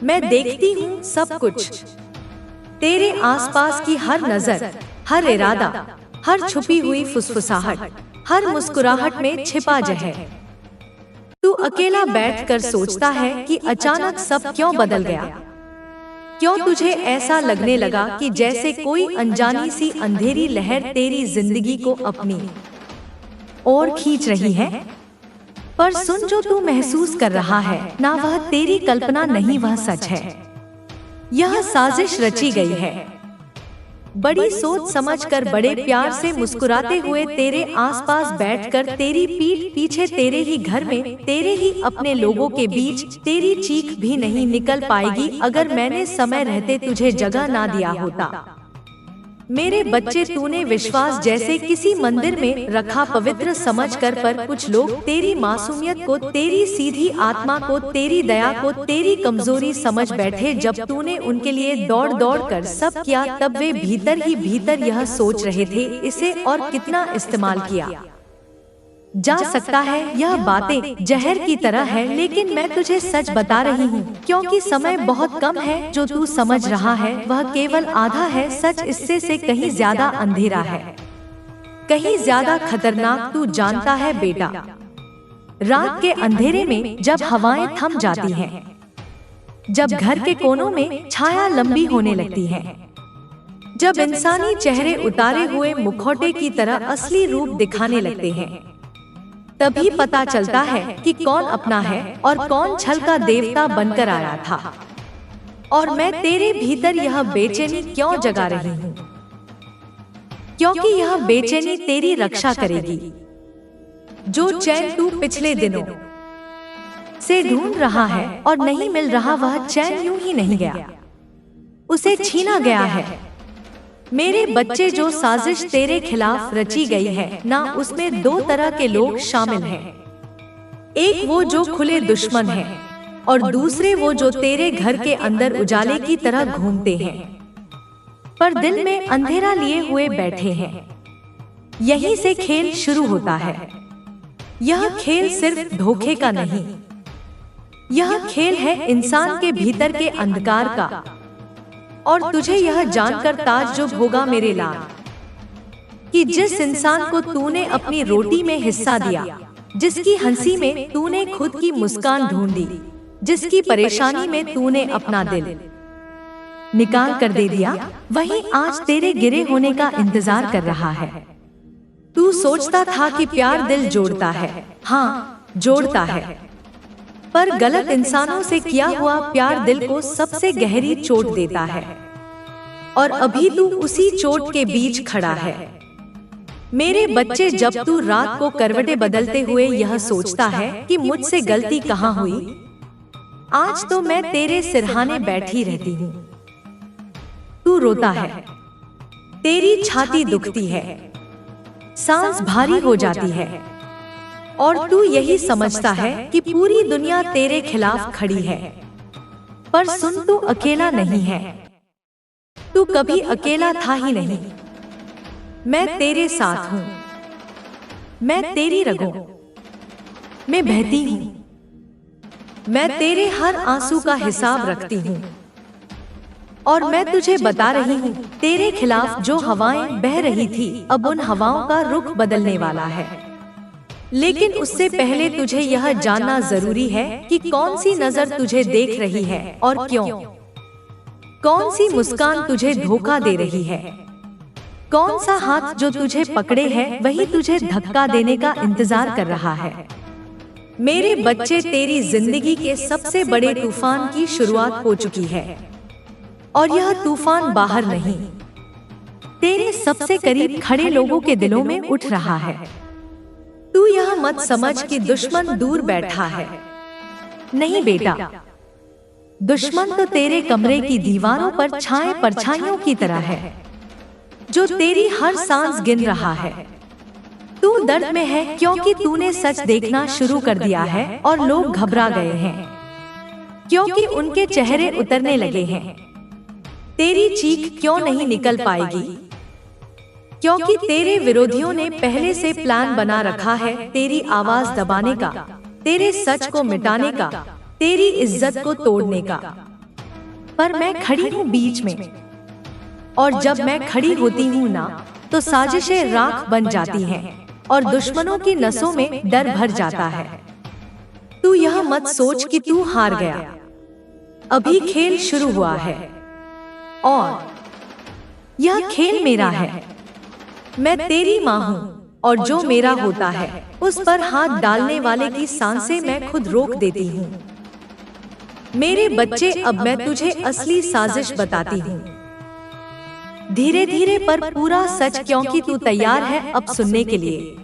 मैं देखती हूँ सब कुछ, तेरे आसपास की हर नजर, हर इरादा, हर छुपी हुई फुसफुसाहट, हर मुस्कुराहट में छिपा जहर। तू अकेला बैठकर सोचता है कि अचानक सब क्यों बदल गया। क्यों तुझे ऐसा लगने लगा कि जैसे कोई अनजानी सी अंधेरी लहर तेरी जिंदगी को अपनी ओर खींच रही है। पर सुन, जो तू महसूस कर रहा है ना, वह तेरी कल्पना नहीं, वह सच है। यह साजिश रची गई है। बड़ी सोच समझकर, बड़े प्यार से मुस्कुराते हुए तेरे आसपास बैठकर, तेरी पीठ पीछे, तेरे ही घर में, तेरे ही अपने लोगों के बीच तेरी चीख भी नहीं निकल पाएगी अगर मैंने समय रहते तुझे जगह ना दिया होता। मेरे बच्चे, तूने विश्वास जैसे किसी मंदिर में रखा पवित्र समझकर, पर कुछ लोग तेरी मासूमियत को, तेरी सीधी आत्मा को, तेरी दया को तेरी कमजोरी समझ बैठे। जब तूने उनके लिए दौड़ दौड़ कर सब किया, तब वे भीतर ही भीतर यह सोच रहे थे, इसे और कितना इस्तेमाल किया जा सकता है। यह बातें जहर की तरह है, लेकिन मैं तुझे सच बता रही हूँ, क्योंकि समय बहुत कम है। जो तू समझ रहा है वह केवल आधा है, सच इससे से कहीं ज्यादा अंधेरा है। कहीं ज्यादा खतरनाक तू जानता है बेटा। रात के अंधेरे में जब हवाएं थम जाती हैं, जब घर के कोनों में छाया लंबी होने लगती है, जब इंसानी चेहरे उतारे हुए मुखौटे की तरह असली रूप दिखाने लगते हैं, तभी पता चलता है कि कौन अपना है और कौन छल का देवता बनकर आया था। और मैं तेरे भीतर यह बेचैनी क्यों जगा रही हूँ? क्योंकि यह बेचैनी तेरी रक्षा करेगी। जो चैन तू पिछले दिनों से ढूंढ रहा है और नहीं मिल रहा, वह चैन यूं ही नहीं गया, उसे छीना गया है। मेरे बच्चे, जो साजिश तेरे खिलाफ रची गई है ना, उसमें दो तरह के लोग शामिल हैं। एक वो जो खुले दुश्मन हैं और दूसरे वो जो तेरे घर के अंदर उजाले की तरह घूमते हैं पर दिल में अंधेरा लिए हुए बैठे हैं। यहीं से खेल शुरू होता है। यह खेल सिर्फ धोखे का नहीं, यह खेल है इंसान के भीतर के अंधकार का। और तुझे यह जानकर ताज्जुब होगा मेरे लाल, कि जिस इंसान को तूने अपनी रोटी में हिस्सा दिया, जिसकी हंसी में तूने खुद की मुस्कान ढूंढी, जिसकी परेशानी में तूने अपना दिल निकाल कर दे दिया, वही आज तेरे गिरे होने का इंतजार कर रहा है। तू सोचता था कि प्यार दिल जोड़ता है, हाँ जोड़ता है, पर गलत इंसानों से किया हुआ प्यार दिल को सबसे गहरी चोट देता है। और अभी तू उसी चोट के बीच खड़ा है। मेरे बच्चे, जब तू रात को करवटें बदलते हुए यह सोचता है कि मुझसे गलती कहाँ हुई, आज तो मैं तेरे सिरहाने बैठी रहती हूँ। तू रोता है, तेरी छाती दुखती है, सांस भारी हो जाती है, और तू यही समझता है कि पूरी दुनिया तेरे खिलाफ खड़ी है। पर सुन, तू अकेला नहीं है। तू कभी अकेला था ही नहीं। मैं तेरे साथ हूँ। मैं तेरी रगों में बहती हूँ। मैं तेरे हर आंसू का हिसाब रखती हूँ। और मैं तुझे बता रही हूँ, तेरे खिलाफ जो हवाएं बह रही थी, अब उन हवाओं का रुख बदलने वाला है। लेकिन उससे पहले तुझे यह जानना जरूरी है कि कौन सी नजर तुझे देख रही है और क्यों। कौन सी मुस्कान तुझे धोखा दे रही है। कौन सा हाथ जो तुझे पकड़े है, वही तुझे धक्का देने का इंतजार कर रहा है। मेरे बच्चे, तेरी जिंदगी के सबसे बड़े तूफान की शुरुआत हो चुकी है। और यह तूफान बाहर नहीं, तेरे सबसे करीब खड़े लोगों के दिलों में उठ रहा है। तू यह मत समझ कि दुश्मन दूर बैठा है। नहीं बेटा, दुश्मन तो तेरे कमरे की दीवारों पर छाए परछाइयों की तरह है, जो तेरी हर सांस गिन रहा है। तू दर्द में है क्योंकि तूने सच देखना शुरू कर दिया है और लोग घबरा गए हैं, क्योंकि उनके चेहरे उतरने लगे हैं। तेरी चीख क्यों नहीं निकल पाएगी? क्योंकि तेरे विरोधियों ने पहले से प्लान बना रखा है तेरी आवाज दबाने का, तेरे सच को मिटाने का, तेरी इज्जत को तोड़ने का। पर मैं खड़ी हूँ बीच में, और जब मैं खड़ी होती हूँ ना, तो साजिशें राख बन जाती हैं और दुश्मनों की नसों में डर भर जाता है। तू यह मत सोच कि तू हार गया। अभी खेल शुरू हुआ है और यह खेल मेरा है। मैं तेरी माँ हूँ और जो मेरा होता है उस पर हाथ डालने वाले की सांसें मैं खुद रोक देती हूँ। मेरे बच्चे, अब मैं तुझे असली साजिश बताती हूँ, धीरे धीरे पर पूरा सच, क्योंकि तू तैयार है अब सुनने के लिए।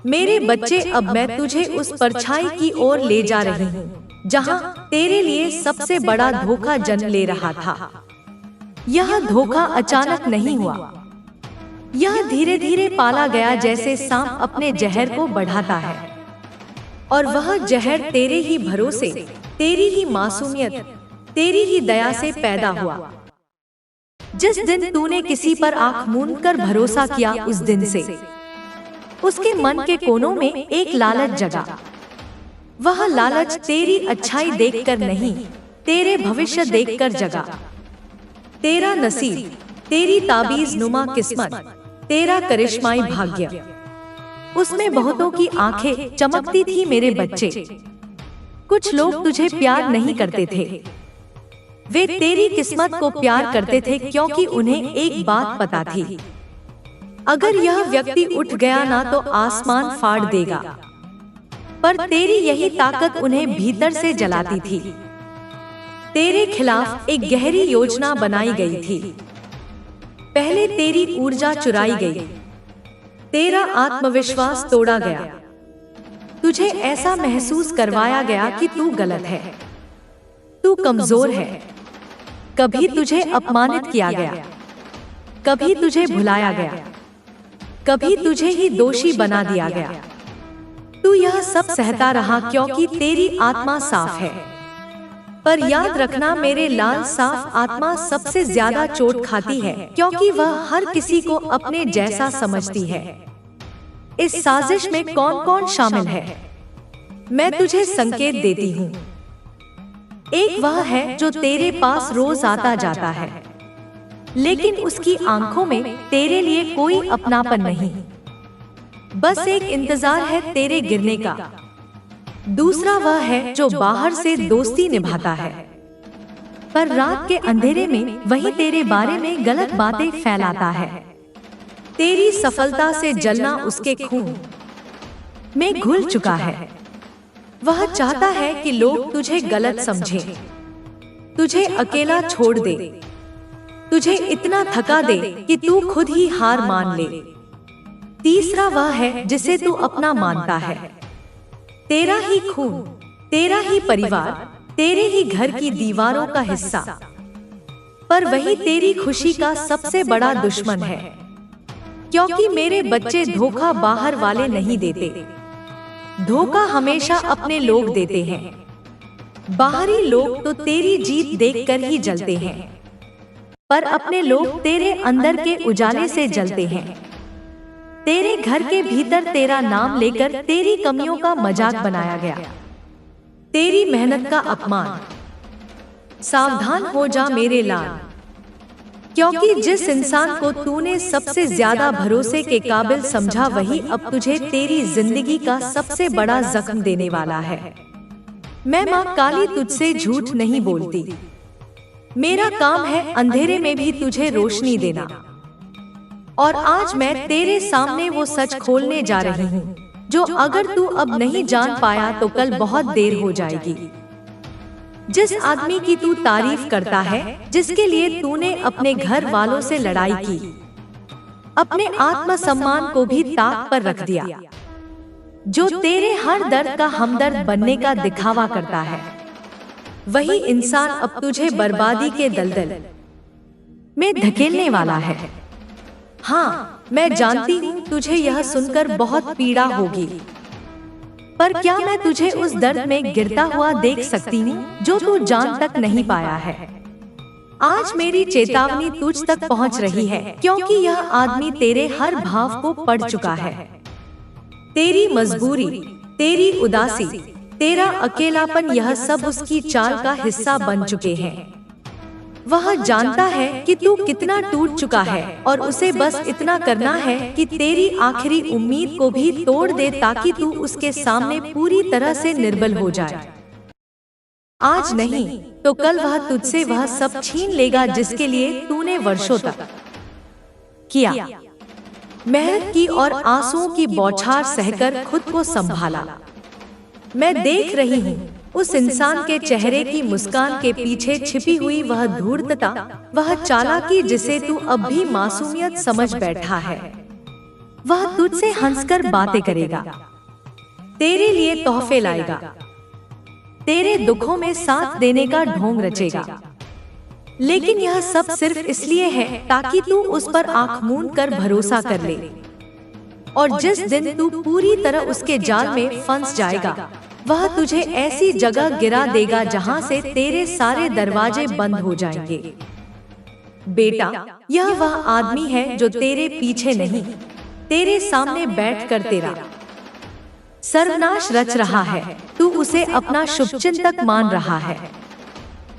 मेरे बच्चे, अब मैं तुझे उस परछाई की ओर ले जा रही हूँ जहाँ तेरे लिए सबसे बड़ा धोखा जन्म ले रहा था। यह धोखा अचानक नहीं हुआ, यह धीरे धीरे पाला गया, जैसे सांप अपने जहर को बढ़ाता है। और वह जहर तेरे ही भरोसे, तेरी ही मासूमियत, तेरी ही दया से पैदा हुआ। जिस दिन तूने किसी पर आंख मूंद कर भरोसा किया, उस दिन से उसके मन के कोनों में एक लालच जगा। वह लालच तेरी अच्छाई देखकर नहीं, तेरे भविष्य देखकर जगा। तेरा नसीब, तेरी ताबीज नुमा किस्मत, तेरा करिश्माई भाग्य। उसमें बहुतों की आंखें चमकती थी मेरे बच्चे। कुछ लोग तुझे प्यार नहीं करते थे, वे तेरी किस्मत को प्यार करते थे क्योंकि उन्हें एक बात पता थी, अगर यह व्यक्ति उठ गया ना तो आसमान फाड़ देगा। पर तेरी यही ताकत उन्हें भीतर से जलाती थी। तेरे खिलाफ एक गहरी योजना बनाई गई थी। पहले तेरी ऊर्जा चुराई गई, तेरा आत्मविश्वास तोड़ा गया, तुझे ऐसा महसूस करवाया गया कि तू गलत है, तू कमजोर है। कभी तुझे अपमानित किया गया, कभी तुझे भुलाया गया, कभी तुझे ही दोषी बना दिया गया। तू यह सब सहता रहा क्योंकि तेरी आत्मा साफ है। पर याद रखना मेरे लाल, साफ आत्मा सबसे ज्यादा चोट खाती है क्योंकि वह हर किसी को अपने जैसा समझती है। इस साजिश में कौन कौन शामिल है, मैं तुझे संकेत देती हूँ। एक वह है जो तेरे पास रोज आता जाता है, लेकिन उसकी आंखों में तेरे लिए कोई अपनापन नहीं, बस एक इंतजार है तेरे गिरने का। दूसरा वह है जो बाहर से दोस्ती निभाता है, पर रात के अंधेरे में वही तेरे बारे में गलत बातें फैलाता है। तेरी सफलता से जलना उसके खून में घुल चुका है। वह चाहता है कि लोग तुझे गलत समझें, तुझे अकेला छोड़ दे, तुझे इतना थका दे कि तू खुद ही हार मान ले। तीसरा वह है जिसे तू अपना मानता है, तेरा ही खून, तेरा ही परिवार, तेरे ही घर की दीवारों का हिस्सा, पर वही तेरी खुशी का सबसे बड़ा दुश्मन है। क्योंकि मेरे बच्चे धोखा बाहर वाले नहीं देते, धोखा हमेशा अपने लोग देते हैं। बाहरी लोग तो तेरी जीत देखकर ही जलते हैं, पर अपने लोग तेरे अंदर के उजाले से जलते हैं। तेरे घर के भीतर तेरा नाम लेकर तेरी कमियों का मजाक बनाया गया, तेरी मेहनत का अपमान। सावधान हो जा मेरे लाल, क्योंकि जिस इंसान को तूने सबसे ज्यादा भरोसे के काबिल समझा वही अब तुझे तेरी जिंदगी का सबसे बड़ा जख्म देने वाला है। मैं माँ काली तुझसे झूठ नहीं बोलती। मेरा काम है अंधेरे में भी तुझे रोशनी देना, और आज मैं तेरे सामने वो सच खोलने जा रही हूँ जो अगर तू अब नहीं जान पाया तो कल बहुत देर हो जाएगी। जिस आदमी की तू तारीफ करता है, जिसके लिए तूने अपने घर वालों से लड़ाई की, अपने आत्मसम्मान को भी ताक पर रख दिया, जो तेरे हर दर्द का हमदर्द बनने का दिखावा करता है, वही इंसान अब तुझे बर्बादी के दलदल में धकेलने वाला है। हाँ, मैं जानती हूँ तुझे यह सुनकर बहुत पीड़ा होगी, पर क्या मैं तुझे उस दर्द में गिरता हुआ देख सकती हूँ जो तू जान तक नहीं पाया है। आज मेरी चेतावनी तुझ तक पहुँच रही है क्योंकि यह आदमी तेरे हर भाव को पढ़ चुका है। तेरी मजबूरी, तेरी उदासी, तेरा अकेलापन, यह सब उसकी चाल का हिस्सा बन चुके हैं। वह जानता है कि तू कितना टूट चुका है और उसे बस इतना करना है कि तेरी आखिरी उम्मीद को भी तोड़ दे ताकि तू उसके सामने पूरी तरह से निर्बल हो जाए। आज नहीं तो कल वह तुझसे वह सब छीन लेगा जिसके लिए तूने वर्षों तक किया, मेहनत की और आंसुओं की बौछार सहकर खुद को संभाला। मैं देख रही हूँ उस इंसान के चेहरे की मुस्कान के पीछे छिपी हुई वह धूर्तता, वह चालाकी जिसे तू अब भी मासूमियत समझ बैठा है। वह तुझसे हंसकर बातें करेगा, तेरे लिए तोहफे लाएगा, तेरे दुखों में साथ देने का ढोंग रचेगा, लेकिन यह सब सिर्फ इसलिए है ताकि तू उस पर आंख मूंद कर भरोसा कर ले। और जिस दिन तू पूरी तरह उसके जाल में फंस जाएगा, वह तुझे ऐसी जगह गिरा देगा जहां से तेरे सारे दरवाजे बंद हो जाएंगे। बेटा, यह वह आदमी है जो तेरे पीछे नहीं, तेरे सामने बैठकर तेरा सर्वनाश रच रहा है। तू उसे अपना शुभचिंतक मान रहा है,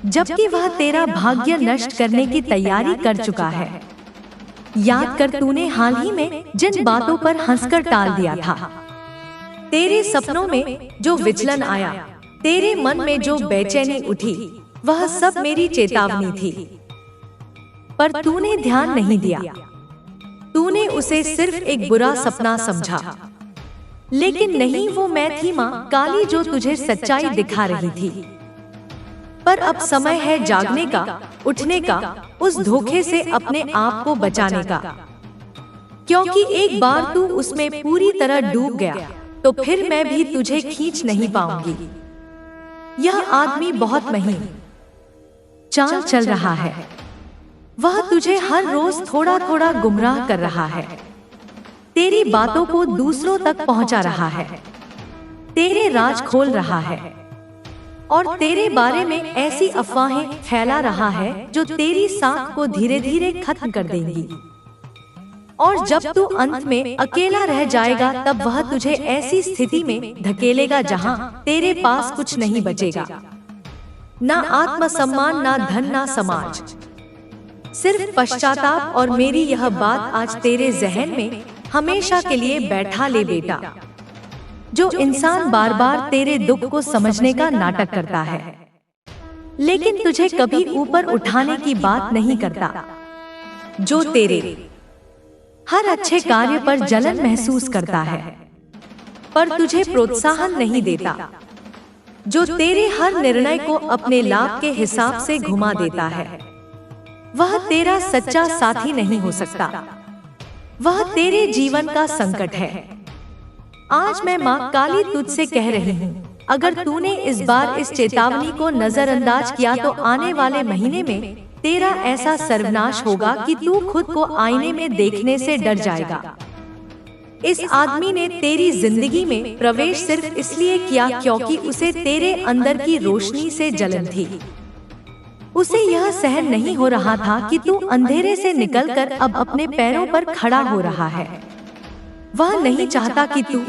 जबकि वह तेरा भाग्य नष्ट करने की तैयारी कर चुका है। याद कर तूने हाल ही में जिन बातों पर हंसकर टाल दिया था। तेरे सपनों में जो विचलन आया, तेरे मन में जो बेचैनी उठी, वह सब मेरी चेतावनी थी। पर तूने ध्यान नहीं दिया। तूने उसे सिर्फ एक बुरा सपना समझा। लेकिन नहीं, वो मैं थी माँ काली जो तुझे सच्चाई दिखा रही थी। पर अब समय है जागने का, उठने का, उस धोखे से अपने आप को बचाने का। क्योंकि एक बार तू उसमें पूरी तरह डूब गया तो फिर मैं भी तुझे खींच नहीं पाऊंगी। यह आदमी बहुत महीन चाल चल रहा है। वह तुझे हर रोज थोड़ा थोड़ा गुमराह कर रहा है। तेरी बातों को दूसरों तक पहुंचा रहा है। तेरे राज खोल रहा है और तेरे बारे में ऐसी अफवाहें फैला रहा है जो तेरी साख को धीरे धीरे खत्म कर देंगी। और जब तू अंत में अकेला रह जाएगा तब वह तुझे ऐसी स्थिति में धकेलेगा जहां तेरे पास कुछ नहीं बचेगा, ना आत्मसम्मान, ना धन, ना समाज, सिर्फ पश्चाताप। और मेरी यह बात आज तेरे जहन में हमेशा के लिए बैठा ले बेटा। जो इंसान बार बार तेरे दुख को समझने का नाटक करता है लेकिन तुझे कभी ऊपर उठाने की बात नहीं करता, जो तेरे हर अच्छे कार्य पर जलन महसूस करता है पर तुझे प्रोत्साहन नहीं देता, जो तेरे हर निर्णय को अपने लाभ के हिसाब से घुमा देता है, वह तेरा सच्चा साथी नहीं हो सकता। वह तेरे जीवन का संकट है। आज मैं माँ काली तुझसे कह रही हूँ, अगर तूने इस बार इस चेतावनी को नजरअंदाज किया तो आने वाले महीने में तेरा ऐसा सर्वनाश होगा कि तू खुद को आईने में देखने से डर जाएगा। इस आदमी ने तेरी जिंदगी में प्रवेश सिर्फ इसलिए किया क्योंकि उसे तेरे अंदर की रोशनी से जलन थी। उसे यह सहन नहीं हो रहा था कि तू अंधेरे से निकलकर अब अपने पैरों पर खड़ा हो रहा है। वह नहीं चाहता कि तू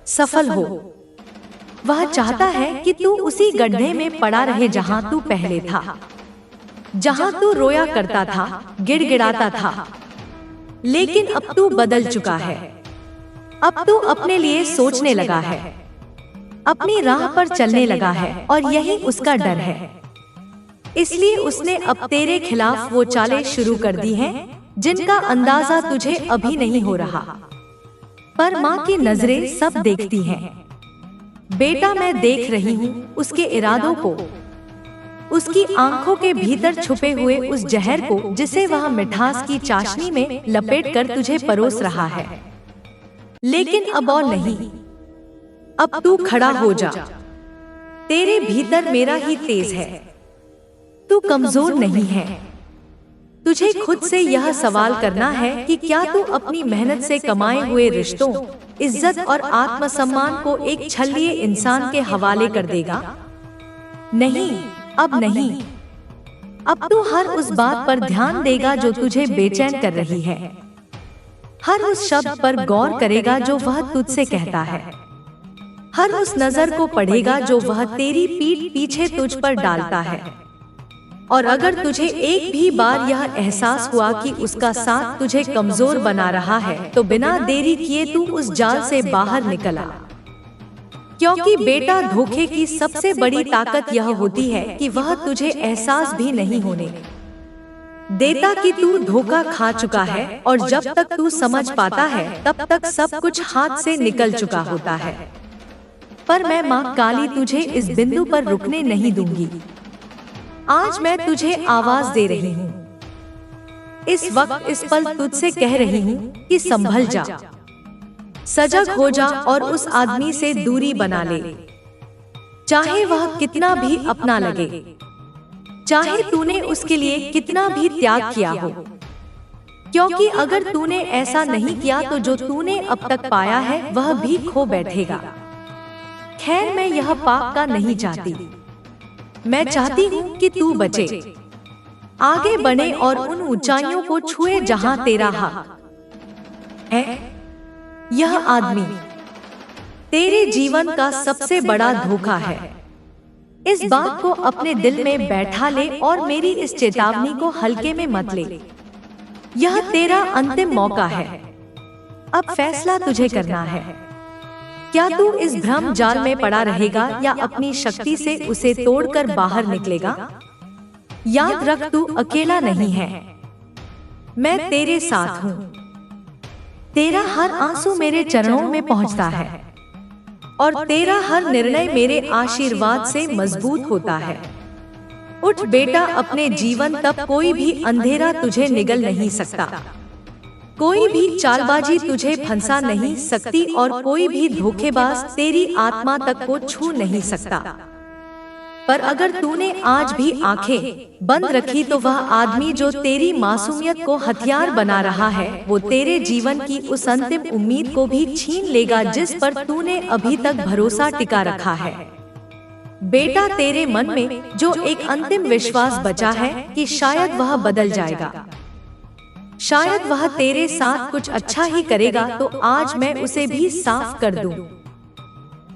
सफल हो। वह चाहता है कि तू उसी गड्ढे में पड़ा रहे जहां तू पहले था, जहां तू रोया करता था, गिड़गिड़ाता था। लेकिन अब तू बदल चुका है। अब तू अपने लिए सोचने लगा है, अपनी राह पर चलने लगा है और यही उसका डर है। इसलिए उसने अब तेरे खिलाफ वो चालें शुरू कर दी हैं जिनका अंदाजा तुझे अभी नहीं हो रहा। पर माँ की नजरें सब देखती हैं। बेटा, मैं देख रही हूँ उसके इरादों को, उसकी आंखों के भीतर छुपे हुए उस जहर को जिसे वह मिठास की चाशनी में लपेटकर तुझे परोस रहा है। लेकिन अब और नहीं, अब तू खड़ा हो जा। तेरे भीतर मेरा ही तेज है। तू कमजोर नहीं है। तुझे खुद से यह सवाल करना है कि क्या तू अपनी मेहनत से कमाए हुए रिश्तों, इज्जत और आत्मसम्मान को एक छल्लिए इंसान के हवाले कर देगा? नहीं, अब नहीं। अब तू हर उस बात पर ध्यान देगा जो तुझे बेचैन कर रही है। हर उस शब्द पर गौर करेगा जो वह तुझसे कहता है। हर उस नजर को पढ़ेगा जो वह तेरी पीठ पीछे तुझ पर डालता है। और अगर तुझे एक भी बार यह एहसास हुआ कि उसका साथ तुझे कमजोर बना रहा है तो बिना देरी किए तू उस जाल से बाहर निकल आ। क्योंकि बेटा, धोखे की सबसे बड़ी ताकत यह होती है कि वह तुझे एहसास भी नहीं होने देता कि तू धोखा खा चुका है, और जब तक तू समझ पाता है तब तक सब कुछ हाथ से निकल चुका होता है। पर मैं माँ काली तुझे इस बिंदु पर रुकने नहीं दूंगी। आज मैं तुझे आवाज दे रही हूँ। इस वक्त इस पल तुझसे कह रही हूँ कि संभल जा, सजग हो जा और उस आदमी से दूरी बना ले। चाहे वह कितना भी अपना लगे, चाहे तूने उसके लिए कितना भी त्याग किया हो, क्योंकि अगर तूने ऐसा नहीं किया तो जो तूने अब तक पाया है वह भी खो बैठेगा। खैर, मैं यह पाप का नहीं चाहती। मैं चाहती हूँ कि तू बचे, आगे बढ़े और उन ऊंचाइयों को छुए जहां तेरा हक है। यह आदमी तेरे जीवन का सबसे बड़ा धोखा है। इस बात को अपने दिल में बैठा ले और मेरी इस चेतावनी को हल्के में मत ले। यह तेरा अंतिम मौका है। अब फैसला तुझे करना है। क्या तू इस भ्रम जाल में पड़ा रहेगा या अपनी शक्ति से उसे तोड़कर बाहर निकलेगा? याद रख, तू अकेला नहीं है। मैं तेरे साथ हूँ। तेरा हर आंसू मेरे चरणों में पहुँचता है और तेरा हर निर्णय मेरे आशीर्वाद से मजबूत होता है। उठ बेटा, अपने जीवन तक कोई भी अंधेरा तुझे निगल नहीं सकता। कोई भी चालबाजी तुझे फंसा नहीं सकती और कोई भी धोखेबाज तेरी आत्मा तक को छू नहीं सकता। पर अगर तूने आज भी आंखें बंद रखी तो वह आदमी जो तेरी मासूमियत को हथियार बना रहा है, वो तेरे जीवन की उस अंतिम उम्मीद को भी छीन लेगा जिस पर तूने अभी तक भरोसा टिका रखा है। बेटा, तेरे मन में जो एक अंतिम विश्वास बचा है कि शायद वह बदल जाएगा, शायद वह तेरे साथ कुछ अच्छा ही करेगा, तो आज मैं उसे भी साफ कर दूं।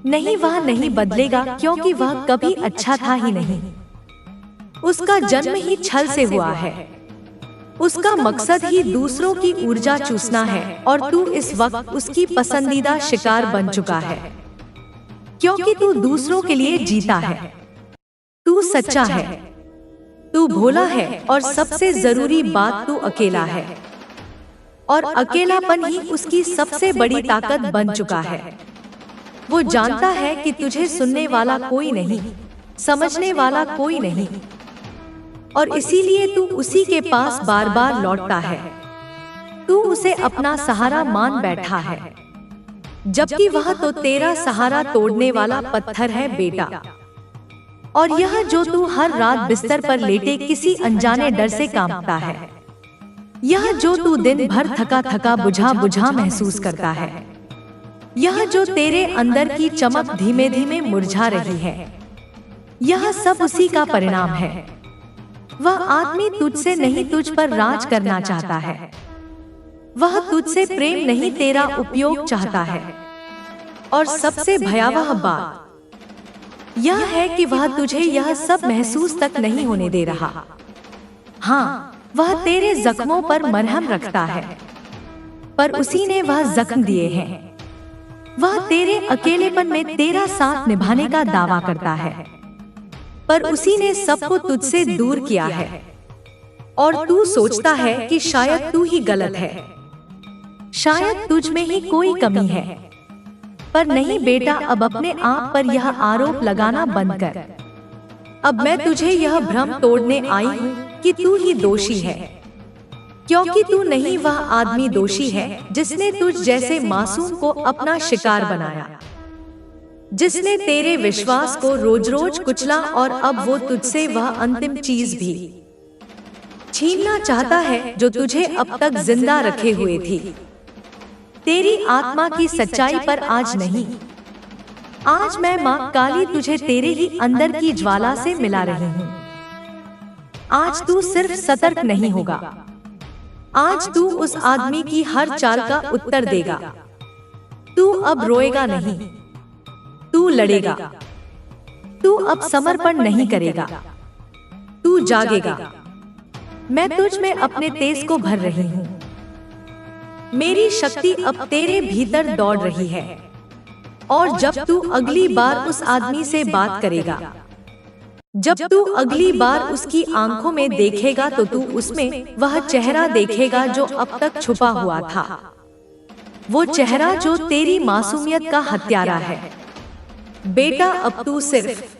नहीं, वह नहीं बदलेगा क्योंकि वह कभी अच्छा था ही नहीं। उसका जन्म ही छल से हुआ है। उसका मकसद ही दूसरों की ऊर्जा चूसना है और तू इस वक्त उसकी पसंदीदा शिकार बन चुका है, क्योंकि तू दूसरों के लिए जीता है। तू सच्चा है, तू भोला है और सबसे जरूरी बात, तू अकेला है। और अकेलापन ही उसकी सबसे बड़ी ताकत बन चुका है। वो जानता है कि तुझे सुनने वाला कोई नहीं, समझने वाला कोई नहीं, और इसीलिए तू उसी के पास बार बार लौटता है। तू उसे अपना सहारा मान बैठा है, जबकि वह तो तेरा सहारा तोड़ने वाला पत्थर है बेटा। और यह जो तू हर रात बिस्तर पर लेटे किसी अनजाने डर से कांपता है, यह जो तू दिन भर थका थका बुझा बुझा महसूस करता है, यह जो तेरे अंदर की चमक धीमे धीमे मुरझा रही है, यह सब उसी का परिणाम है। वह आदमी तुझसे नहीं, तुझ पर राज करना चाहता है। वह तुझसे प्रेम नहीं, तेरा उपयोग चाहता है। और सबसे भयावह बात यह है कि वह तुझे यह सब महसूस तक नहीं होने दे रहा। हाँ, वह तेरे जख्मों पर मरहम रखता है, पर उसी ने वह जख्म दिए हैं। वह तेरे अकेलेपन में तेरा साथ निभाने का दावा करता है, पर उसी ने सबको तुझसे दूर किया है। और तू सोचता है कि शायद तू ही गलत है, शायद तुझ में ही कोई कमी है। पर नहीं बेटा, अब अपने आप पर यह आरोप लगाना बंद कर। अब मैं तुझे यह भ्रम तोड़ने आई हूँ कि तू ही दोषी है, क्योंकि तू नहीं, वह आदमी दोषी है जिसने तुझ जैसे मासूम को अपना शिकार बनाया, जिसने तेरे विश्वास को रोज रोज कुचला, और अब वो तुझसे वह अंतिम चीज भी छीनना चाहता है जो तुझे अब तक जिंदा रखे हुए थी। तेरी आत्मा की सच्चाई पर आज नहीं, आज मैं माँ काली तुझे तेरे ही अंदर की ज्वाला से मिला रही हूँ। आज तू सिर्फ सतर्क नहीं होगा, आज तू उस आदमी की हर चाल का उत्तर देगा। तू अब रोएगा नहीं, तू लड़ेगा। तू अब समर्पण नहीं करेगा, तू जागेगा। मैं तुझ में अपने तेज को भर रही हूँ। मेरी शक्ति अब तेरे भीतर दौड़ रही है, और जब तू अगली बार उस आदमी से बात करेगा, जब तू अगली बार उसकी आंखों में देखेगा, तो तू उसमें वह चेहरा देखेगा जो अब तक छुपा हुआ था। वो चेहरा जो तेरी मासूमियत का हत्यारा है। बेटा, अब तू सिर्फ